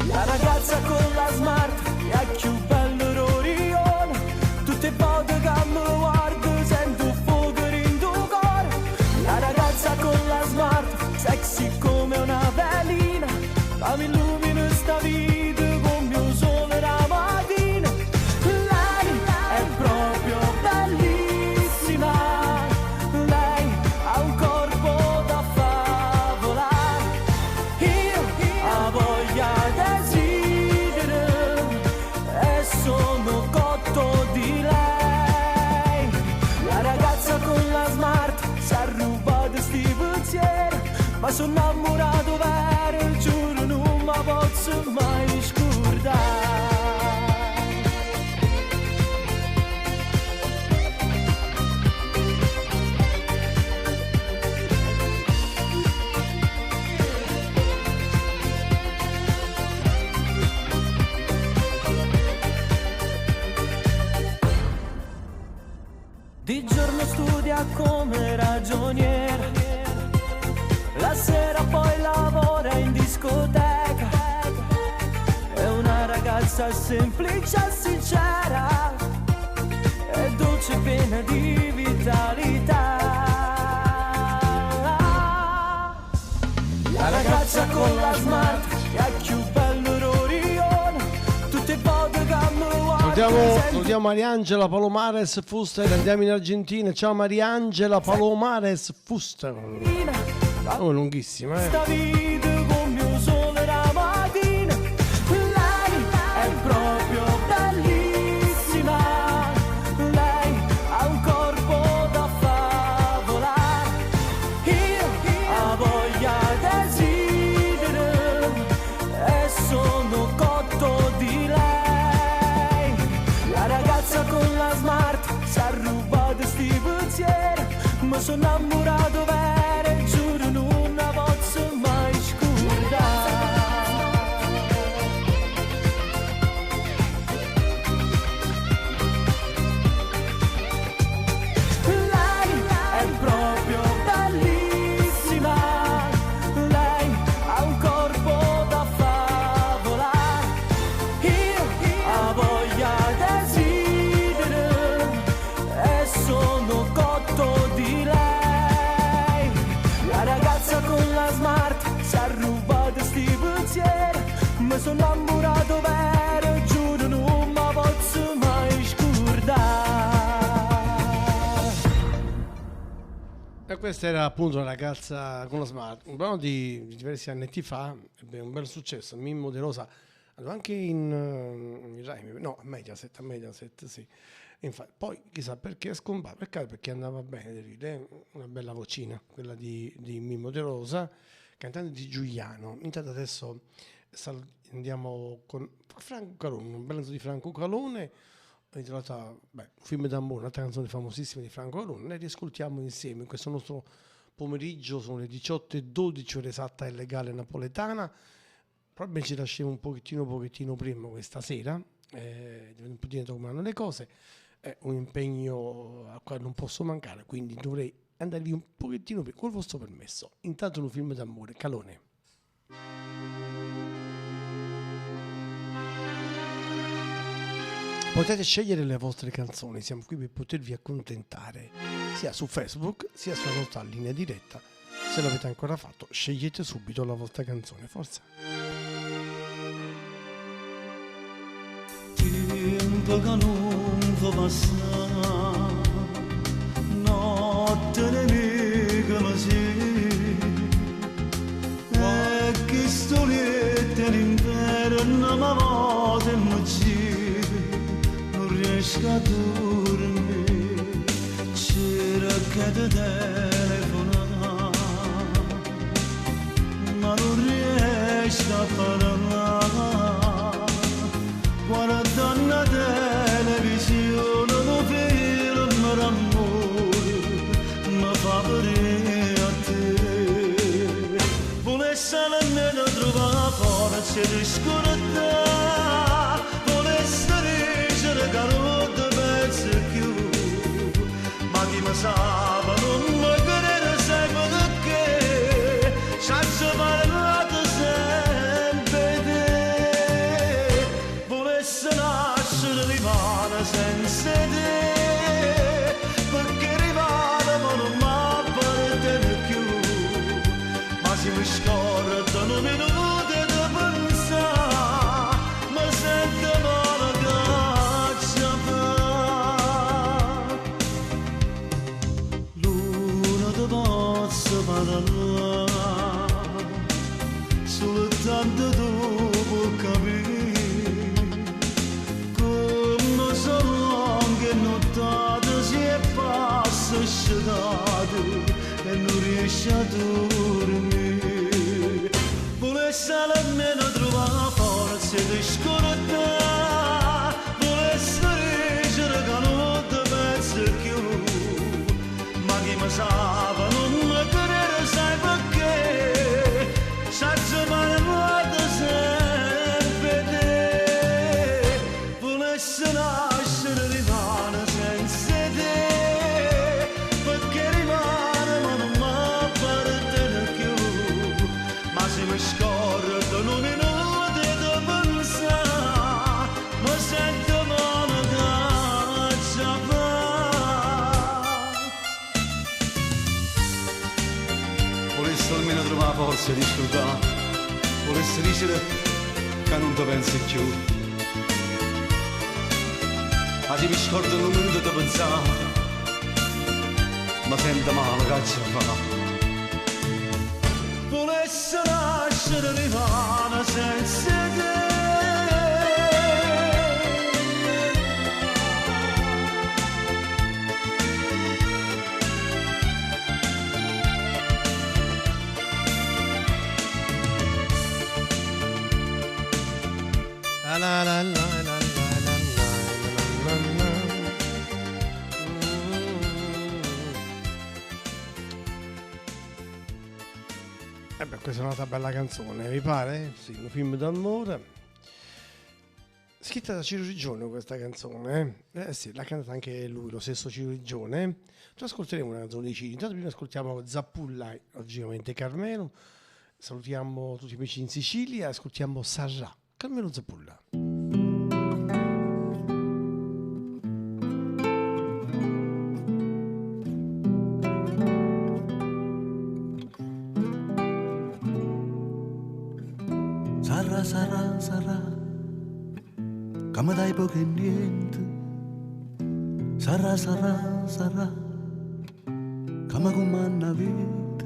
La ragazza con la Smart è più bella d'Orione, tutte volte che mi guardo sento fuoco in tuo cuore. La ragazza con la Smart, sexy come una velina, ma mi illumina sta vita con mio sole la mattina. Lei è proprio bellissima, lei ha un corpo da favola, io ho voglia desidero e sono cotto di lei. La ragazza con la Smart si è rubata sti pensieri, ma sono innamorato vero, giuro non mi posso mai scordare. Di giorno studia come ragioniera, la sera poi lavora in discoteca. È una ragazza semplice e sincera, è dolce piena di vitalità. La ragazza con la Smart è più bella d'Orione, tutte volte che mi guarda. Salutiamo Mariangela Palomares Fuster, andiamo in Argentina. Ciao Mariangela Palomares Fuster. Oh, lunghissima, Sta vita con mio sole la mattina. Lei è proprio bellissima, lei ha un corpo da favola, io ho voglia desidero e sono cotto di lei. La ragazza con la Smart si è rubata sti pensieri, ma sono innamorato vero, giuro non la posso mai scordare. Lei è proprio bellissima, lei ha un corpo da favola, io ho voglia desidero e sono cotto di lei. La ragazza con la Smart si è rubata sti pensieri, ma sono innamorato vero, giuro non mi posso mai scordare. E questa era appunto la Ragazza con la Smart, un brano di diversi annetti fa, ebbe un bel successo. Mimmo De Rosa andò anche in Rai, no, a Mediaset, sì. Infatti, poi chissà perché scomparve, peccato, perché andava bene, una bella vocina, quella di Mimmo De Rosa, cantante di Giuliano. Intanto adesso andiamo con Franco Calone, un bel canzone di Franco Calone, intitolata un film d'amore, un'altra canzone famosissima di Franco Calone. Ne riascoltiamo insieme in questo nostro pomeriggio, sono le 18:12, ora esatta e legale napoletana. Probabilmente ci lasciamo un pochettino prima questa sera, un po' come vanno le cose, è un impegno a cui non posso mancare, quindi dovrei andare lì un pochettino prima, col vostro permesso. Intanto un film d'amore, Calone. Potete scegliere le vostre canzoni, siamo qui per potervi accontentare, sia su Facebook sia sulla nostra linea diretta. Se l'avete ancora fatto, scegliete subito la vostra canzone, forza. Tempo che non fa passare, notte nemica mi sei, e che storiette l'inverno mi vuole e mi gira, non riesco a dormire, cerco di telefonare, ma non riesco a parlare. Guardando la televisione mi filo il mio amore, mi fa vedere a te. Volessi almeno trovare forza di scordare, volessi leggere che non ti pensi più, ma chi mi sa non mi crede sempre perché ci ha parlato sempre te. Volessi nascere rivale senza te, perché rivale ma non mi appartiene più, ma se mi scordano minuti di pensare, mi sento male caccia fa. L'uno ti posso parlare, soltanto tu puoi capire. Si è passa scedato e non riesce a dormire. Volessi almeno trovare forza di scordare, volessi leggere che non ti pensi più, ma chi mi sa non mi crede sai perché ci ha parlato sempre te. Volessi nascere rivale senza te, perché rimane ma non mi appartiene più, ma se mi scordano minuti di pensare, mi sento male caccia fa. Volessi almeno trovare forza di scordare, volessi dicere che non ti pensi più, ma se mi scordano un minuto di pensare, ma sento male che ci fa. Volessi nascere rivale senza te, la la la la la. Questa è un'altra bella canzone, vi pare? Sì, un film d'amore. Scritta da Ciro Rigione questa canzone. Sì, l'ha cantata anche lui, lo stesso Ciro Rigione. Ci ascolteremo una canzone di Ciro. Intanto prima ascoltiamo Zappulla, logicamente Carmelo. Salutiamo tutti i amici in Sicilia, ascoltiamo Sarà, Carmelo Zappulla. Sarà, che mi dai poco e niente. Sarà, che mi comanda vita.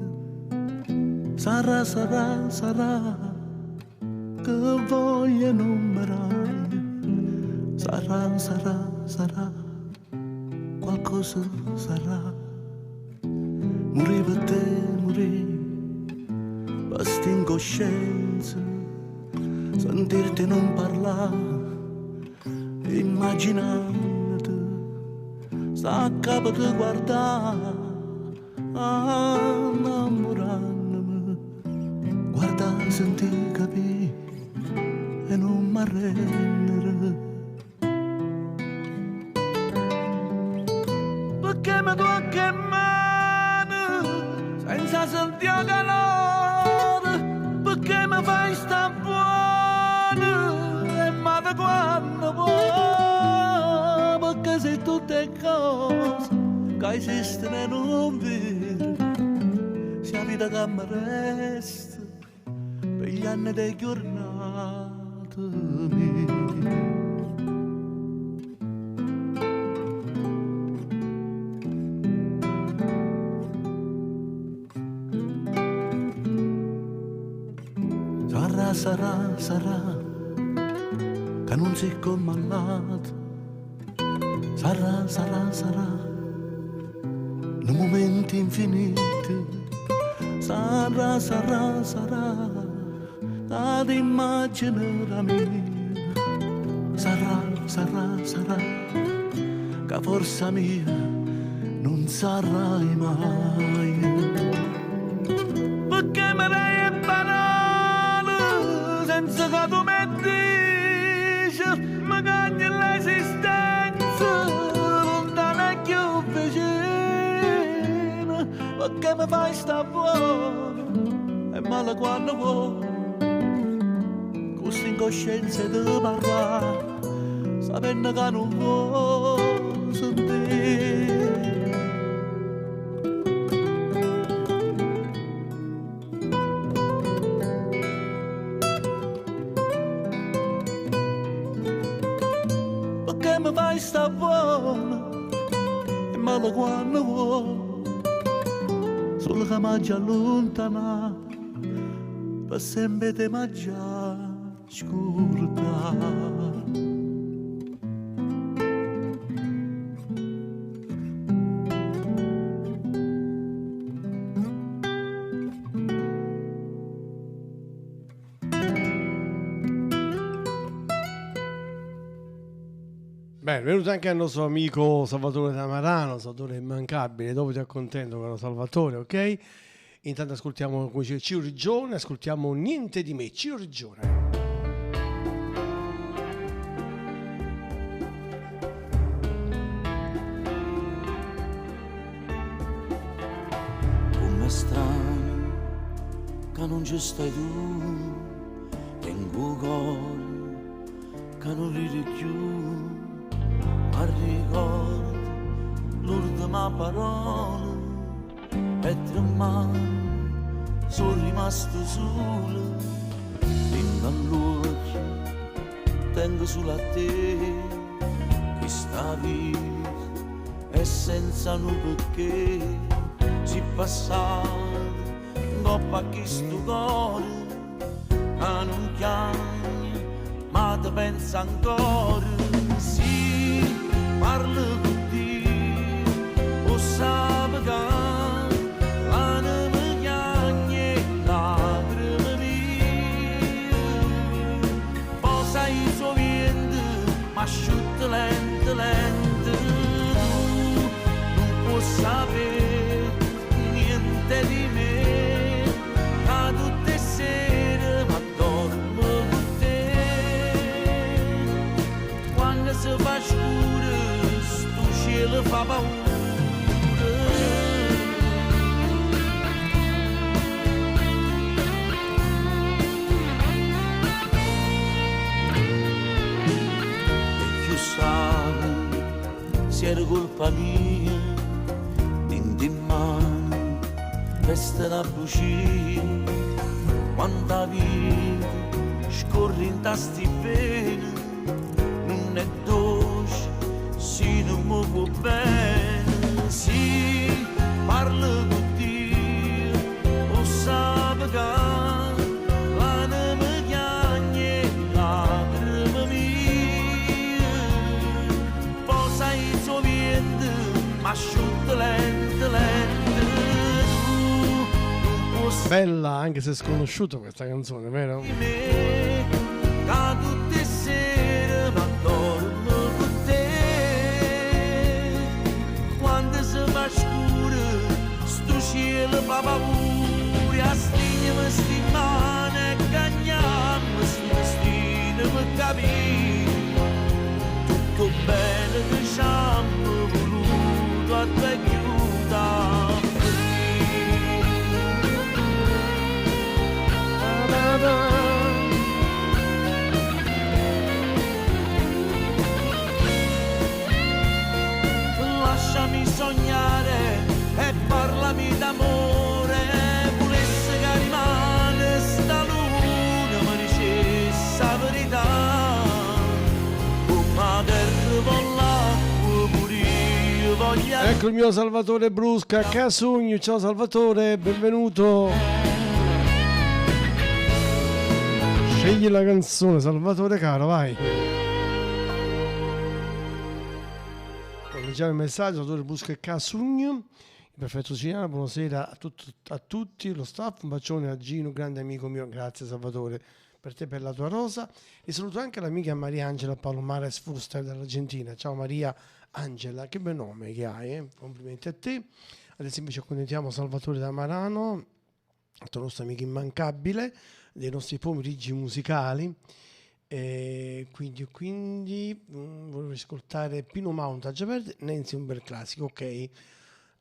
Sarà, che voglia non mi rai. Sarà, qualcosa sarà. Morì per te, basta in coscienza. Sentirti non parlare, immaginate, sta a capo di guardare, innamorandomi, guarda, senti, capì, e non m'arrendere. Perché mi tocca in mano, senza sentire calore, perché mi fai sta buona. Quando vuoi tutte cose che esistono e non vero, sia vita che mi resta per gli anni delle giornate mie. Sarà che non sei commallato, sarà nei momenti infiniti, sarà ad immagine la mia, sarà che forza mia non sarai mai, perché me ne senza che tu mi dici, mi cagni l'esistenza, lontana e più vicina, perché mi fai sta buona, e male quando vuoi, questa incoscienza di parlare, sapendo che non vuoi sentire. Vai sta buona e male quando vuoi, solo che mangia lontana per sempre te mangia scurta. Bene, venuto anche al nostro amico Salvatore Tamarano, Salvatore immancabile, dopo ti accontento caro Salvatore, ok? Intanto ascoltiamo, come dice Ciro Riggione, ascoltiamo Niente di me, Ciro Riggione. Come strano che non ci stai tu, tengo cuore che non ridi più. Ma ricordo l'ultima parola e tremando sono rimasto solo in all'occhio tengo solo a te che sta vita e senza un perché si passa dopo a chi sto cuore a non chiami ma te pensa ancora. Parlo con te, o sape che l'anima chiagna e lacrime mie. Poi sai suo vento, ma asciutta lente, tu non puoi sapere niente di me, da tutte sere ma dormo con te. Quando si fa scuro cielo fa paura. E più sa se era colpa mia, niente in mano resta da buccia, quanta vita scorre in tasti veni, non è dolce si non mi può bene, si parla con Dio, o sape che l'anima chiagna e lacrime mie. Poi sai suo vento, ma asciutta lente, tu non puoi. Bella anche se sconosciuta questa canzone, vero? Me, da tutte sere ma dormo con te. Quando si fa scuro sto cielo fa paura, stringiamo sti mani e cagniamo sti destini per capire tutto bene che ci hanno voluto a te chiuda. Ecco il mio Salvatore Brusca, Casugno. Ciao Salvatore, benvenuto. Scegli la canzone, Salvatore caro, vai. Leggiamo il messaggio, Salvatore Brusca e Casugno. Il perfetto siciliano, buonasera a tutti, lo staff, un bacione a Gino, grande amico mio, grazie Salvatore per te, per la tua rosa, e saluto anche l'amica Maria Angela Palomares Fuster dall'Argentina. Ciao Maria Angela, che bel nome che hai, complimenti a te. Adesso invece accontentiamo Salvatore da Marano, il nostro amico immancabile dei nostri pomeriggi musicali. Quindi volevo ascoltare Pino Mauro, Taggia Verde, Nancy, un bel classico, ok.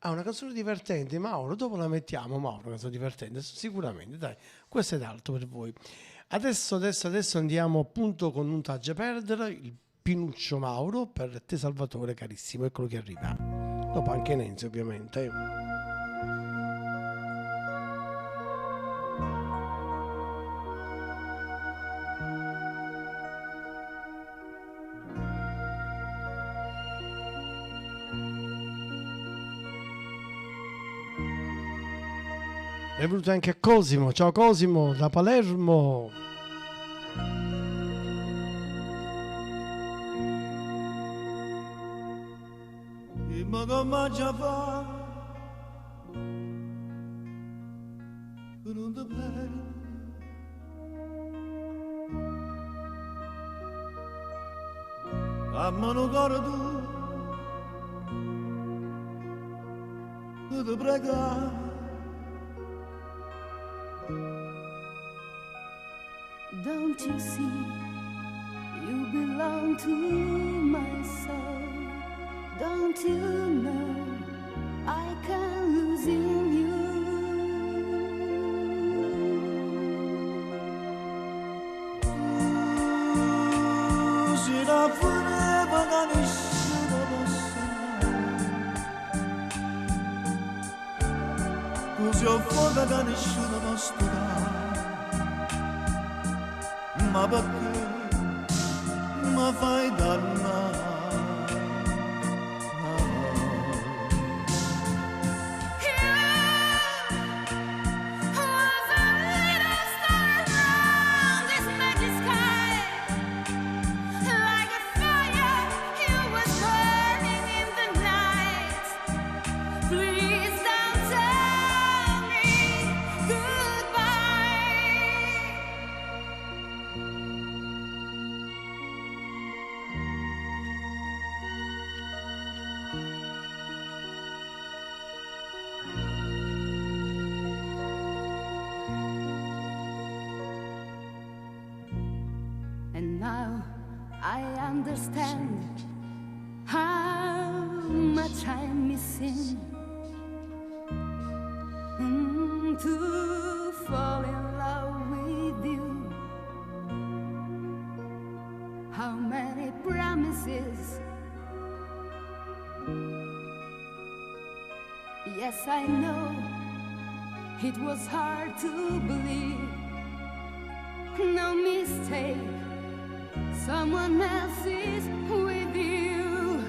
Una canzone divertente, Mauro, dopo la mettiamo, Mauro, una canzone divertente, sicuramente, dai, questo è d'alto per voi. Adesso andiamo appunto con un Taggia Perdere, il Pinuccio Mauro, per te Salvatore carissimo, eccolo che arriva. Dopo anche Nancy ovviamente. È venuto anche a Cosimo, ciao Cosimo da Palermo. Ma come già fa che non ti perdo, a mano cuore tu che ti prega. Don't you see, you belong to my soul. Don't you know, I can lose in you. Se la voleva da nessuno possa, così ho fuoco da nessuno posso dare. Ma perché mi fai dannare? Now I understand how much I'm missing to fall in love with you. How many promises, yes I know it was hard to believe. No mistake, someone else is with you.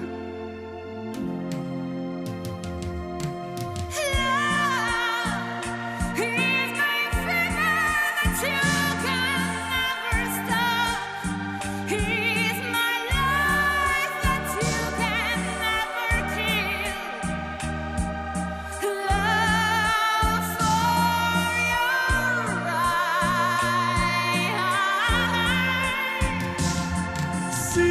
Love is my fever that you can never stop. He's my life that you can never kill. Love for your Sì,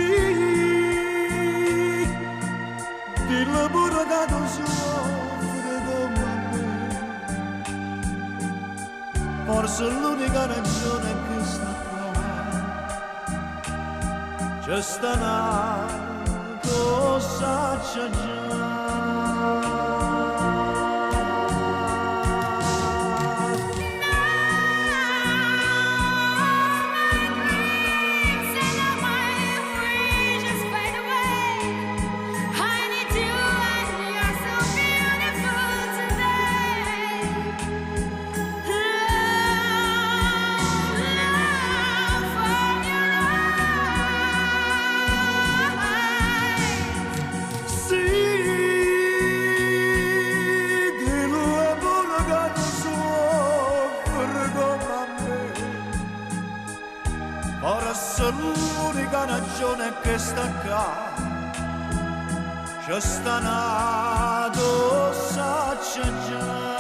il lavoro che tu soffri come me, forse l'unica ragione che sta qua, c'è sta una cosa c'è già. See ragione che sta qua c'è stanato saccia già.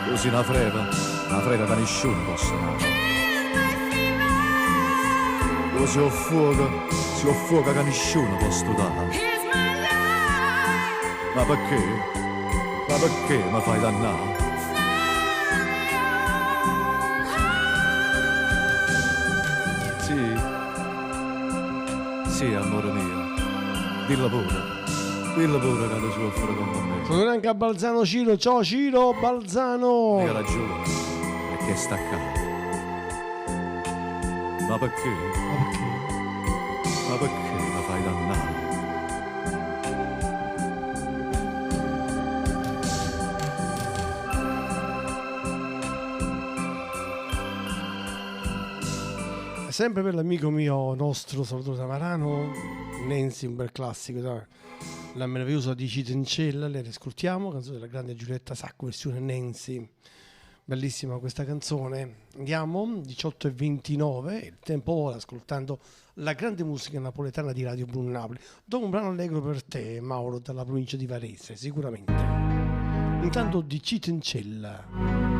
Così una freva da nessuno possa dare. Così ho fuoco che nessuno può studare. Ma perché? Ma perché mi fai dannare? Sì, amore mio, dillo pure che lo soffre con me. Sono anche a Balzano Ciro, ciao Ciro, Balzano! Hai ragione, perché sta acá. Ma perché? Ma perché mi fai dannare? Sempre per l'amico mio nostro Salvatore Tamarano, Nancy, un bel classico, dai. La meravigliosa di Citencella, le riscoltiamo, canzone della grande Giulietta Sacco, versione Nancy, bellissima questa canzone. Andiamo, 18:29, il tempo vola ascoltando la grande musica napoletana di Radio Blu Napoli. Dopo un brano allegro per te, Mauro, dalla provincia di Varese, sicuramente. Intanto di Citencella.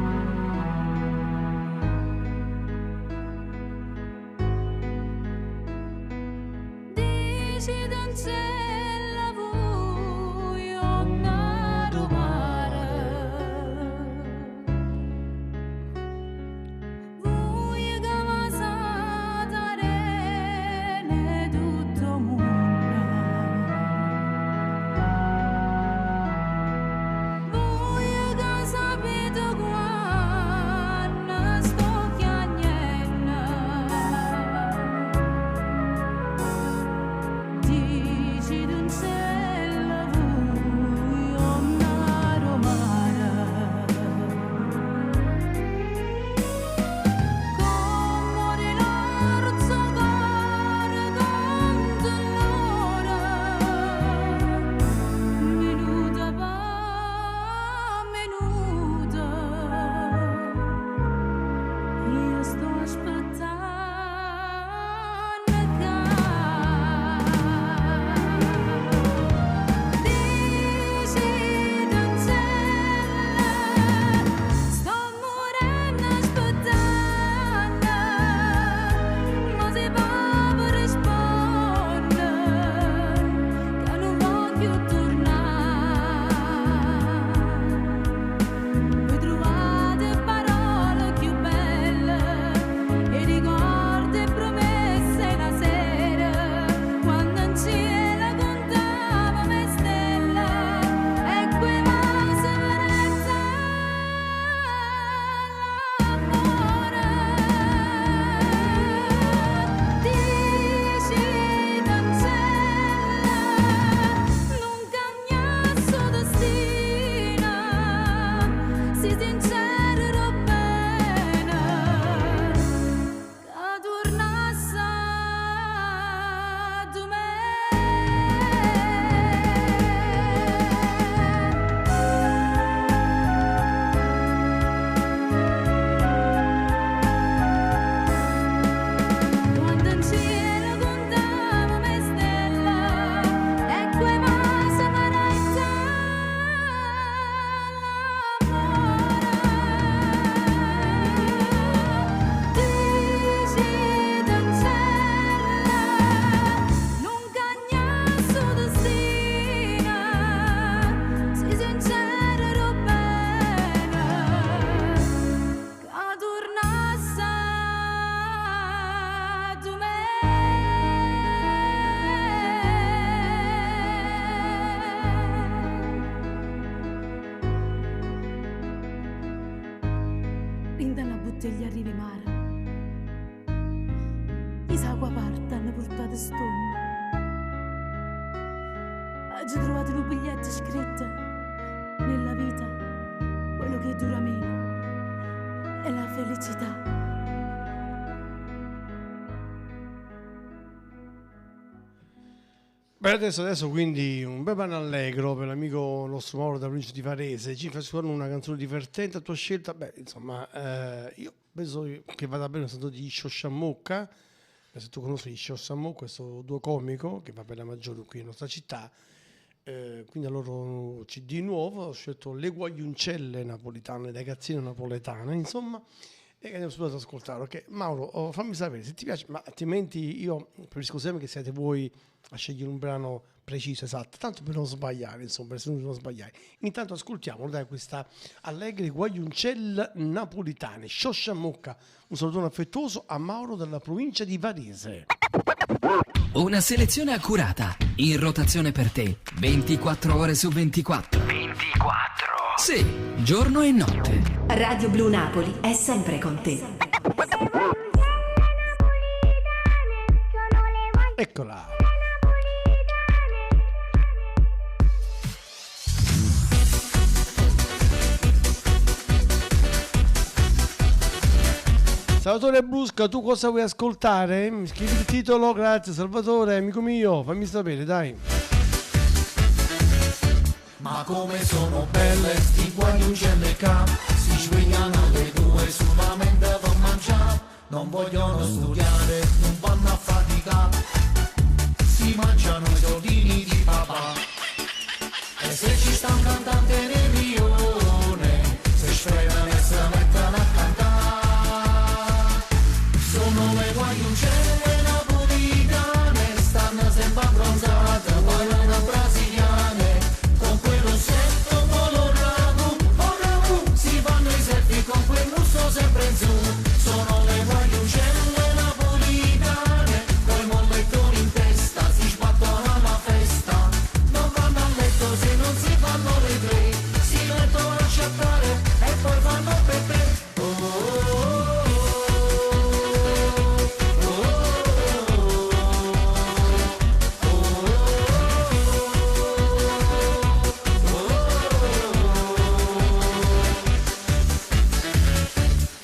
bottiglia arrivi mare. I sa qua parte hanno portato stone. Oggi trovato un biglietto scritto: nella vita quello che dura meno è la felicità. Beh, adesso quindi un bel brano allegro per l'amico nostro Mauro da provincia di Varese. Ci fa suonare una canzone divertente a tua scelta. Beh, insomma, io penso che vada bene un stato di Sciosciamocca. Se tu conosci Sciosciamocca, questo duo comico che va per la maggiore qui in nostra città. Quindi a loro CD nuovo ho scelto Le Guagliuncelle napoletane, ragazzine napoletane, insomma, e che andiamo subito ad ascoltare. Ok, Mauro, fammi sapere se ti piace, ma altrimenti io preferisco sempre che siate voi a scegliere un brano preciso, esatto, tanto per non sbagliare, insomma, per non sbagliare. Intanto ascoltiamolo, dai, questa Allegre Guagliuncelle napoletane, Sciosciamocca. Un salutone affettuoso a Mauro dalla provincia di Varese. Una selezione accurata, in rotazione per te, 24 ore su 24. 24? Sì, giorno e notte. Radio Blu Napoli è sempre con te. Eccola. Salvatore Brusca, tu cosa vuoi ascoltare? Scrivi il titolo, grazie Salvatore, amico mio, fammi sapere, dai. Ma come sono belle sti guagliuncelle ca, si svegliano alle 2 solamente per mangiare, non vogliono studiare, non vanno a faticare, si mangiano i soldini di papà. E se ci sta un cantante nel rione, se sfregano e se mettono a cantare. Sono le guagliuncelle napoletane, stanno sempre abbronzate, parlano brasiliane, con quel rossetto colorato, oh, si fanno i selfie con quel muso sempre in su. Sono le guagliuncelle napoletane, coi mollettoni in testa, si sbattono alla festa, non vanno a letto se non si fanno le 3, si mettono a chattare e poi fanno pepe.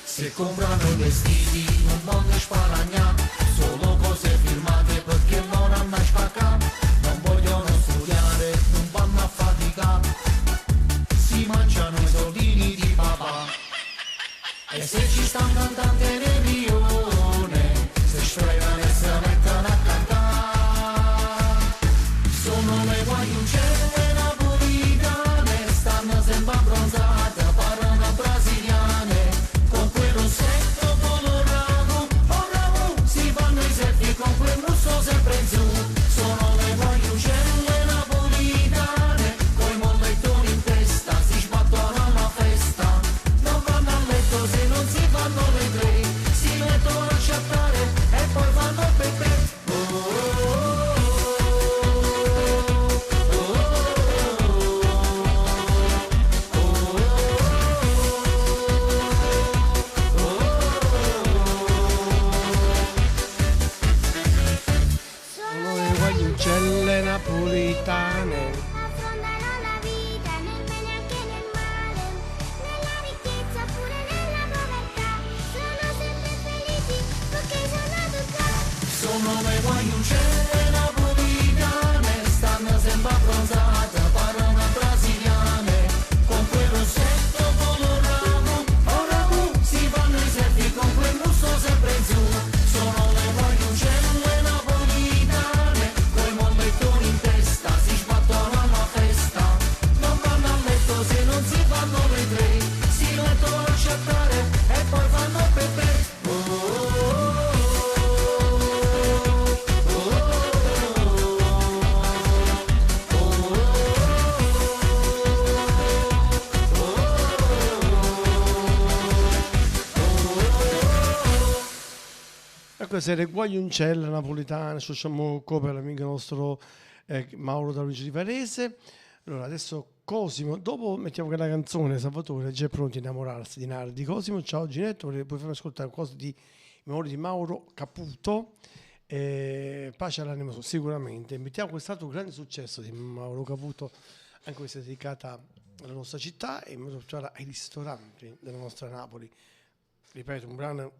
Se comprano i vestiti non vanno a sparagnare, solo cose firmate perché non hanno a spaccare, non vogliono studiare, non vanno a faticare, si mangiano i soldini di papà. E se ci sta un cantante nel rione, se sfregano e se mettono a cantare. Sono le guagliuncelle napoletane, stanno sempre abbronzate, parlano brasiliane, con quel rossetto colorato, oh, si fanno i selfie con quel muso sempre in su. Sono le guagliuncelle napoletane, coi mollettoni in testa, si sbattono alla festa, non vanno a letto se non si fanno le 3, si mettono a chattare e poi fanno pepe. Sono le guagliuncelle napoletane. Affrontano la vita nel bene anche nel male, nella ricchezza pure nella povertà, sono sempre felici perché sono educati. Sono le guagliuncelle napoletane, stanno sempre abbronzate, parlano brasiliane, con quel rossetto colorato, oh, si fanno i selfie con quel muso sempre in su. Sono le guagliuncelle napoletane, coi mollettoni in testa, si sbattono alla festa, non vanno a letto se non si fanno le 3, si mettono a chattare e poi fanno pepe. E queste le guagliuncelle napoletane, Sciosciamocco per l'amico nostro Mauro da Luigi di Varese. Allora adesso Cosimo, dopo mettiamo quella canzone Salvatore, già è pronto a innamorarsi di Nardi. Cosimo, ciao Ginetto, puoi farmi ascoltare qualcosa di memoria di Mauro Caputo, pace all'anima sua, sicuramente. Mettiamo quest'altro grande successo di Mauro Caputo, anche questa è dedicata alla nostra città e in modo particolare ai ristoranti della nostra Napoli. Ripeto, un brano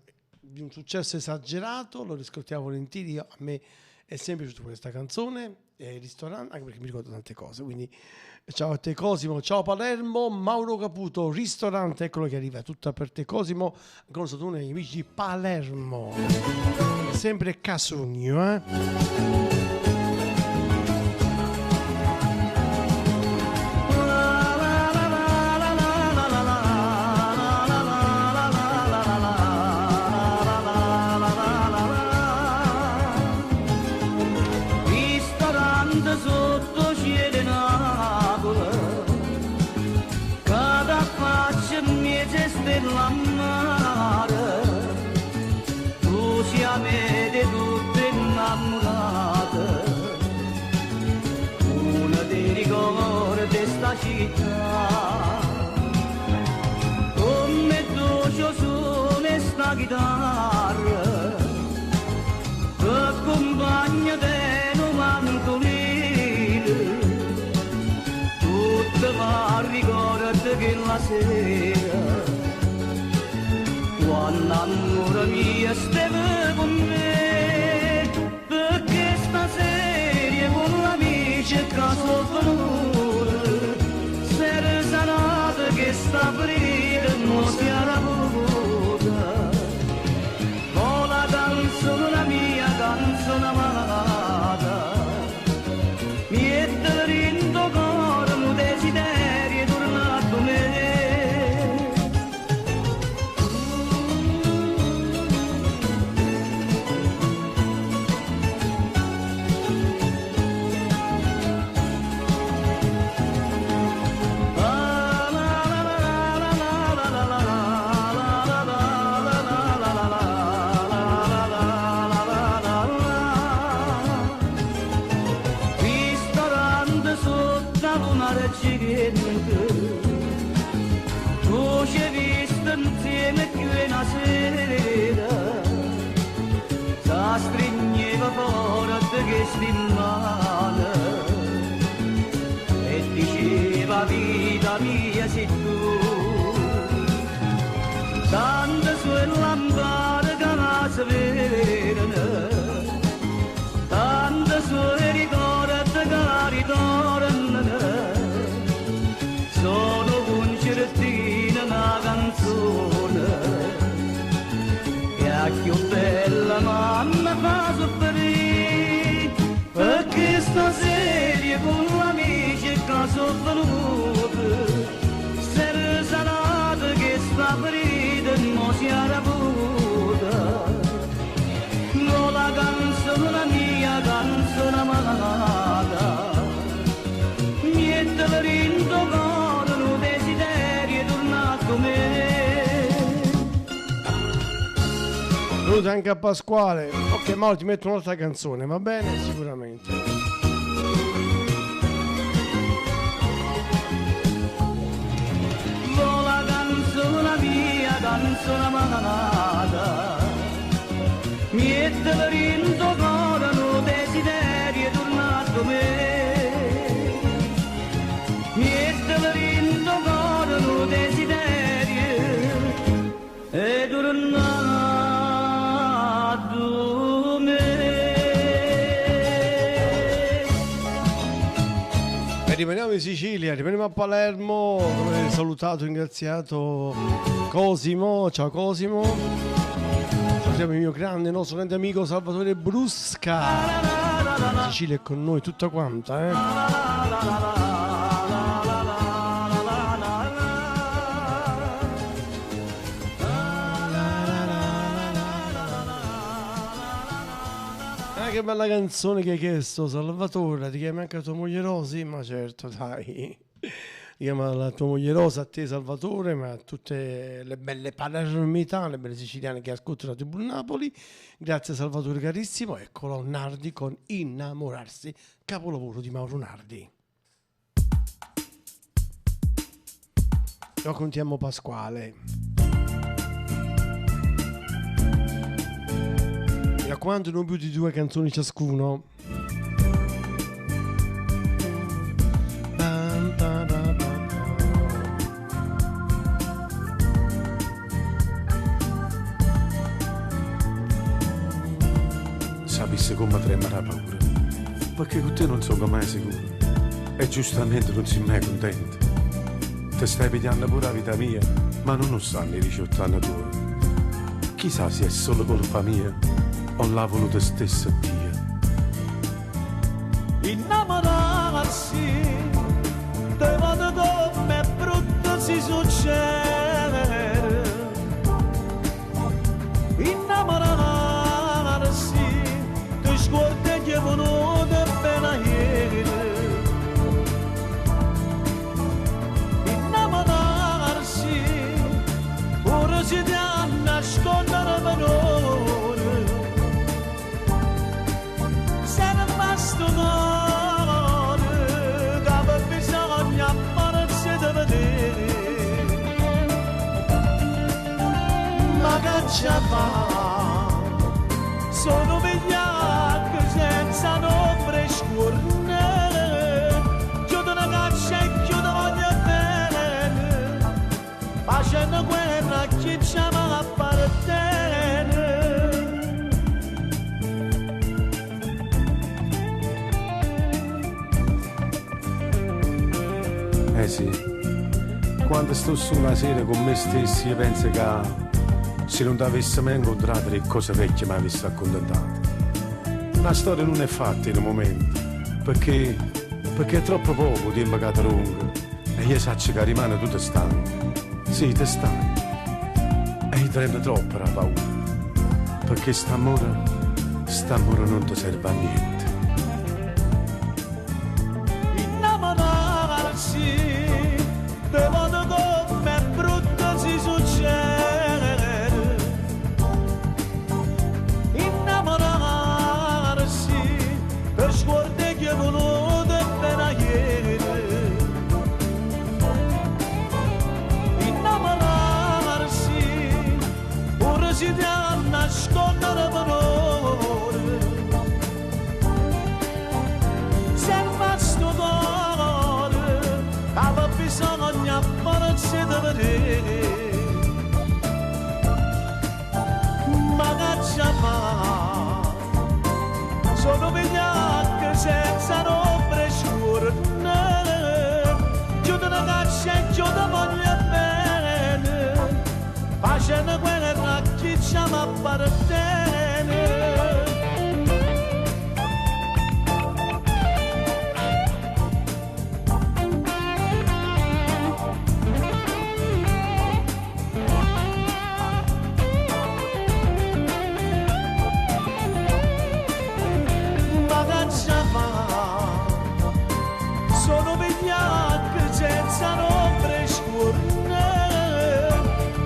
di un successo esagerato, lo riscoltiamo volentieri, a me è sempre piaciuta questa canzone, il ristorante, anche perché mi ricordo tante cose, quindi ciao a te Cosimo, ciao Palermo, Mauro Caputo, ristorante, eccolo che arriva, tutta per te Cosimo, ancora sono uno degli amici di Palermo, sempre Casugno, città come doce suona sta chitarra che accompagna te un mantolino tutto ma ricorda che la sera quando amore mia stava con me perché stasera con l'amici a casa venuta che sta ferita non si era voluta con la canzone la mia canzone amata mette rindo cuore un desiderio tornato a me che stimmana e diceva vita mia sei tu tante sue lampade che la verano tante sue ricordi che ritornano sono concertina una canzone che a più bella mamma fa soffrire perché stasera con l'amici a casa venuta sera salata che sta ferita non si era voluta con la canzone la mia canzone amata niente per rindo cuore un desiderio tornato a me. Saluto anche a Pasquale. Ok, Mauro, ti metto un'altra canzone, va bene? Sicuramente. La canzone la mia canzone amata mette rindo cuore un desiderio tornato a me mette rindo cuore un desiderio e tornato rimaniamo in Sicilia, rimaniamo a Palermo, dove salutato e ringraziato Cosimo, ciao Cosimo, salutiamo il mio grande, nostro grande amico Salvatore Brusca, la Sicilia è con noi tutta quanta, Che bella canzone che hai chiesto, Salvatore. Ti chiami anche la tua moglie Rosa? Sì, ma certo, dai. Ti chiama la tua moglie Rosa, a te Salvatore, ma a tutte le belle palermitane, le belle siciliane che ascoltano Radio Blu Napoli. Grazie Salvatore carissimo. Eccolo, Nardi con Innamorarsi, capolavoro di Mauro Nardi. Raccontiamo Pasquale. Mi raccomando, non più di 2 canzoni ciascuno. sapessi come trema la paura, perché con te non sono mai sicuro e giustamente non sei mai contento. Ti stai pigliando pure la vita mia, ma non stanno i 18 anni tuoi. Chissà se è solo colpa mia o l'ha voluto stesso Dio. Innamorarsi, te vado come brutto si succede. Innamorarsi, ti scordi che è venuto appena ieri. Innamorarsi, ora si ti ha nascondere valore. Se ne basta cuore, che per bisogno ammarsi di vedere. Ma che ce fa? Sono vigliacco senza nombre scurne. Chiudo una caccia e chiudo ogni bene, facendo guerra a chi ci appartiene. Eh sì, quando sto su una sera con me stessi io penso che se non ti avessi mai incontrato le cose vecchie mi avessi accontentato. Una storia non è fatta in un momento, perché è troppo poco tempo che ti lungo e io so che rimane tutto stanco. Sì, ti stanco. E io tremo troppo la paura, perché st'amore non ti serve a niente. Innamorarsi, te vado come brutto si succede. Innamorarsi, per sguardi che è venuto appena ieri. Innamorarsi, ora si ti ha nascondere valore. Se ne basta cuore, aveva bisogno ammarsi di vedere. Ma che ce fa? Sono vigliacco senza nombre scurne. Chiudo una caccia e chiudo voglio bene, facendo guerra a chi ci appartiene. Sono vigliacco senza nombre scurne.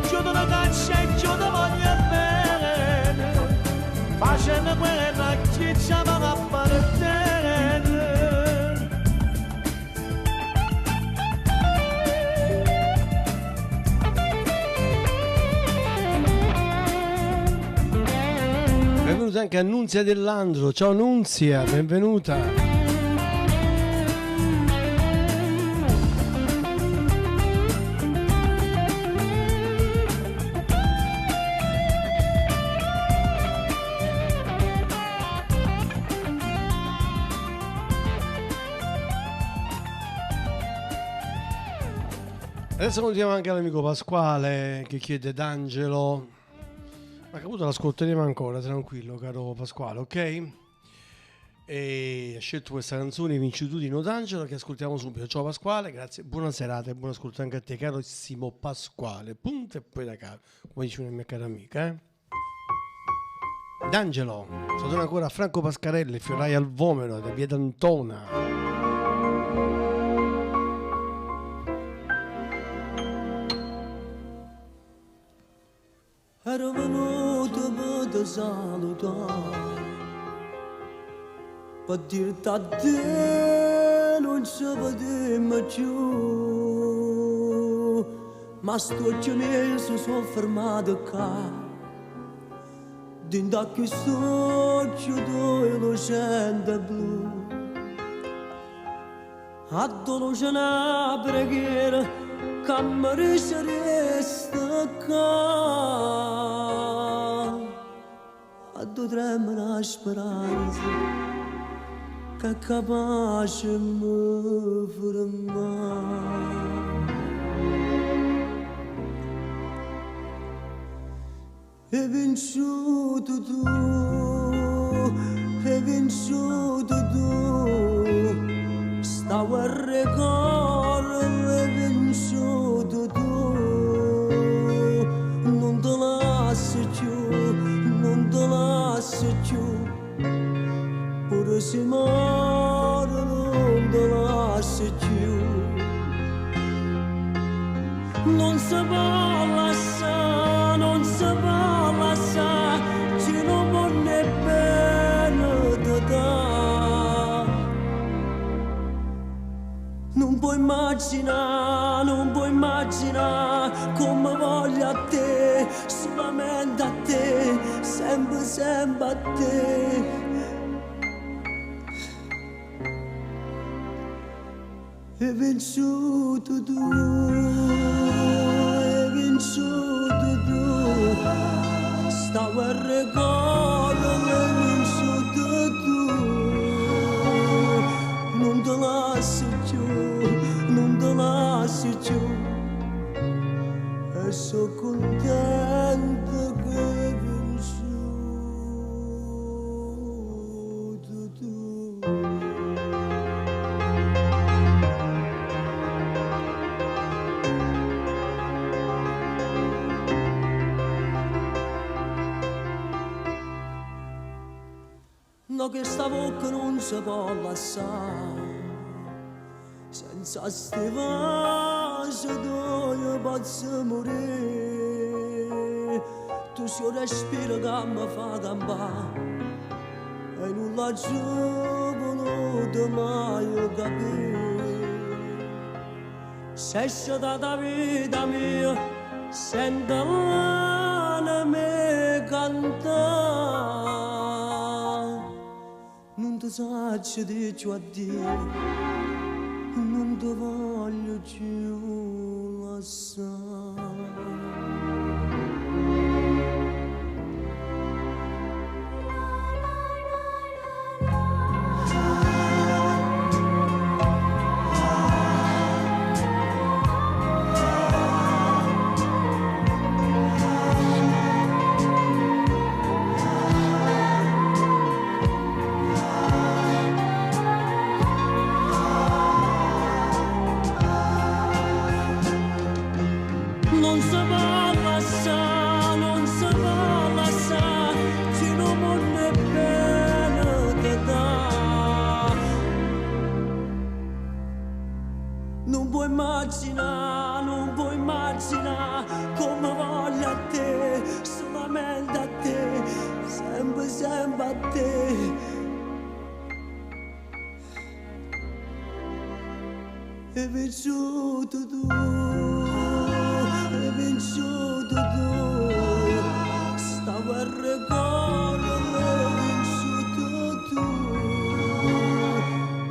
Chiudo una caccia e chiudo voglio bene, facendo guerra a chi ci appartiene. Benvenuta anche a Nunzia Dell'Andro. Ciao Nunzia, benvenuta. Adesso continuiamo anche all'amico Pasquale che chiede D'Angelo. Ma Caputo l'ascolteremo ancora, tranquillo caro Pasquale, ok? E ha scelto questa canzone Vincitudine D'Angelo che ascoltiamo subito. Ciao Pasquale, grazie, buona serata e buon ascolto anche a te carissimo Pasquale. Punto e poi da capo, come dice una mia cara amica, D'Angelo, saluto ancora a Franco Pascarelli, Fiorai al Vomero da Via d'Antona. Ero venuto per te salutare, per dirti a te non ci vediamo più, ma sto che mi sono fermato qua, dentro a questo occhio dove lo scende blu, addolce una preghiera che mi resta qua, quando trema la speranza che è capace mi fermare. Hai vinto tu, hai vinto tu, stavo a ricorrere, hai vinto tu, non te lascio più, non te lascio più, pure se muore non te lascio più, non si può lasciare, non si può lasciare, ci non può nemmeno da dare. Non puoi immaginare, non puoi immaginare come voglio a te, solamente a te, sempre, sempre a te. Hai vinto tu, hai vinto tu, stavo a ricorrere, hai vinto tu, non te lascio più, non te lascio più, e sono contento che hai vinto tu. No, che sta bocca non si può lasciare, senza ste voce tu posso morire. Tu sei un respiro che mi fa campare e non la giovane mai capire. Se sei stata vita mia, sento l'anima cantare. Non ti saggio dirci addio, non ti voglio più lasciare. Non si può lasciare, non si può lasciare, ci non può nemmeno te dare. Non puoi immaginare, non puoi immaginare come voglio a te, solamente a te, sempre, sempre a te. Hai vinto tu, hai vinto tu, stavo a ricorrere, hai vinto tu,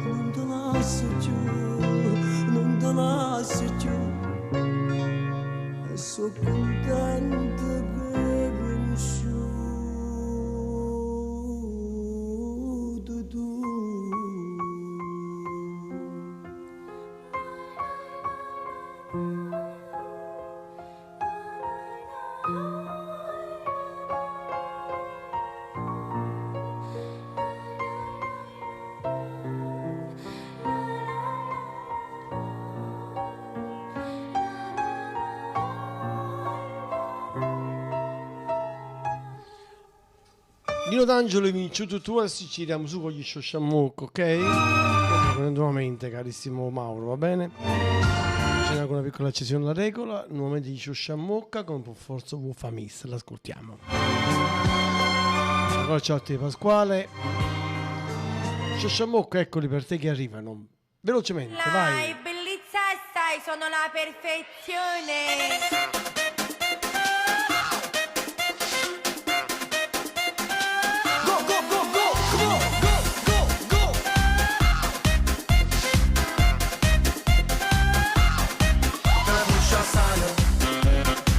non te lascio più, non te lascio più, e sono contento che hai vinto tu. Nino D'Angelo e Vinci tu, adesso ci tiriamo su con gli Sciosciamocco, ok? Nuovamente, carissimo Mauro, va bene? C'è anche una piccola accessione alla regola, nuovamente gli Sciosciamocca con per forza Wufa Miss, l'ascoltiamo. Allora, ciao a te Pasquale. Sciosciamocca, eccoli per te che arrivano. Velocemente, vai. Bellezza stai, sono la perfezione.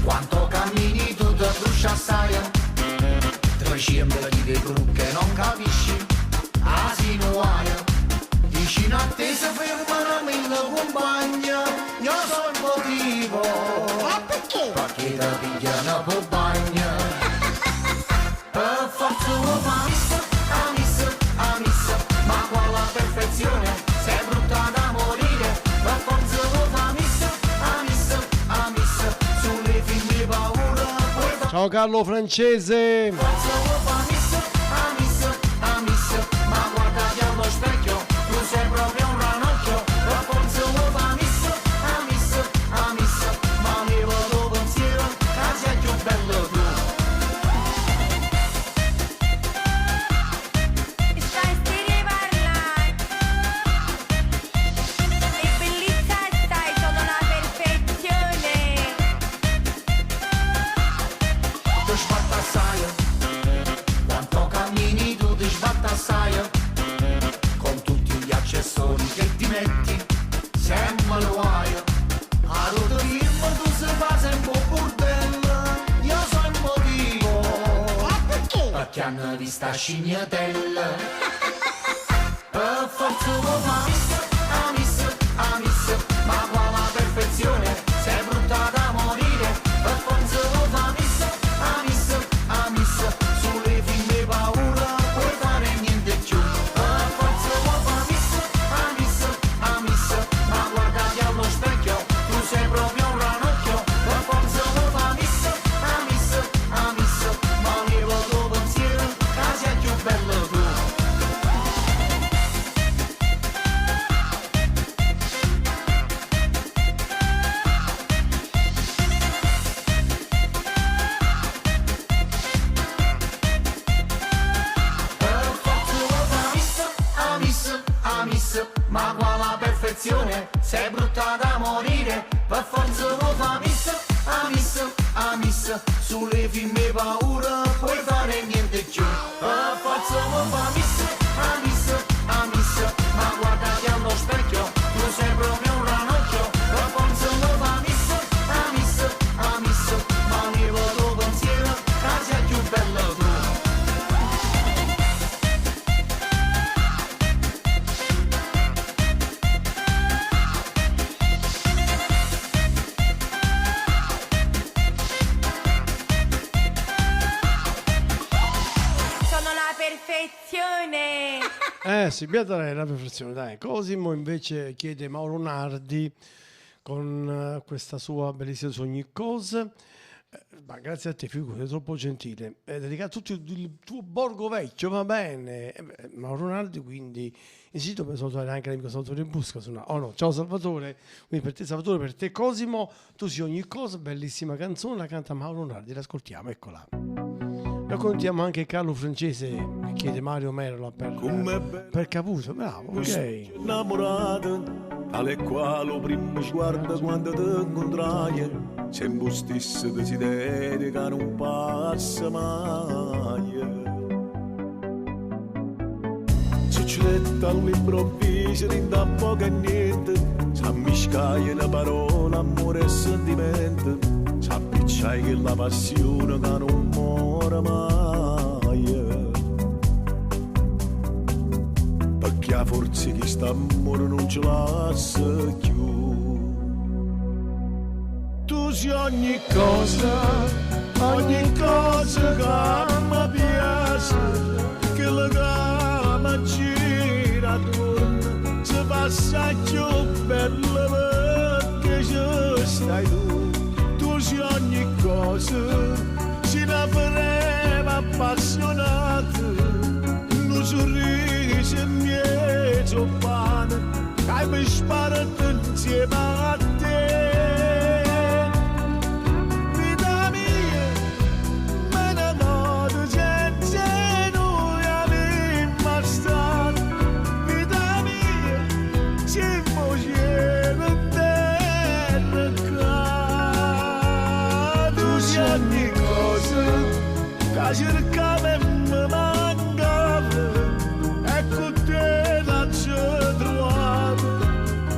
Quanto cammini tu ti fruscia assai, 300 di col bagno. Per forza lo fa miss, ma quale perfezione, sei brutta da morire. Per forza lo fa miss, sulle fin di paura. Ciao Carlo Francese. Forza lo fa miss, ma guardati allo specchio, tu sei proprio un ranocchio. Per forza lo fa miss, ma mi vado pensiero, che sei più bello tu. Quanto cammini tu ti sbatta assai, con tutti gli accessori che ti metti, sempre lo hai. A roto firma tu si fa sempre un bordello, io so il motivo. Ma perché? Perché hanno visto scignatella. Per forza lo fa miss, ma quale perfezione, sei brutta da morire. Per forza lo fa miss, sulle fin di paura, puoi fare niente più. Per forza lo fa miss, ma guardati allo specchio, tu sei proprio un ranocchio. Per forza lo fa miss, ma mi vado pensiero, che sei più bello tu. Ma quale perfezione, sei brutta da morire. Per forza lo fa miss, sulle fin di paura, puoi fare niente più. Per forza lo fa miss, ma guardati allo specchio, tu sei proprio un ranocchio. Per forza lo fa miss, ma mi vado pensiero, che sei più bello tu. Sì, beata lei, la perfezione, dai. Cosimo invece chiede Mauro Nardi con questa sua bellissima su ogni cosa. Ma grazie a te, figurati, sei troppo gentile. È dedicato a tutto il tuo borgo vecchio, va bene. Mauro Nardi, quindi insisto per salutare anche l'amico Salvatore in Busca. Oh no, ciao Salvatore, quindi per te Salvatore, per te Cosimo, tu sei ogni cosa, bellissima canzone, la canta Mauro Nardi, l'ascoltiamo, eccola. Raccontiamo anche Carlo Francese, che chiede Mario Merola per Caputo, bravo, ok. Innamorata, tale quale primo sguardo quando ti incontrai, sempre stesso desiderio che non passa mai. Succedette all'improvviso, in da poco e niente, s'ammiscai una parola, amore e sentimento, s'appicciai che la passione che non muore mai. Perché a forza chi sta amore non ce la sa più. Tu sei ogni cosa che mi piace, che la mi gira attorno, si passa più bella perché ci stai tu. Tu sei ogni cosa, si la faremo appassionata, un sorriso in mezzo pane, che mi spara insieme a te. Vita mia, me ne modo senza noi abbiamo stato. Vita mia, ci voglio terra qua. Tu sei ogni cosa che cercavo e mi mancava, ecco te la ci trovato.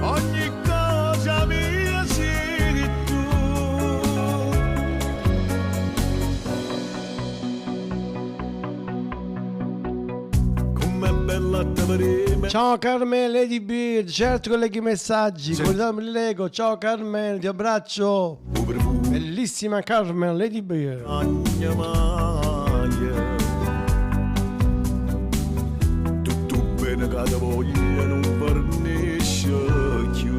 Ogni cosa mia sei tu. Com'è bella te prima. Ciao Carmen, Lady Bird, certo colleghi i messaggi, guardiamo il Lego, ciao Carmen, ti abbraccio. Bellissima Carmen, Lady Bird. Tutto bene che la voglia non fornisce più.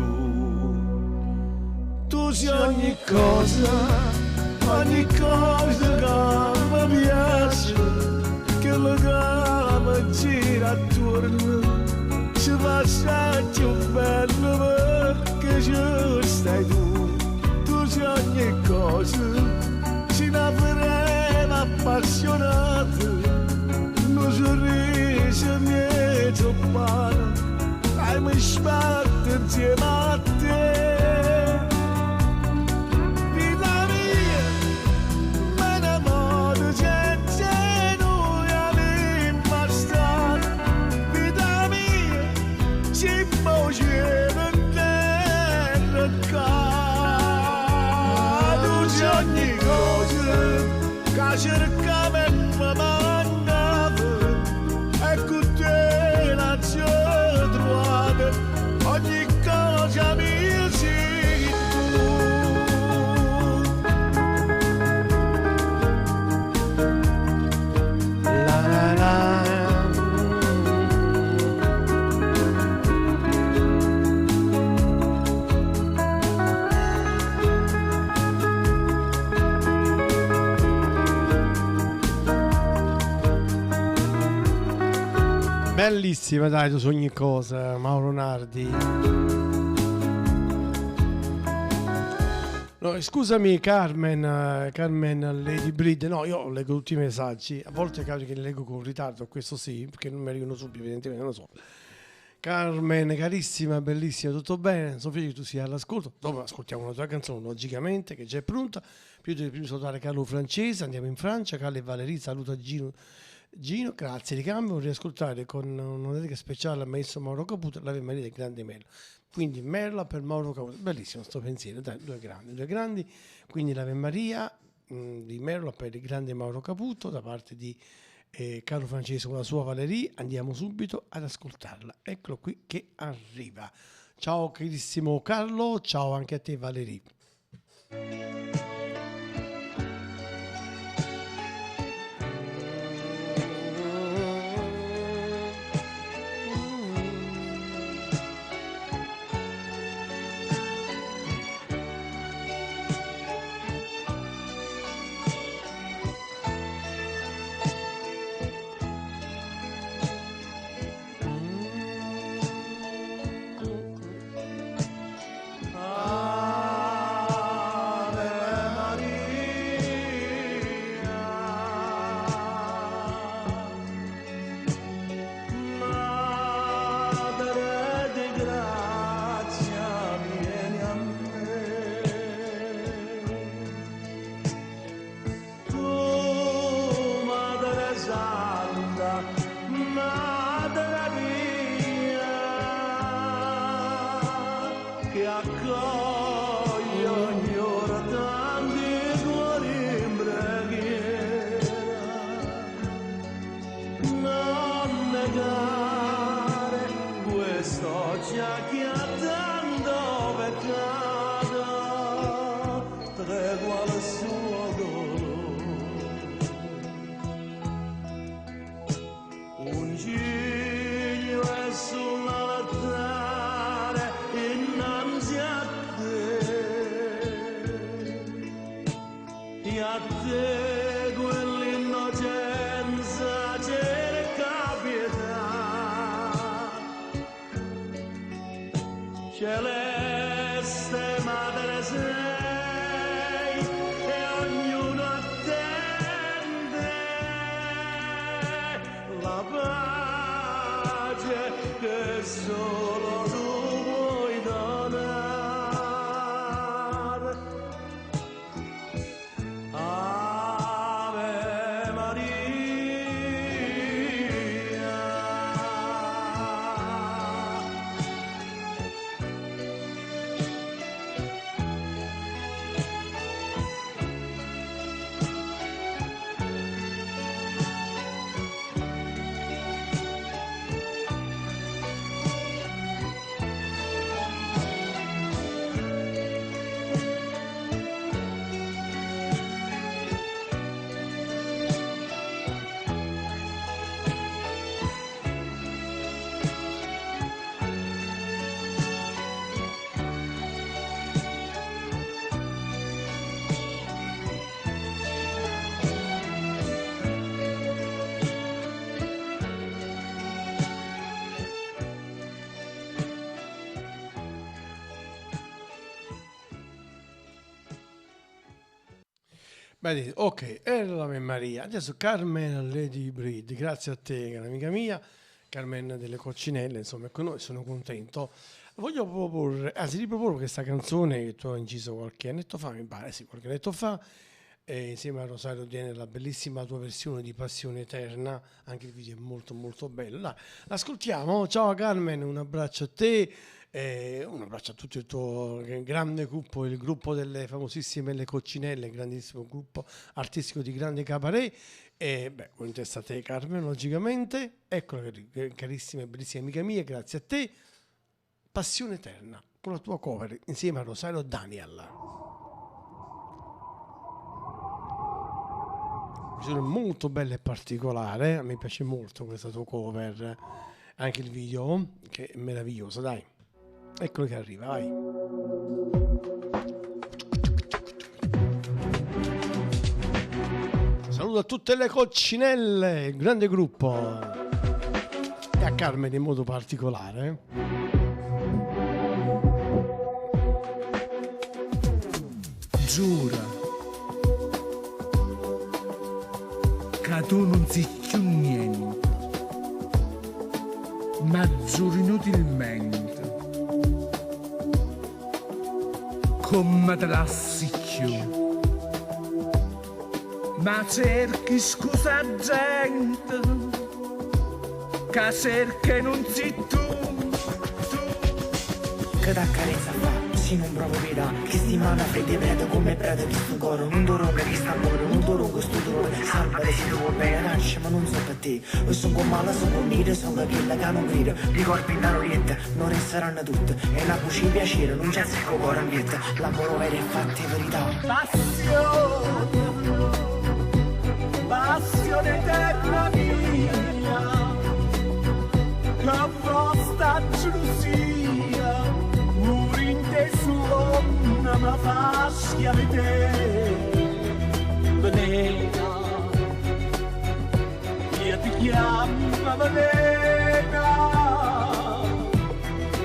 Tu sei ogni cosa che mi piace, che la gamba gira attorno, ci passa più bello perché ci stai tu. Tu sei ogni cosa, ci navremo appassionato, un sorriso mezzo pane, hai mi sbatto insieme a te. Ogni cosa che cercavo e mi mancava, ecco te la ci ho trovata, ogni cosa mia sei tu. La la la. Bellissima, dai, tu su ogni cosa, Mauro Nardi. No, scusami Carmen, Lady Bird, no, io leggo tutti i messaggi, a volte capita che li leggo con ritardo, questo sì, perché non mi arrivano subito, evidentemente, non lo so. Carmen, carissima, bellissima, tutto bene? Sono felice che tu sia all'ascolto. Dopo ascoltiamo una tua canzone, logicamente, che già è pronta. Prima di salutare Carlo Francese, andiamo in Francia. Carlo e Valerie, saluta Gino, grazie di cambio. Vorrei ascoltare con una dedica speciale al maestro Mauro Caputo, l'Ave Maria del Grande Merlo. Quindi Merla per Mauro Caputo, bellissimo sto pensiero, dai, due grandi. Quindi l'Ave Maria di Merla per il grande Mauro Caputo da parte di Carlo Francesco con la sua Valerie. Andiamo subito ad ascoltarla, eccolo qui che arriva. Ciao carissimo Carlo, ciao anche a te Valerie. Celeste madre sei e ognuno attende la pace che solo tu puoi donare. Ave Maria. Vedi, ok, era la Maria. Adesso Carmen Lady Breed, grazie a te, cara amica mia, Carmen delle Coccinelle, insomma, con noi sono contento. Voglio proporre, anzi riproporre questa canzone che tu hai inciso qualche annetto fa, mi pare, sì, qualche annetto fa, insieme a Rosario Tiene, la bellissima tua versione di Passione Eterna, anche il video è molto molto bello. Dai, l'ascoltiamo. Ciao Carmen, un abbraccio a te. Un abbraccio a tutto il tuo grande gruppo, il gruppo delle famosissime Le Coccinelle, grandissimo gruppo artistico di grande cabaret. E beh, con testa a te Carmen, logicamente. Eccola, carissima e bellissima amica mia, grazie a te. Passione Eterna, con la tua cover insieme a Rosario Daniel. È molto bella e particolare, a me piace molto questa tua cover, anche il video che è meraviglioso, dai. Eccolo che arriva, vai. Saluto a tutte le Coccinelle, il grande gruppo, e a Carmen in modo particolare. Giura che tu non sei più niente, ma giuri inutilmente, come te lassi più, ma cerchi scusa gente, che cerchi non sei tu, che t'accarezza fa. Se non provo veda, che stimana fredda prete come prete di sto coro. Non doronga che sta amore, non doronga sto dolore. Salvare si devo bene nasce, ma non so per te. Io sono con male, sono con nere, sono quella che non crede. I corpi in oriente, non resteranno tutte. E la cucina piacere, non c'è secco cuore ambiente. Lavoro vero e fatti verità. Passione eterna mia, che vostra gelosia, muri in te suona, ma fa schiavete, velena, io ti chiamo velena,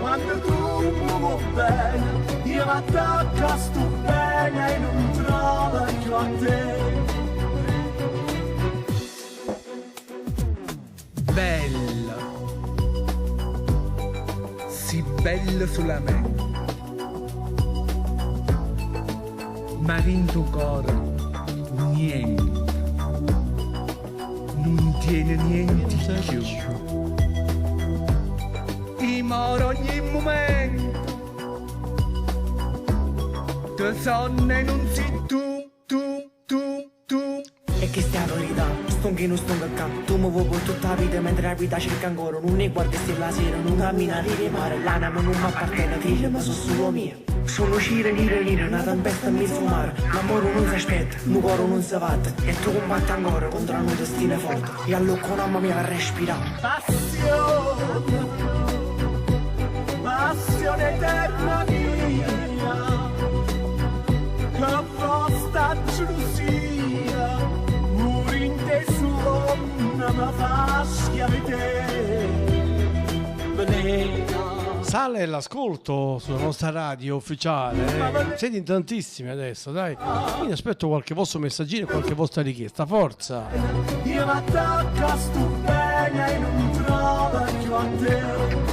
quando tu muovi bene, io mi attacco a sto bene e non trovo più a te. Bella, sì bella solamente, ma in tuo cuore niente, non tiene niente più. Ti moro ogni momento, te sonne e non sei tu. E che stia la verità, stonchi non stonchi a capo. Tu mi vuoi per tutta la vita mentre la vita cerca ancora. Non ne guardi se la sera, non cammina di mare. L'anima non mi appartiene, figlia ma sono solo mia. Sono cire, una tempesta in mezzo al mare. L'amore non si aspetta, il cuore non si batte. E tu combatti ancora contro un destino forte. E allora con mamma mia a respirare. Passione eterna mia, che vostra gelosia, muri in te suona, ma fa schiavete, velena. Sale l'ascolto sulla nostra radio ufficiale. Siete in tantissimi adesso, dai. Quindi aspetto qualche vostro messaggino e qualche vostra richiesta. Forza! Io mi attacco a sto bene e non trovo più a te.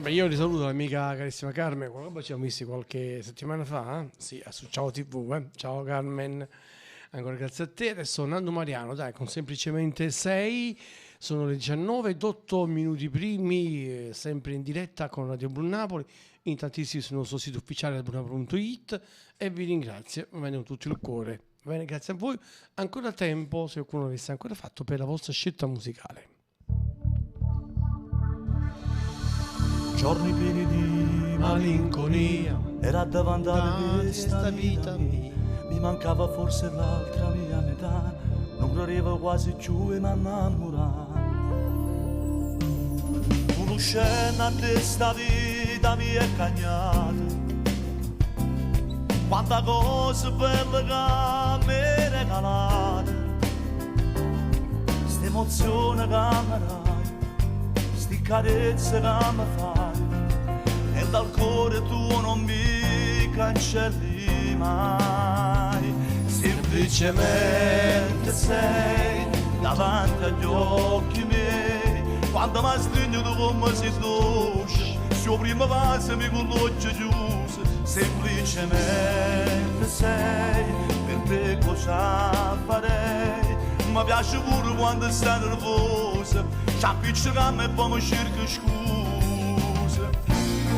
Io risaluto l'amica carissima Carmen, ci siamo visti qualche settimana fa, sì, su Ciao TV, Ciao Carmen, ancora grazie a te. Adesso Nando Mariano, dai, con semplicemente 6, sono le 19:08 primi, sempre in diretta con Radio Blu Napoli, in tantissimi sul nostro sito ufficiale brunapoli.it, e vi ringrazio, va bene, con tutto il cuore, va bene, grazie a voi, ancora tempo, se qualcuno l'avesse ancora fatto, per la vostra scelta musicale. Giorni pieni di malinconia, era davanti a questa vita mia. Mi mancava forse l'altra mia metà, non credevo quasi più e mi innamoravo. Una scena di sta vita vita mia è cagnata, quanta cosa bella che mi hai regalato, sta emozione che mi dai, sti carezze che mi fai, e dal cuore tuo non mi cancelli mai, semplicemente sei davanti agli occhi miei, quando mi stringi tu come si dolce, se prima fase mi con l'occhio chiuso, semplicemente sei, per te cosa farei, mi piace pure quando stai nervosa, ci appiccichiamo e poi mi cerco scusa,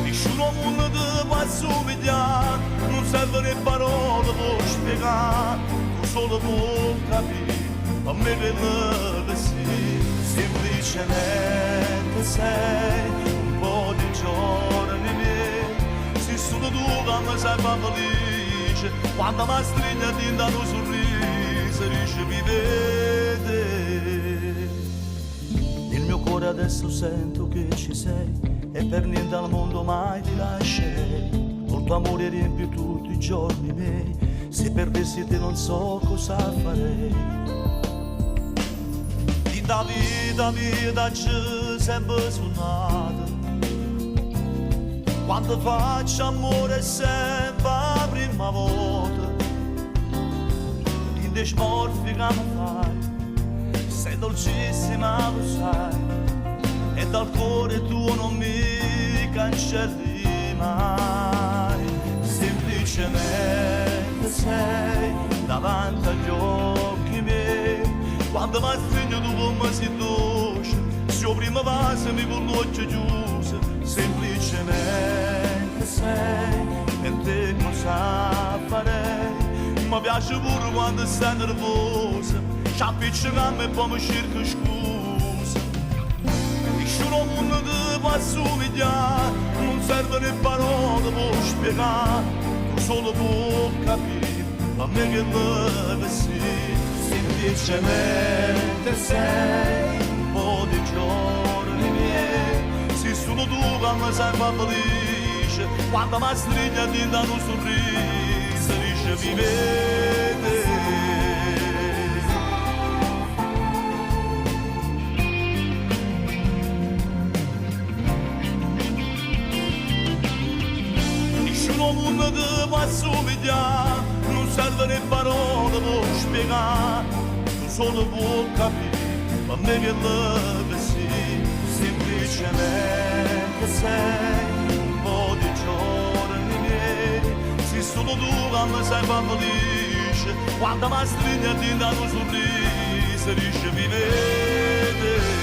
nessuno mondo ti può assomigliare, non servono le parole per spiegare, tu solo puoi capire, a me quello che sei, semplicemente sei un po' di giorni miei, sei solo tu che mi sai far felice, quando mi stringi ti dà un sorriso, dice mi vede, nel mio cuore adesso sento che ci sei, e per niente al mondo mai ti lascerei, col tuo amore riempio tutti i giorni miei, se perdessi te non so cosa farei. Da vita c'è sempre suonata, quando faccio amore sempre la prima volta, in dei smorfi che mi fai, sei dolcissima lo sai, e dal cuore tuo non mi cancelli mai, semplicemente sei davanti agli occhi miei, quando mi stringi tu come si dolce, se prima fase mi con l'occhio chiuso, semplicemente sei, per te cosa farei, mi piace pure quando stai nervosa, ci appiccichiamo e poi mi cerco scusa, nessuno mondo ti può assomigliare, non servono le parole per spiegare, tu solo puoi capire, a me che lo sei, semplicemente sei un po' di giorni miei, sei solo tu che mi sai far felice, quando mi stringi ti dà un sorriso, dice mi vede. Nessuno mondo ti può assomigliare, non servono le parole per spiegare, tu solo puoi capire, a me che lo sei, semplicemente sei un po' di giorni miei, sei solo tu che mi sai far felice, quando mi stringi ti dà un sorriso, dice mi vede.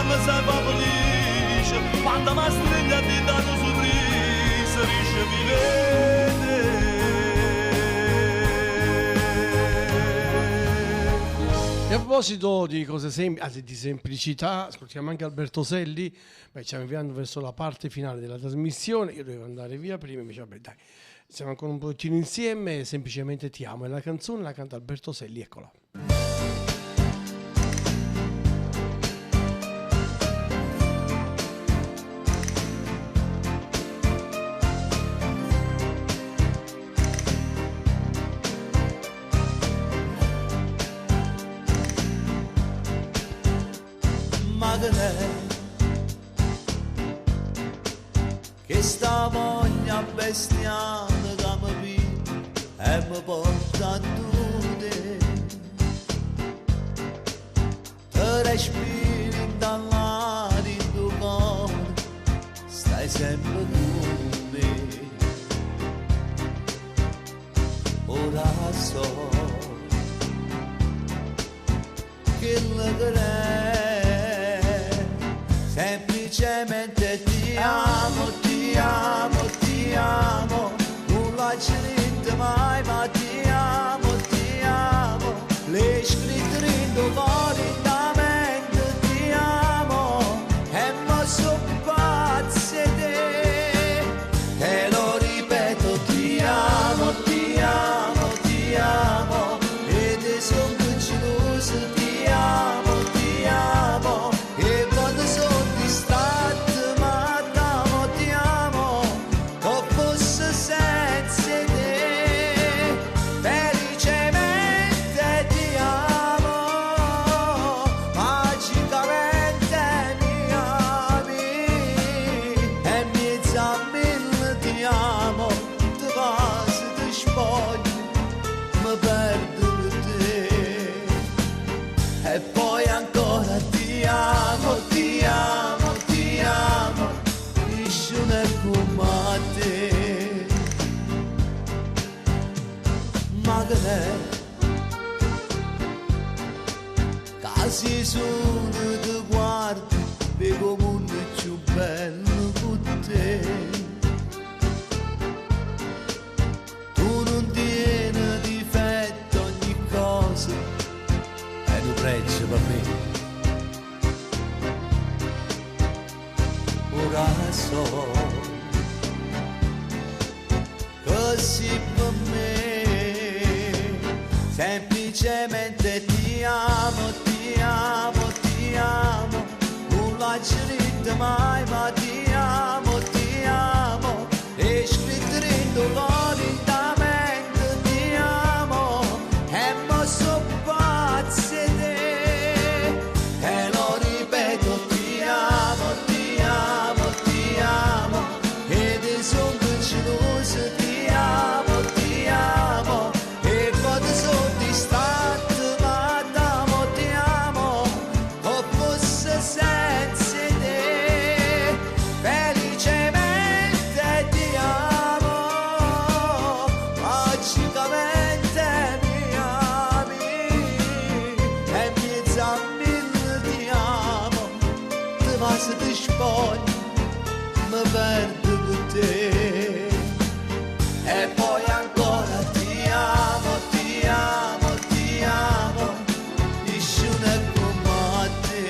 Mi sai far felice, quando mi stringi ti dà un sorriso, dice mi vede. E a proposito di cose semplici, di semplicità, ascoltiamo anche Alberto Selli. Beh, stiamo avviando verso la parte finale della trasmissione, io dovevo andare via prima, invece vabbè dai, siamo ancora un pochettino insieme, semplicemente ti amo, e la canzone la canta Alberto Selli, eccola. Che sta voglia bestiale che mi piglia e mi porta a te, respiri dall'aria in tuo cuore, stai sempre con me, ora so che la semplicemente ti amo, ti amo, ti amo, non la cerita mai, ma ti amo, le scritte in tuo cuore da mente ti amo, e mi sono pazzi te. così sono ti guardo, vedo un mondo più bello con te. Tu non tieni difetto, ogni cosa è un prezzo per me. Ora so, così per me, semplicemente ti amo, ti amo, ti amo, non l'hai detto mai, ma ti amo, e scritto lentamente ti amo, e mo so pazzo di te, e lo ripeto, ti amo, ti amo, ti amo, e ti sono geloso, ti amo, e quando sono distante, ma ti amo, o fosse senza te, felicemente ti amo, magicamente mi ami, e mezzo a mille ti amo, ti passa ti spogli, mi perdo con te, e poi ancora ti amo, ti amo, ti amo, nessuno è come te.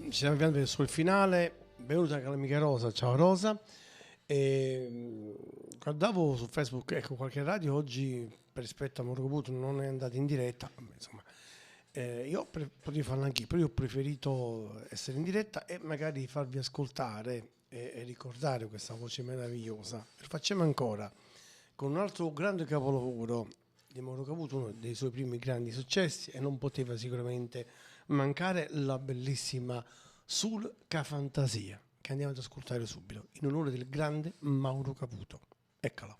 Ci stiamo avviando verso il finale. Benvenuta anche l'amica Rosa. Ciao Rosa. Guardavo su Facebook, ecco, qualche radio oggi per rispetto a Morocoputo non è andata in diretta. Insomma, io potrei farlo anch'io, però io ho preferito essere in diretta e magari farvi ascoltare e ricordare questa voce meravigliosa. Lo facciamo ancora con un altro grande capolavoro di Morocoputo, uno dei suoi primi grandi successi, e non poteva sicuramente mancare la bellissima Sul Ca Fantasia, che andiamo ad ascoltare subito in onore del grande Mauro Caputo. Eccola.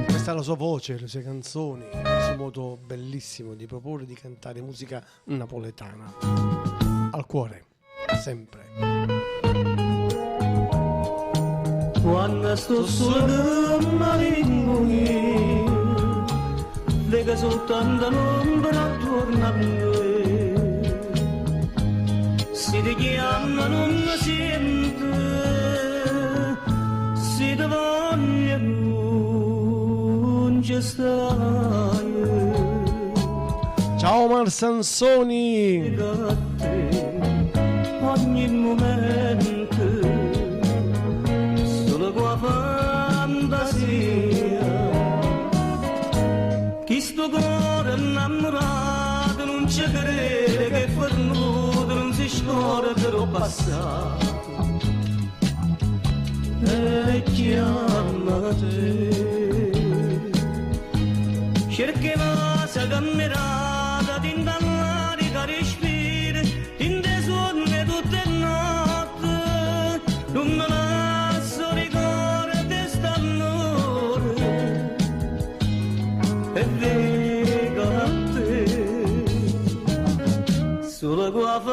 Questa è la sua voce, le sue canzoni, il suo modo bellissimo di proporre, di cantare musica napoletana. Al cuore, sempre. Quando sto solo maligno, vega soltanto l'ombra attorno a me. Se ti chiama non mi sento, se ti voglio non ci stai. Ciao Mar Sansoni. Ogni momento tua fantasia, chi sto cuore innamorato non ci crede che per nudo non si scorda lo passato, e chiama te, cerchi la sa camminata di indallare che respiri, in te suone tutte le notti, non me la sulla tua fantasia.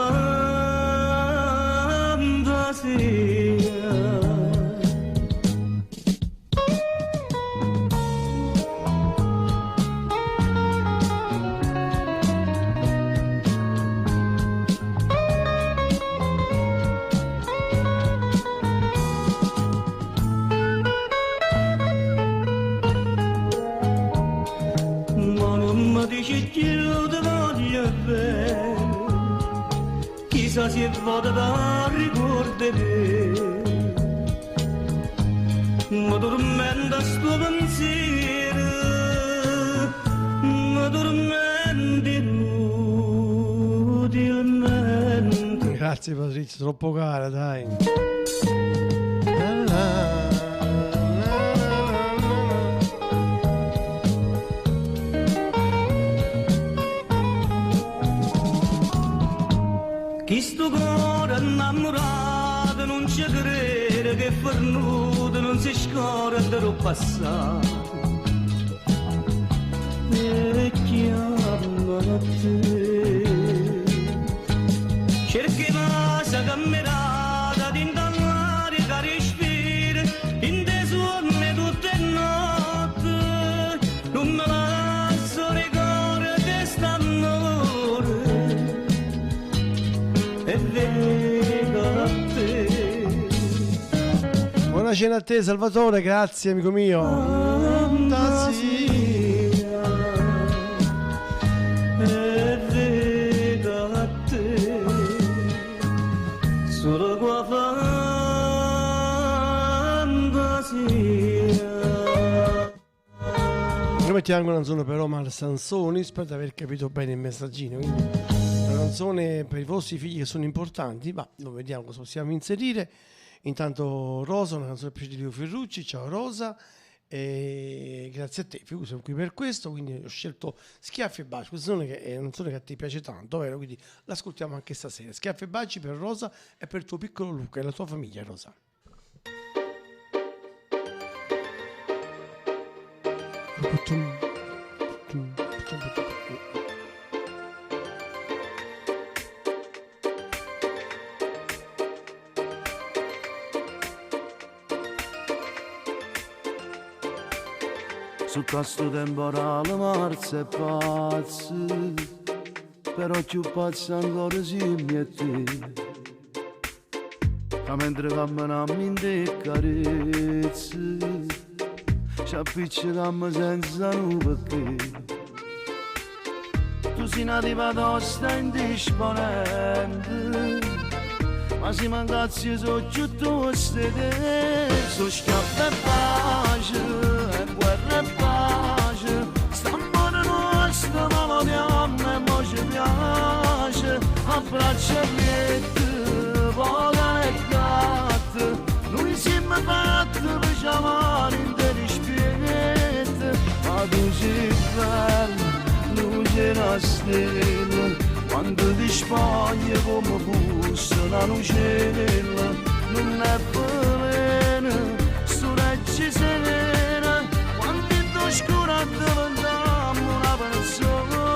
Ma non mi dici più ti voglio bene, chissà se vado da ricordare, mi tormenta sto pensiero, mi tormenta inutilmente. Grazie Patrizia, troppo cara, dai. Chi sto cuore innamorato non ci crede vede che fornuto non si scorda del passato e chiama a te. Cerchi massa camminata di indannare che respiri in te suonne tutte notte, non me lascio ricordare st'amore e vengo a te. Buona cena a te Salvatore, grazie amico mio. Fantasia. Solo qua fantasia. Noi mettiamo una canzone per Omar Sansoni, spero di aver capito bene il messaggino, quindi una canzone per i vostri figli che sono importanti, ma lo vediamo cosa possiamo inserire. Intanto Rosa, una canzone più di Leo Ferrucci, ciao Rosa, e grazie a te, siamo qui per questo, quindi ho scelto Schiaffi e Baci, questa è una canzone che a te piace tanto, vero? Quindi l'ascoltiamo anche stasera. Schiaffi e Baci per Rosa e per tuo piccolo Luca e la tua famiglia, Rosa. Su questo temporale marzo è pazzo, però più pazzo ancora siamo e te. Ma mentre camminiamo in te carezze, ci appiccichiamo senza nulla perché. Tu sei una tipa tosta indisponente, ma se mancassi so più toste te. So schiaffa e pace, e guerra e pace, st'amore nostro ma lo diamo e mo ci piace. Abbraccia liette, vola e gatte, noi siamo fatti per chiamare in te rispetto. Ma tu sei bella, luce una stella, quando ti spogli come fosse una lucella, non è veleno, sto regge serena, quando in oscura diventiamo una persona.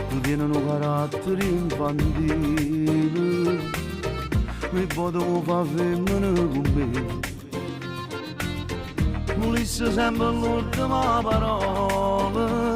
Tu tieni un carattere infantile, mi potevo far femmina con me. Volesse sempre l'ultima parola,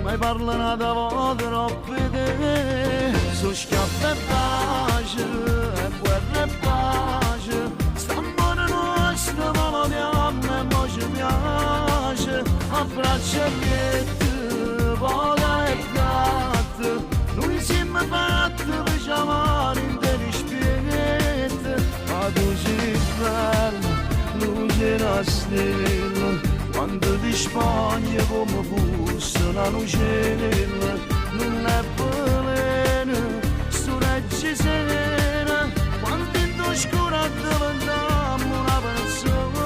ma parla una volta troppe te. So schiaffa e pace, e guerra e pace, st'amore nostro ma lo diamo e mo ci piace. Abbraccia liette, vola e gatte, noi siamo fatti per chiamare in te rispetto. Ma tu sei bella, luce una stella, quando ti spogli come fosse una lucella, non è veleno, sto regge serena, quando in oscura diventiamo una persona.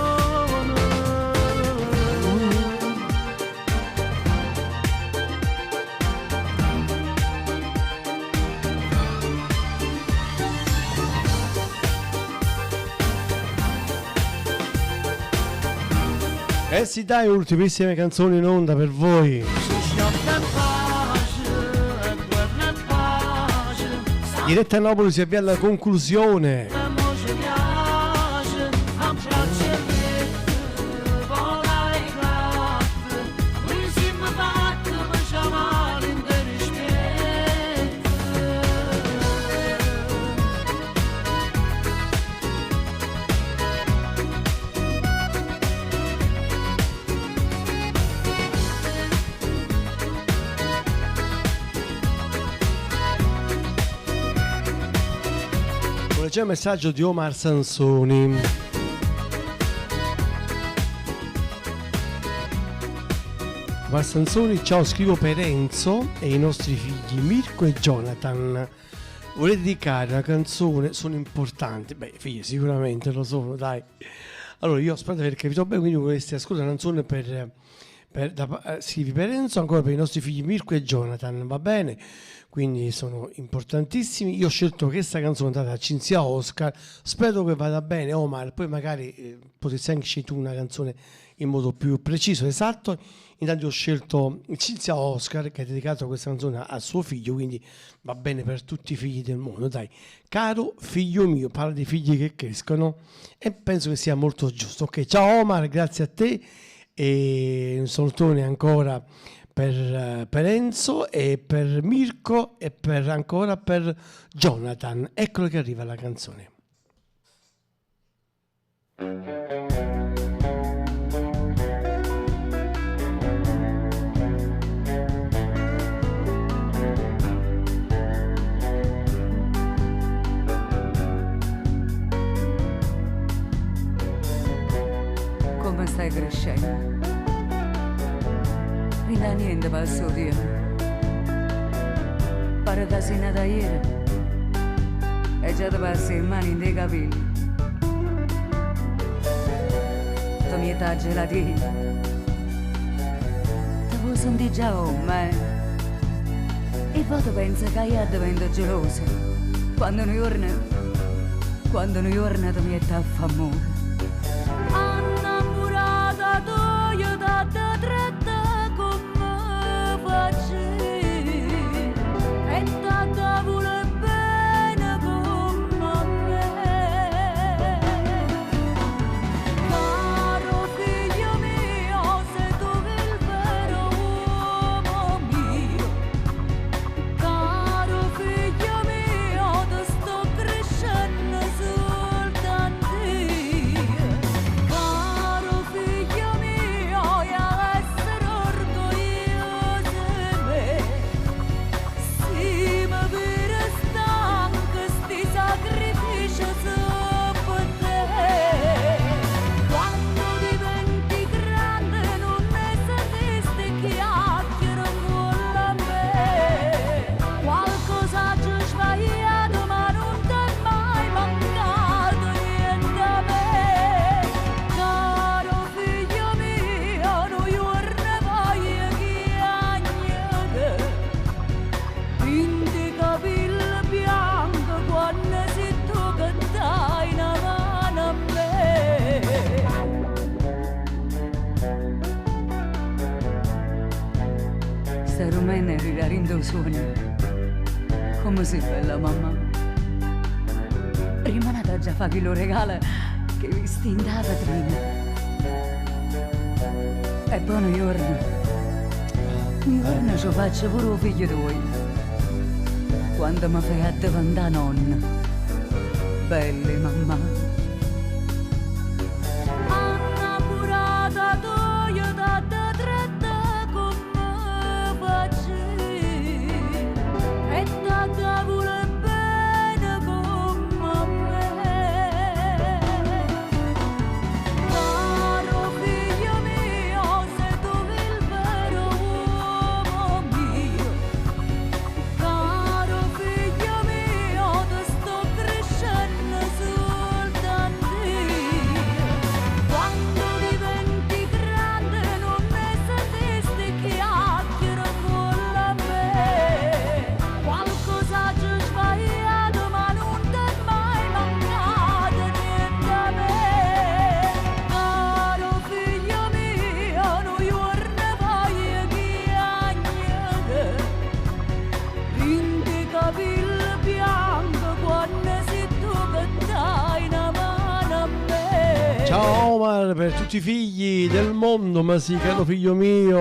Eh sì dai, ultimissime canzoni in onda per voi. Diretta a Napoli si avvia alla conclusione. C'è un messaggio di Omar Sansoni. Omar Sansoni, ciao, scrivo per Enzo e i nostri figli Mirko e Jonathan. Vorrei dedicare una canzone, sono importanti, beh figli sicuramente lo sono, dai, Allora, io spero di aver capito bene, quindi vorresti ascoltare una canzone per Enzo, ancora per i nostri figli Mirko e Jonathan, va bene? Quindi sono importantissimi. Io ho scelto questa canzone da Cinzia Oscar, spero che vada bene Omar, poi magari potresti anche scegliere tu una canzone in modo più preciso, esatto. Intanto ho scelto Cinzia Oscar che ha dedicato questa canzone al suo figlio, quindi va bene per tutti i figli del mondo, dai. Caro figlio mio, parla di figli che crescono e penso che sia molto giusto. Ok, ciao Omar, grazie a te e un salutone ancora per Enzo e per Mirko e ancora per Jonathan. Eccolo che arriva la canzone. Come stai crescendo? Non ha niente passo di pare che sei nata ieri e già ti passi in mani dei capelli. Tu mi hai gelatina ti vuoi sentire già me e poi tu pensi che io divento gelosa quando un giorno tu mi hai fatto amore. Annamorata tu io da te tratta e tanta vuole bene come me. Caro figlio mio, sei tu il vero uomo mio. Caro figlio mio, ti sto crescendo soltanto io. Caro figlio mio, io essere orgoglioso di me. Sì, ma per stanco sti sacrifici sopra te. Quando diventi grande non ne sapesti chiacchiere con la me. Qualcosa ci ho sbagliato ma non t'è mai mancato niente a me. Caro figlio mio, non giorno voglio chiagnare. Pinti capelli bianchi quando sei tu che dai una mano a me. Sta rumena ridarendo sogno, come sei bella mamma. Prima nata già fa chi lo regala, che visti in da vetrina. E poi un giorno ci faccio pure un figlio tuo. Quando mi fai a diventare nonna, belle mamma. Annamorata tu io da te tratta come facevi e tanta vuole bene come me. Caro figlio mio, sei tu il vero uomo mio. Caro figlio mio, ti sto crescendo soltanto io. Quando diventi grande non ne sapesti chiacchiere con la me. Qualcosa ci ho sbagliato ma non t'è mai mancato niente a me. Caro figlio mio, non giorno voglio chiagnare. Pinti capelli bianchi quando sei tu che dai una mano a me. Ciao Omar, per tutti i figli del mondo, ma sì, caro figlio mio.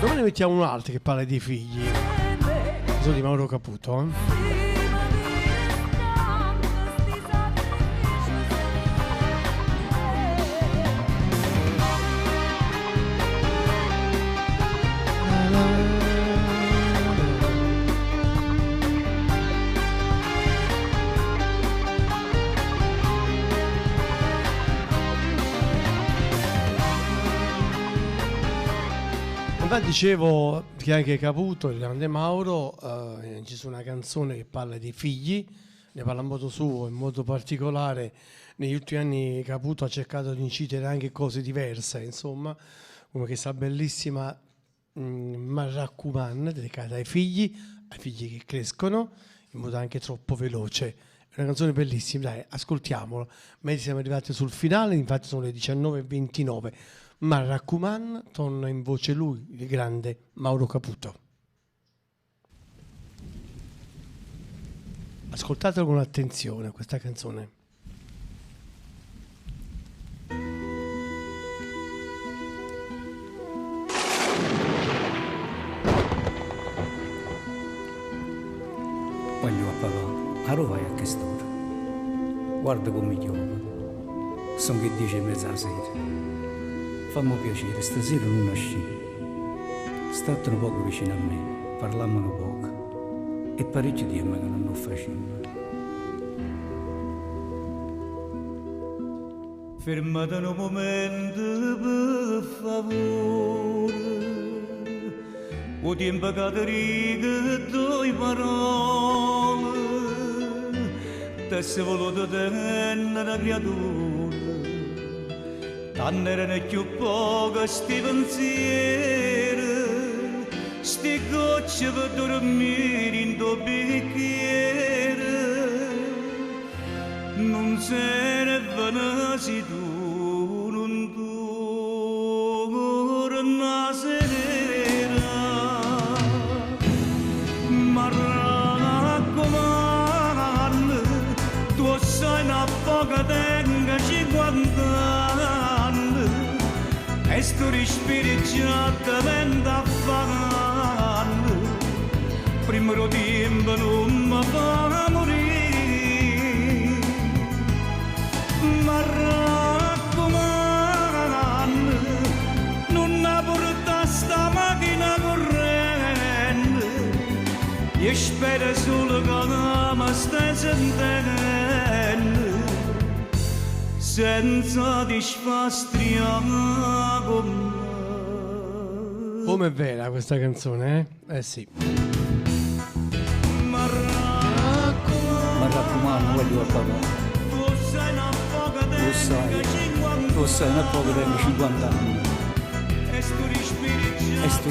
Domani mettiamo un altro che parla di figli. Sono di Mauro Caputo, Infatti dicevo che anche Caputo, il grande Mauro, ci sono una canzone che parla di figli, ne parla in modo suo, in modo particolare negli ultimi anni Caputo ha cercato di incidere anche cose diverse, insomma, come questa bellissima Marraccuman dedicata ai figli che crescono in modo anche troppo veloce. È una canzone bellissima, dai, ascoltiamola. Mentre siamo arrivati sul finale, infatti sono le 19:29. Marraccuman, torna in voce lui, il grande Mauro Caputo. Ascoltatelo con attenzione questa canzone. Voglio a papà, a dove vai a quest'ora? Guarda come chiama, sono che 10:30 la sera. Fammi piacere, stasera non nasci. State un poco vicino a me, parliamo un poco. E parecchio tempo che non lo facciamo. Fermate un momento, per favore. O tempo che ti riga due parole. Te sei voluto tenere una creatura. Tanto erano più poche sti pensieri. Sti gocce per dormire in tuo bicchiere. Non se ne venasi tu, non torna sera. Ma raccomando, tu sai una poca tenga 50 anni e sto respiro già te vende affanno. Prima lo tempo non mi fa morire, ma raccomando, non ha portato sta macchina corrente. Io spero solo che mi stai sentendo, senza disfastriare con me. Come è vera questa canzone, eh? Sì. Ma raccomando, voglio a papà. Tu sai una poca di 50 anni. E sto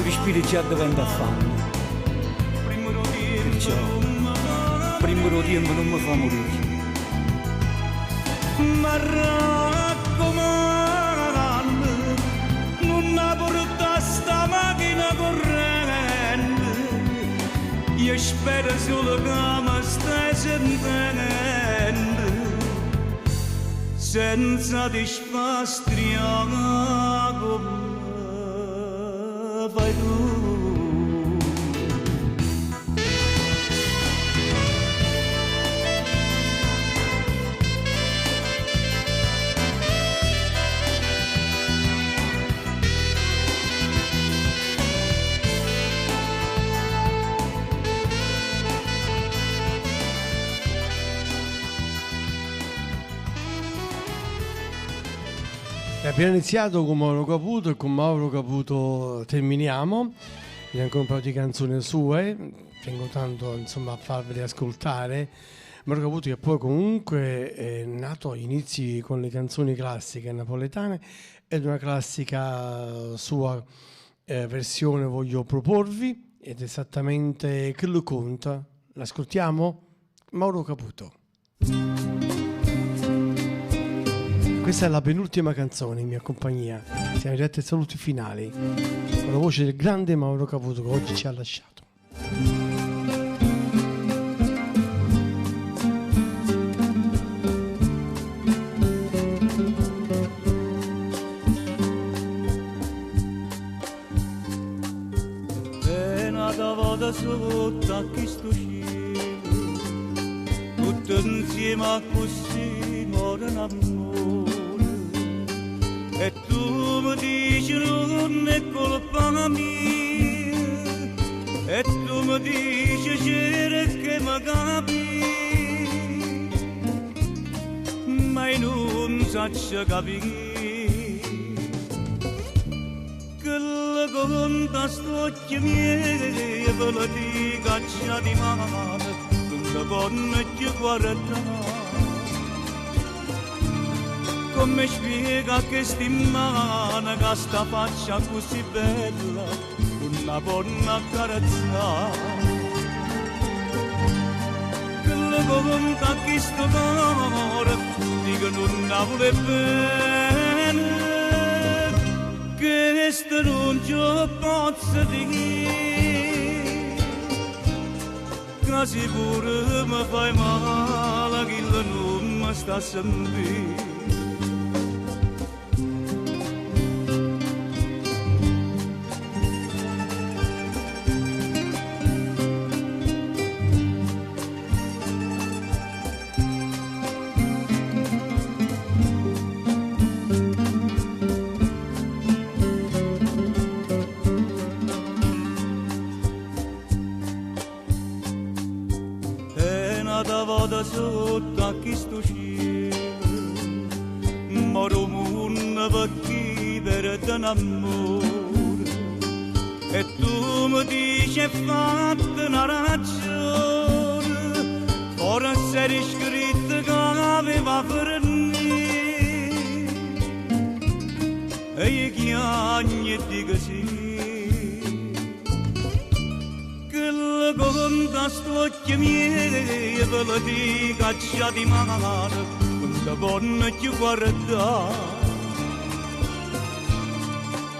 respiro già diventa affanno. Perciò, prima lo tempo non mi fa morire. Ma raccomando, non ha portato sta macchina corrente. Io spero solo che mi stai sentendo, senza disfastriare con me. Vai tu. Abbiamo iniziato con Mauro Caputo e con Mauro Caputo terminiamo. Vi ancora un paio di canzoni sue, tengo tanto insomma a farvele ascoltare. Mauro Caputo che poi comunque è nato agli inizi con le canzoni classiche napoletane ed una classica sua versione voglio proporvi ed esattamente che lo conta. L'ascoltiamo? Mauro Caputo. Questa è la penultima canzone in mia compagnia. Siamo arrivati ai saluti finali con la voce del grande Mauro Caputo che oggi ci ha lasciato. È nata volta sotto a questo cielo, tutto insieme a così muore un amore. E tu mi dici non è colpa mia, e tu mi dici c'era che mi capi, ma io non so capire che la conta st'occhi miei ve la dica di mano, non la conta più guardare. Come spiega che stimana che sta faccia così bella, una buona carezza. Che le conta che sto cuore, dico non la vuole bene, che questo non ci posso dire, che sicuro mi fai male, che non mi sta sentendo. Sotto a chi sto cielo, moro mondo per chiedere d'amore, e tu mi dici è fatta una ragione, forse eri scritto che aveva finito, e io chiagno e dico sì. Conta st'occhio miei ve lo dico già di mare, quando buono ti guarda.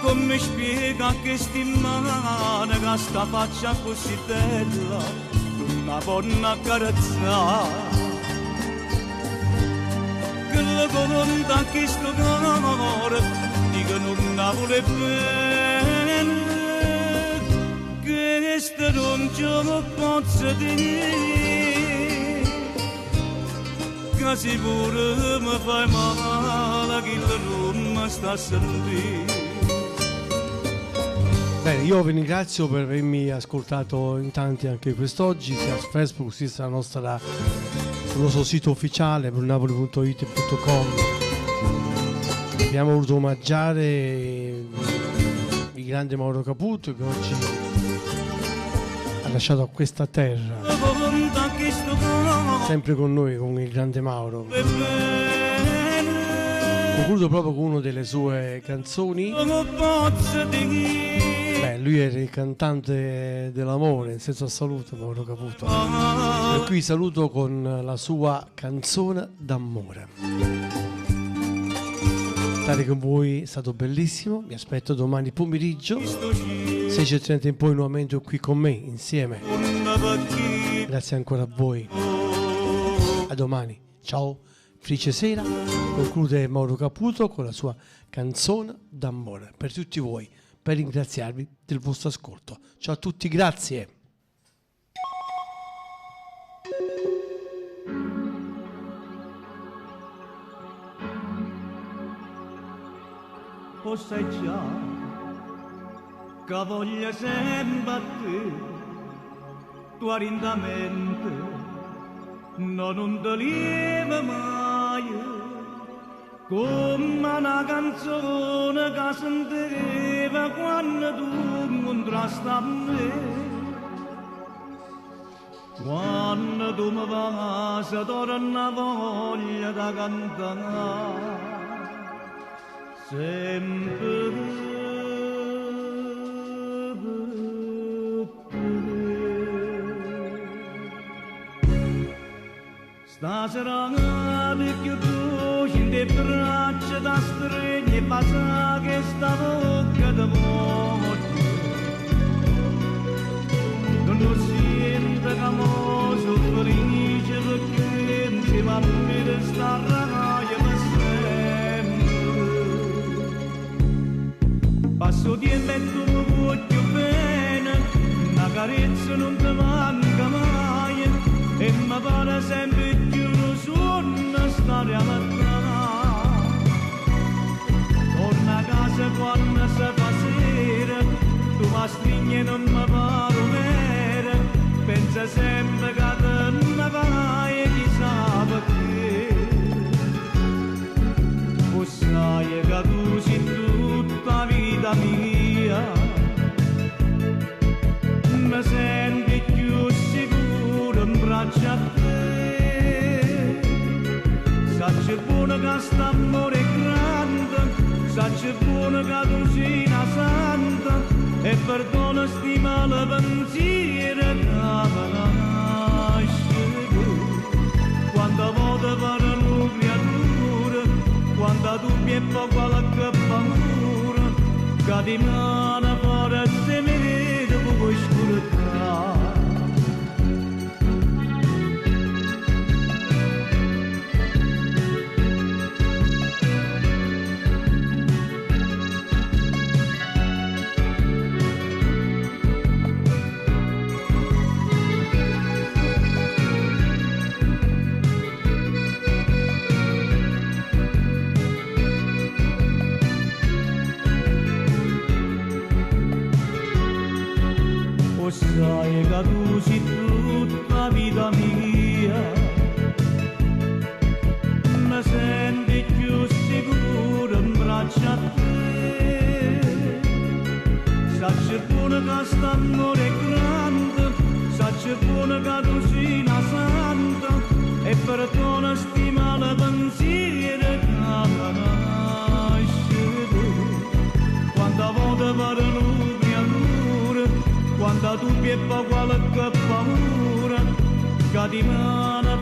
Come spiega che stimana che sta faccia così bella, una buona carezza. Che le conta che sto cuore, dico non la vuole bene, questo non ce lo posso dire, che sicuro mi fai male, che non mi sta sentendo. Bene, io vi ringrazio per avermi ascoltato in tanti anche quest'oggi, sia su Facebook sia sul nostro sito ufficiale brunapoli.it.com. Abbiamo voluto omaggiare il grande Mauro Caputo, che oggi ha lasciato questa terra, sempre con noi, con il grande Mauro. Concludo proprio con una delle sue canzoni. Beh, lui era il cantante dell'amore, in senso assoluto, Mauro Caputo. Per cui saluto con la sua canzone d'amore. Stare con voi è stato bellissimo, vi aspetto domani pomeriggio 16:30 in poi nuovamente qui con me insieme. Grazie ancora a voi, a domani, ciao, felice sera. Conclude Mauro Caputo con la sua canzone d'amore per tutti voi, per ringraziarvi del vostro ascolto. Ciao a tutti, grazie. O sai già che voglio sempre a te, tua rindamente non ti lieva mai, come una canzone che sentiva quando tu incontrasti a me. Quando tu mi vas, torna voglia da cantare, sempre stasera più tu in le braccia da stregni e passa che sta bocca d'amore, non sento che mo soffrice perché insieme a me sta ragazza per sempre. Passo tempo e tu mi voglio bene, una carezza non ti manca mai, e mi pare sempre più suona stare alla strada. Torna a casa quando si fa sera, tu mi stringi e non mi pare vera, pensa sempre che te ne vai e chissà perché. O sai che tu sei tutta vita mia, mi senti più sicuro in braccia a te. Sacci buono che sta amore caducina santa e perdona stima la pensiero che nasce. Quando voto per una creatura, quando tu mi fa qualche paura, che di mano fuori se mi vede con oscurità. Sai che tu sei tutta vita mia, mi senti più sicuro in braccio a te. Sacci buono che sta amore grande, sacci buono che tu sei una santa e perdona stima la pensiero che nasce. Quando voto per una creatura, quando tu mi fa qualche paura, che di mano